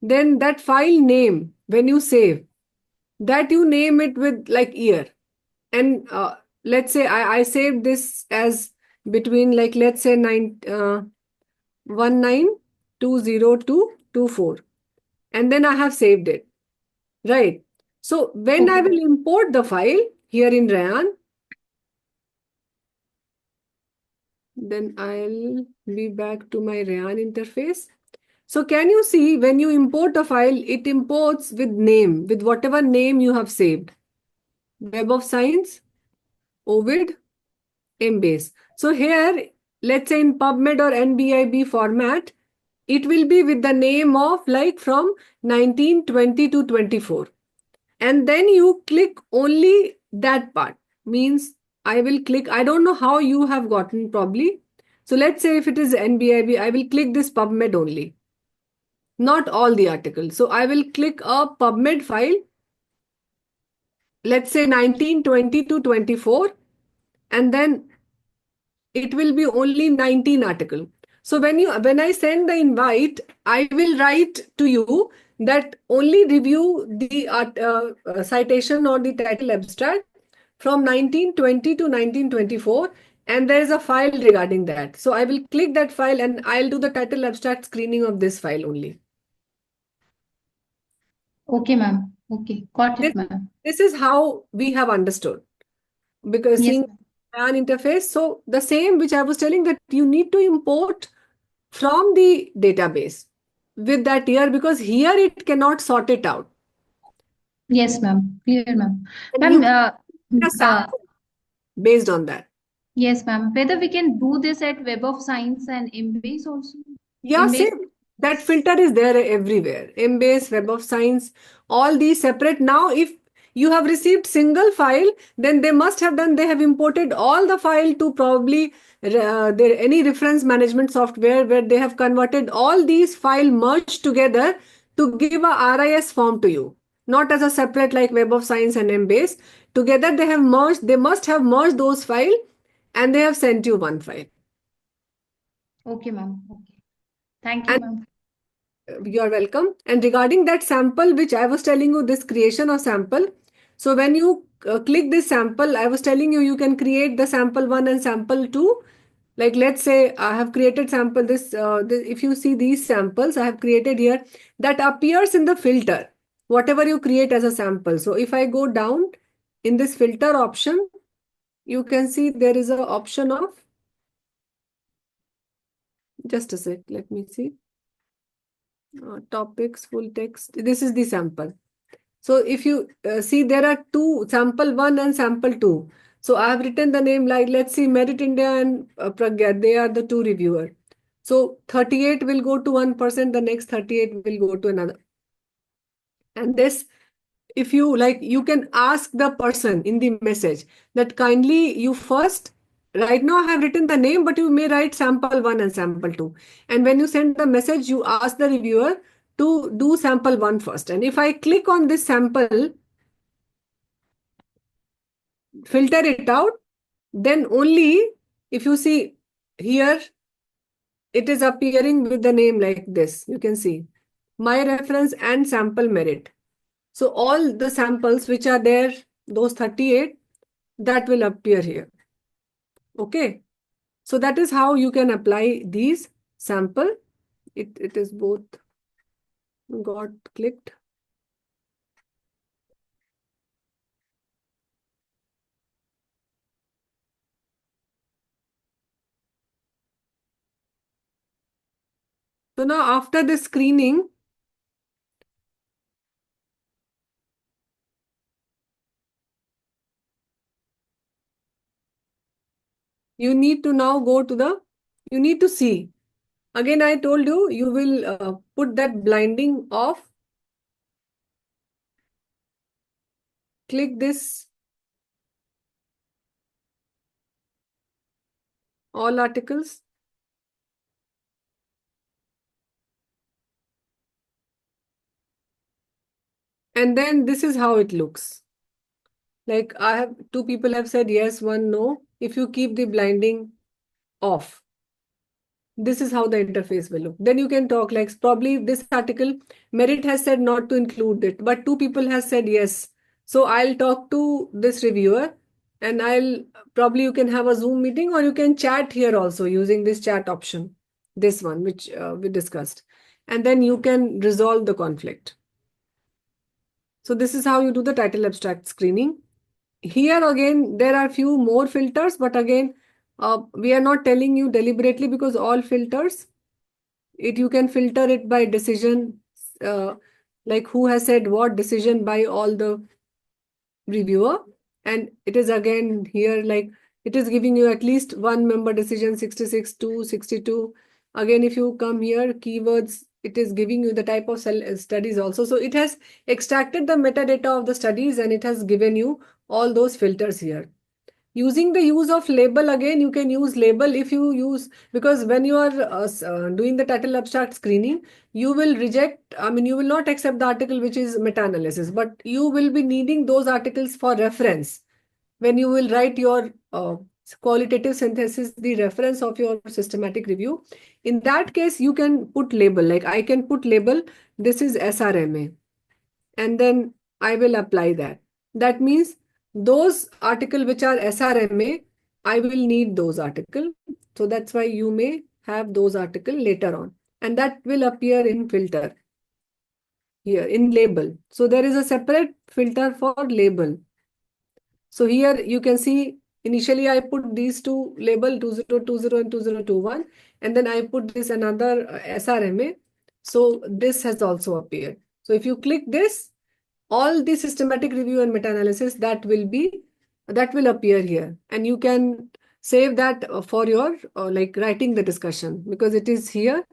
then that file name, when you save, that you name it with like year. And let's say I saved this as between like let's say 192024, and then I have saved it, right? So when I will import the file here in Rayan, then I'll be back to my Rayan interface. So can you see when you import a file, it imports with name, with whatever name you have saved. Web of Science, Ovid, Embase. So here, let's say in PubMed or NBIB format, it will be with the name of like from 1920 to 24. And then you click only that part. Means I will click, I don't know how you have gotten probably. So let's say if it is NBIB, I will click this PubMed only, not all the articles. So I will click a PubMed file. let's say 19, 20 to 24, and then it will be only 19 article. So when I send the invite, I will write to you that only review the citation or the title abstract from 1920 to 1924, and there is a file regarding that. So I will click that file and I'll do the title abstract screening of this file only. Okay, ma'am. Okay, got it, ma'am. This is how we have understood, because Yes, seeing an interface. So the same which I was telling, that you need to import from the database with that here, because here it cannot sort it out. yes, ma'am. Clear, ma'am. And Ma'am, you can a sample based on that. yes, ma'am. Whether we can do this at Web of Science and Embase also? Yeah, Embase. same. That filter is there everywhere. Embase, Web of Science, all these separate. Now, if you have received single file, then they must have done, they have imported all the file to probably their any reference management software where they have converted all these file merged together to give a RIS form to you. Not as a separate like Web of Science and Embase. Together they have merged, they must have merged those file and they have sent you one file. Okay, ma'am. Okay. Thank you, And ma'am. you're welcome. And regarding that sample, which I was telling you, this creation of sample. So when you click this sample, I was telling you, you can create the sample 1 and sample 2. Like let's say I have created sample if you see these samples I have created here, that appears in the filter, whatever you create as a sample. So if I go down in this filter option, you can see there is an option of, just a sec, let me see. Topics, full text. This is the sample. So if you see, there are two, sample 1 and sample 2. So I have written the name, like let's see, Merit India and Pragya, they are the two reviewer. So 38 will go to one person, the next 38 will go to another. And this, if you like, you can ask the person in the message that kindly you first, right now I have written the name, but you may write sample 1 and sample 2. And when you send the message, you ask the reviewer to do sample 1 first. And if I click on this sample, filter it out, then only if you see here, it is appearing with the name like this. You can see my reference and sample merit. So all the samples which are there, those 38, that will appear here. Okay. So that is how you can apply these sample. It is both got clicked. So now after the screening, you need to now go to the, you need to see. Again, I told you, you will put that blinding off. Click this all articles. And then this is how it looks. Like I have, two people have said yes, one no. If you keep the blinding off, this is how the interface will look. Then you can talk, like probably this article, Merit has said not to include it, but two people has said yes. So I'll talk to this reviewer and I'll probably, you can have a Zoom meeting or you can chat here also using this chat option, this one, which we discussed. And then you can resolve the conflict. So this is how you do the title abstract screening. Here again, there are few more filters, but again, we are not telling you deliberately, because all filters, you can filter it by decision, like who has said what decision by all the reviewer. And it is again here, like it is giving you at least one member decision, 66 to 62. Again, if you come here, keywords, it is giving you the type of studies also. So it has extracted the metadata of the studies and it has given you all those filters here. Using the use of label, again, you can use label if you use, because when you are doing the title abstract screening, you will reject, I mean, you will not accept the article which is meta-analysis, but you will be needing those articles for reference. When you will write your qualitative synthesis, the reference of your systematic review, in that case, you can put label, like I can put label, this is SRMA, and then I will apply that. That means those article which are SRMA, I will need those article. So that's why you may have those article later on. And that will appear in filter here in label. So there is a separate filter for label. So here you can see initially I put these two label 2020 and 2021, and then I put this another SRMA. So this has also appeared. So if you click this, all the systematic review and meta-analysis that will appear here, and you can save that for your like writing the discussion, because it is here.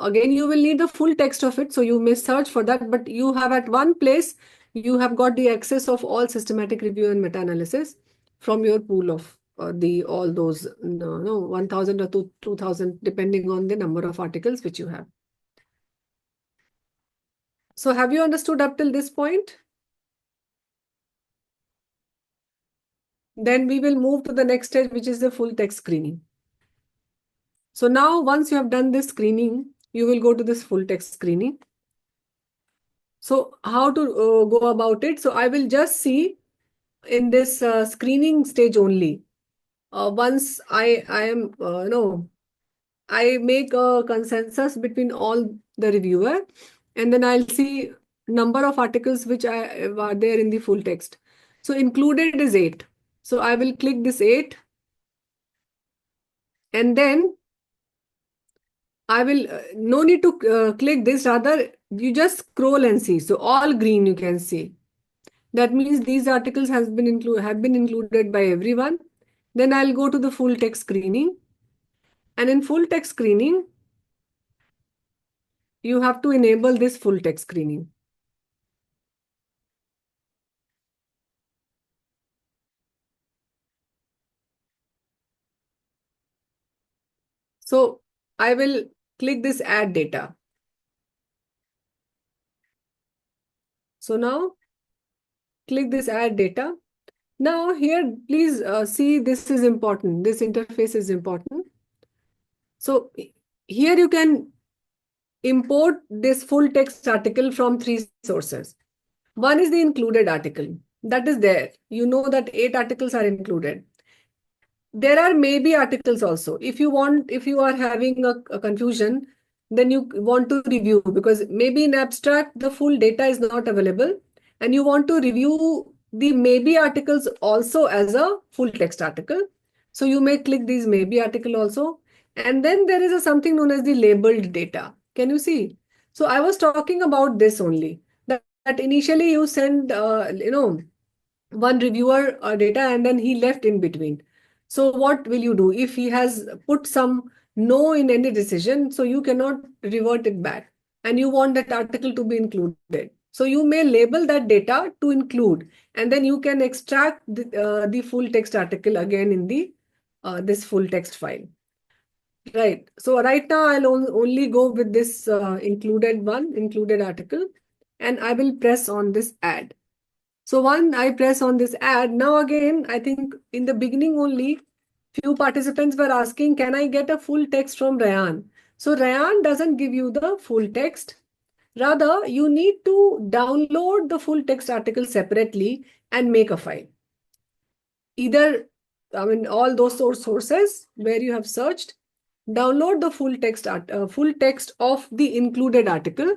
Again, you will need the full text of it, so you may search for that, but you have at one place, you have got the access of all systematic review and meta-analysis from your pool of all those 1000 or 2000, depending on the number of articles which you have. So have you understood up till this point? Then we will move to the next stage, which is the full text screening. So now once you have done this screening, you will go to this full text screening. So how to go about it? So I will just see in this screening stage only. Once I make a consensus between all the reviewer, and then I'll see number of articles which are there in the full text. So included is 8. So I will click this 8, and then I will no need to click this, rather you just scroll and see. So all green you can see. That means these articles have been included by everyone. Then I'll go to the full text screening, and in full text screening you have to enable this full text screening. So I will click this add data. So now click this add data. Now here, please see, this is important. This interface is important. So here you can import this full text article from 3 sources. One is the included article. That is there. You know that 8 articles are included. There are maybe articles also. If you are having a confusion, then you want to review, because maybe in abstract, the full data is not available, and you want to review the maybe articles also as a full text article. So you may click these maybe article also. And then there is something known as the labeled data. Can you see? So I was talking about this only, that initially you send, one reviewer data, and then he left in between. So what will you do if he has put some no in any decision? So you cannot revert it back, and you want that article to be included. So you may label that data to include, and then you can extract the full text article again in the this full text file. Right. So right now I'll only go with this included article, and I will press on this add. So when I press on this add, now again, I think in the beginning only, few participants were asking, can I get a full text from Rayan? So Rayan doesn't give you the full text. Rather, you need to download the full text article separately and make a file. Either, I mean, all those sources where you have searched, download the full text of the included article.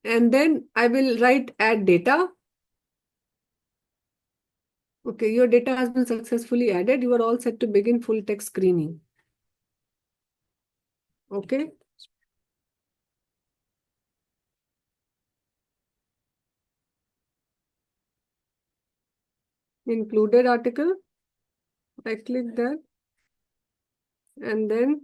And then I will write add data. Okay, your data has been successfully added. You are all set to begin full text screening. Okay. Included article. I click that. And then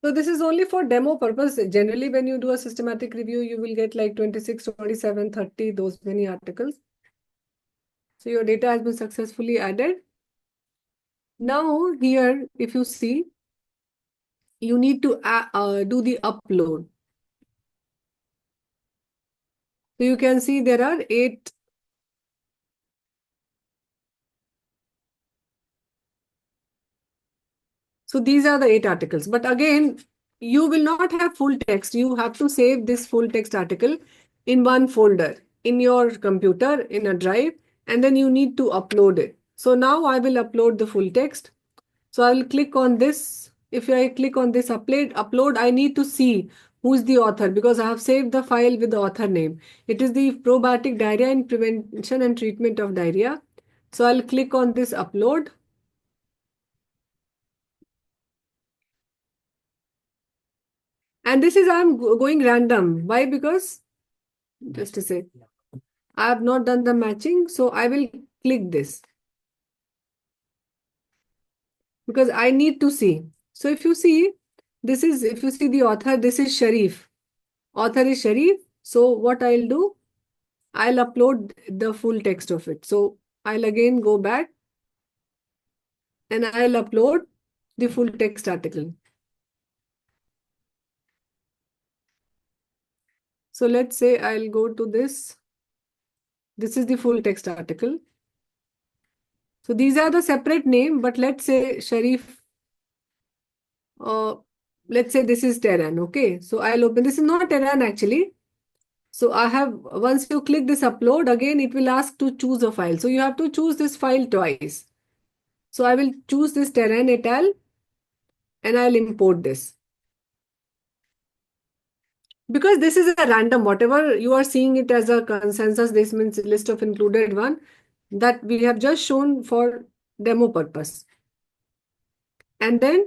So this is only for demo purpose. Generally, when you do a systematic review, you will get like 26, 27, 30, those many articles. So your data has been successfully added. Now here, if you see, you need to do the upload. So you can see there are 8. So these are the 8 articles. But again, you will not have full text. You have to save this full text article in one folder in your computer in a drive, and then you need to upload it. So now I will upload the full text. So I will click on this. If I click on this upload, I need to see who's the author because I have saved the file with the author name. It is the probiotic diarrhea and prevention and treatment of diarrhea. So I'll click on this upload. And this is I'm going random. Why? Because just a sec. I have not done the matching. So I will click this because I need to see. So if you see, if you see the author, this is Sharif. Author is Sharif. So what I'll do, I'll upload the full text of it. So I'll again go back and I'll upload the full text article. So let's say I'll go to this. This is the full text article. So these are the separate name, but let's say Sharif, let's say this is Terran. Okay. So I'll open, this is not Terran actually. So I have, once you click this upload, again, it will ask to choose a file. So you have to choose this file twice. So I will choose this Terran et al. And I'll import this. Because this is a random, whatever you are seeing it as a consensus, this means list of included one that we have just shown for demo purpose. And then,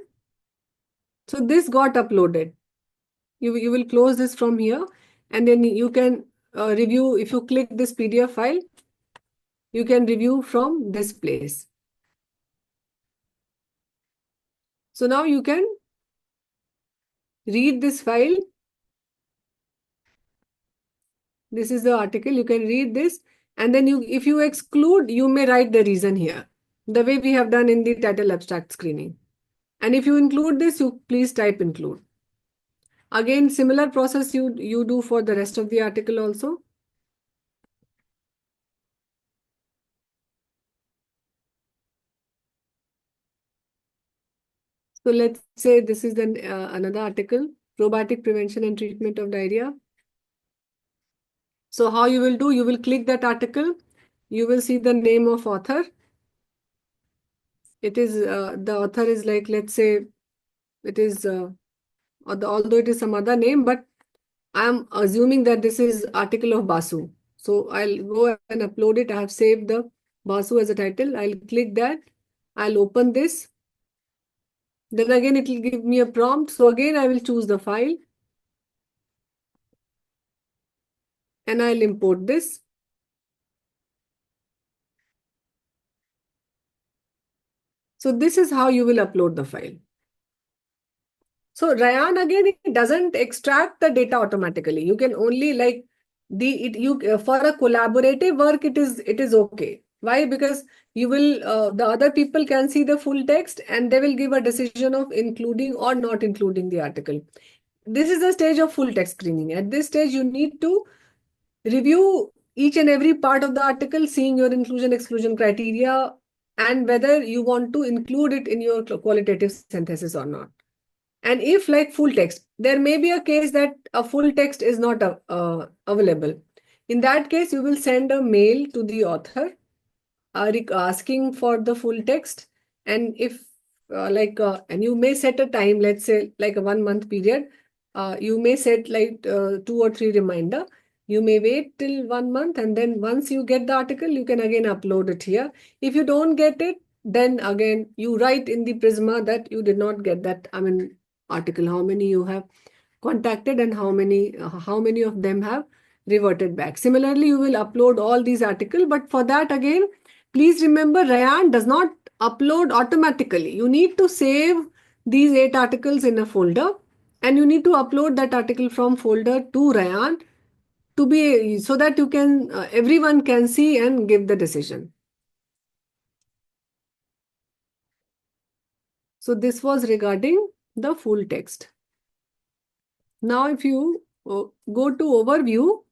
so this got uploaded. You will close this from here and then you can review. If you click this PDF file, you can review from this place. So now you can read this file. This is the article. You can read this. And then if you exclude, you may write the reason here, the way we have done in the title abstract screening. And if you include this, you please type include. Again, similar process you do for the rest of the article also. So let's say this is then another article, probiotic prevention and treatment of diarrhea. So how you will do, you will click that article. You will see the name of author. It is, the author is like, let's say it is, although it is some other name, but I'm assuming that this is article of Basu. So I'll go and upload it. I have saved the Basu as a title. I'll click that. I'll open this. Then again, it will give me a prompt. So again, I will choose the file. And I'll import this. So this is how you will upload the file. So Ryan, again, it doesn't extract the data automatically. You can only like for a collaborative work, it is okay. Why? Because you will the other people can see the full text and they will give a decision of including or not including the article. This is the stage of full text screening. At this stage, you need to review each and every part of the article, seeing your inclusion exclusion criteria and whether you want to include it in your qualitative synthesis or not. And if like full text, there may be a case that a full text is not available. In that case, you will send a mail to the author asking for the full text. And if and you may set a time, let's say like a 1 month period, you may set like 2 or 3 reminder. You may wait till 1 month and then once you get the article, you can again upload it here. If you don't get it, then again, you write in the Prisma that you did not get that, article, how many you have contacted and how many of them have reverted back. Similarly, you will upload all these articles, but for that again, please remember Ryan does not upload automatically. You need to save these 8 articles in a folder and you need to upload that article from folder to Rayan to be so that you can everyone can see and give the decision. So this was regarding the full text. Now if you go to overview,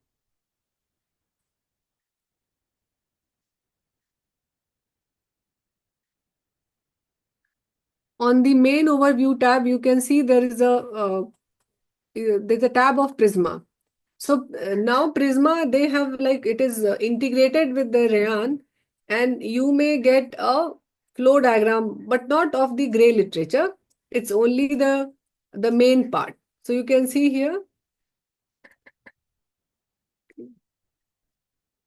on the main overview tab, you can see there's a tab of Prisma. So now Prisma, they have like it is integrated with the Rayan, and you may get a flow diagram, but not of the gray literature. It's only the main part. So you can see here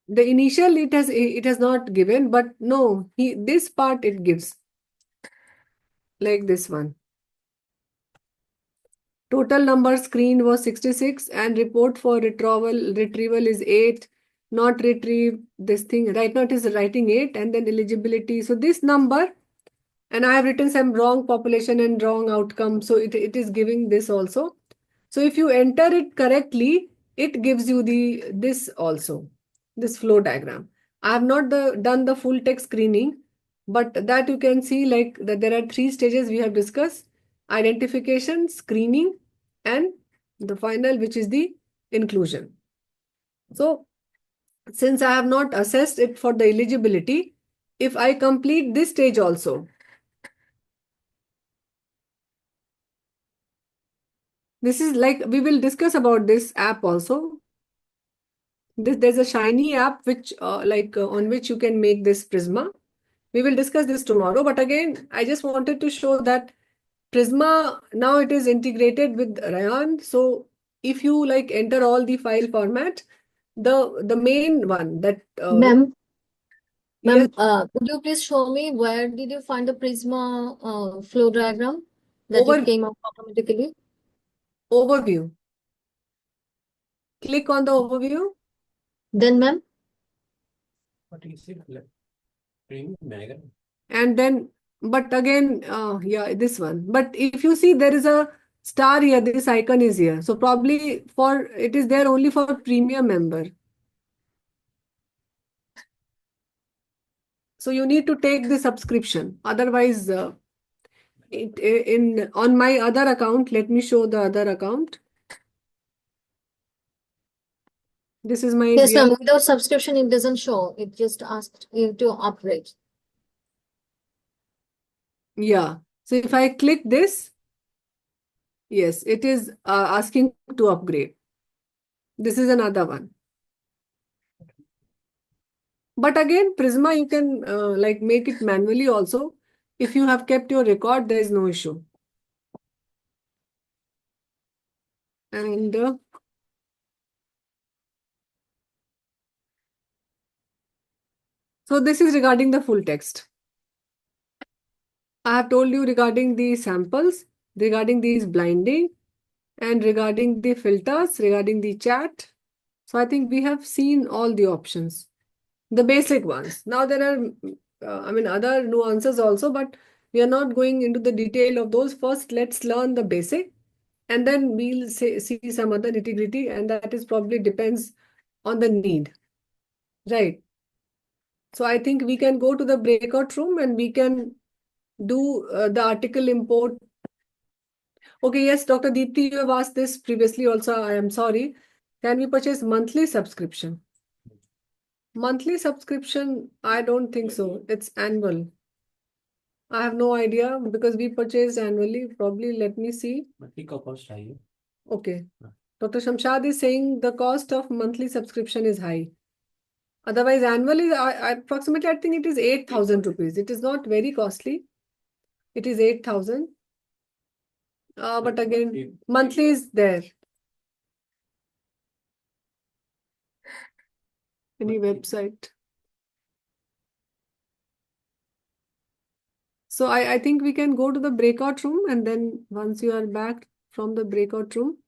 the initial it has not given, but no, this part it gives like this one. Total number screened was 66 and report for retrieval is 8. Not retrieve this thing. Right now it is writing 8 and then eligibility. So this number, and I have written some wrong population and wrong outcome. So it is giving this also. So if you enter it correctly, it gives you this also, this flow diagram. I have not done the full text screening, but that you can see like that there are 3 stages we have discussed: identification, screening, and the final, which is the inclusion. So since I have not assessed it for the eligibility, if I complete this stage also, this is like, we will discuss about this app also. There's a Shiny app which on which you can make this Prisma. We will discuss this tomorrow. But again, I just wanted to show that Prisma, now it is integrated with Rayan. So if you like enter all the file format, the main one that Ma'am, yes, could you please show me where did you find the Prisma flow diagram that over it came out automatically? overview. Click on the overview. Then, ma'am, What is it? Like, premium mega. And then, but again, yeah, this one. But if you see, there is a star here, this icon is here. So probably it is there only for premium member. So you need to take the subscription. Otherwise, on my other account, let me show the other account. This is my yes, ma'am. Without subscription, it doesn't show. It just asked you to upgrade. Yeah. So if I click this, yes, it is asking to upgrade. This is another one. But again, Prisma, you can like make it manually also. If you have kept your record, there is no issue. And so this is regarding the full text. I have told you regarding the samples, regarding these blinding, and regarding the filters, regarding the chat. So I think we have seen all the options, the basic ones. Now there are, other nuances also, but we are not going into the detail of those. First, let's learn the basic, and then we'll see some other nitty-gritty, and that is probably depends on the need, right? So I think we can go to the breakout room and we can do the article import. Okay, yes, Dr. Deepthi, you have asked this previously also. I am sorry. Can we purchase monthly subscription? Monthly subscription, I don't think so. It's annual. I have no idea because we purchase annually. Probably, let me see. Monthly का cost है. Okay. Dr. Shamshad is saying the cost of monthly subscription is high. Otherwise, annually, approximately, I think it is 8,000 rupees. It is not very costly. It is 8,000. But again, monthly is there. Any website. So I think we can go to the breakout room, and then once you are back from the breakout room,